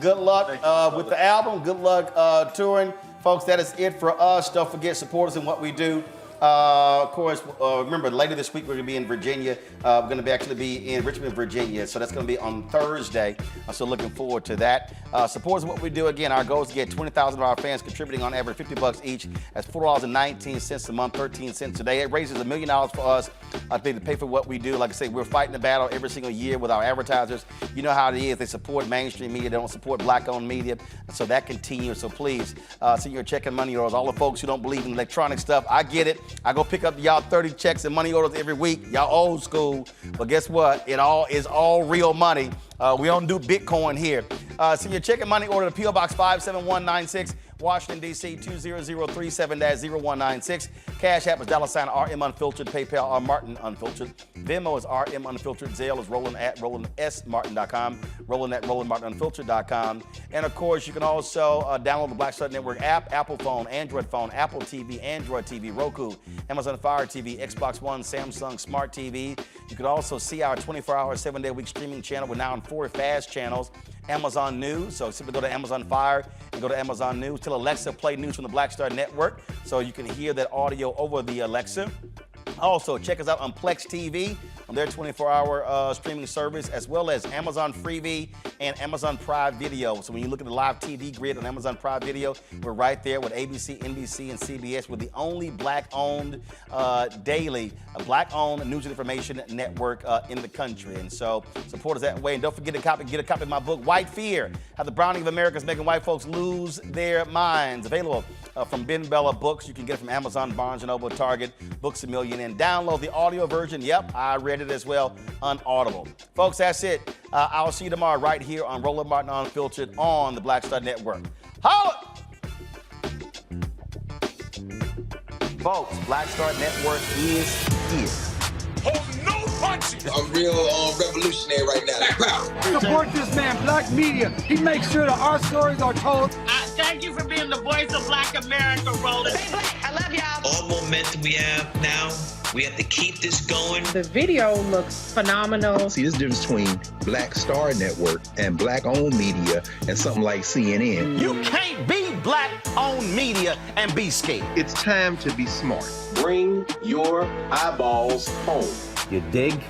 Good luck with the album. Good luck touring. Folks, that is it for us. Don't forget, support us in what we do. Of course, remember, later this week, we're going to be in Virginia. We're going to actually be in Richmond, Virginia. So that's going to be on Thursday. So looking forward to that. Support is what we do. Again, our goal is to get 20,000 of our fans contributing on average $50 each. That's $4.19 a month, 13 cents a day. It raises $1 million for us to pay for what we do. Like I say, we're fighting the battle every single year with our advertisers. You know how it is. They support mainstream media. They don't support black-owned media. So that continues. So please, send your check and money orders. All the folks who don't believe in electronic stuff, I get it. I go pick up y'all 30 checks and money orders every week. Y'all old school. But guess what? It all is all real money. We don't do Bitcoin here. Send your check and money order to P.O. Box 57196, Washington, D.C. 20037-0196. Cash App is $RM Unfiltered. PayPal R Martin Unfiltered. Venmo is RM Unfiltered. Zelle is Roland at RolandSMartin.com. Roland at RolandMartinUnfiltered.com. And of course, you can also download the Black Star Network app, Apple phone, Android phone, Apple TV, Android TV, Roku, Amazon Fire TV, Xbox One, Samsung Smart TV. You can also see our 24-hour, 7-day-a-week streaming channel. We're now on 4 fast channels. Amazon News, so simply go to Amazon Fire and go to Amazon News. Tell Alexa play news from the Black Star Network, so you can hear that audio over the Alexa. Also, check us out on Plex TV on their 24-hour streaming service, as well as Amazon Freevee and Amazon Prime Video. So when you look at the live TV grid on Amazon Prime Video, we're right there with ABC, NBC, and CBS. We're the only black-owned daily, black-owned news and information network in the country. And so support us that way. And don't forget to get a copy of my book, White Fear: How the Browning of America is Making White Folks Lose Their Minds. Available from Ben Bella Books. You can get it from Amazon, Barnes & Noble, Target, Books A Million, and download the audio version. Yep, I read it as well, unaudible. Folks, that's it. I'll see you tomorrow right here on Roland Martin Unfiltered on the Black Star Network. Holla! Folks, Black Star Network is here. Oh, no punches! I'm real revolutionary right now. Support this man, Black Media. He makes sure that our stories are told. Thank you for being the voice of Black America, Roland. Stay black. I love y'all. All momentum we have now, we have to keep this going. The video looks phenomenal. See, there's a difference between Black Star Network and Black-owned media and something like CNN. You can't be Black-owned media and be scared. It's time to be smart. Bring your eyeballs home. You dig?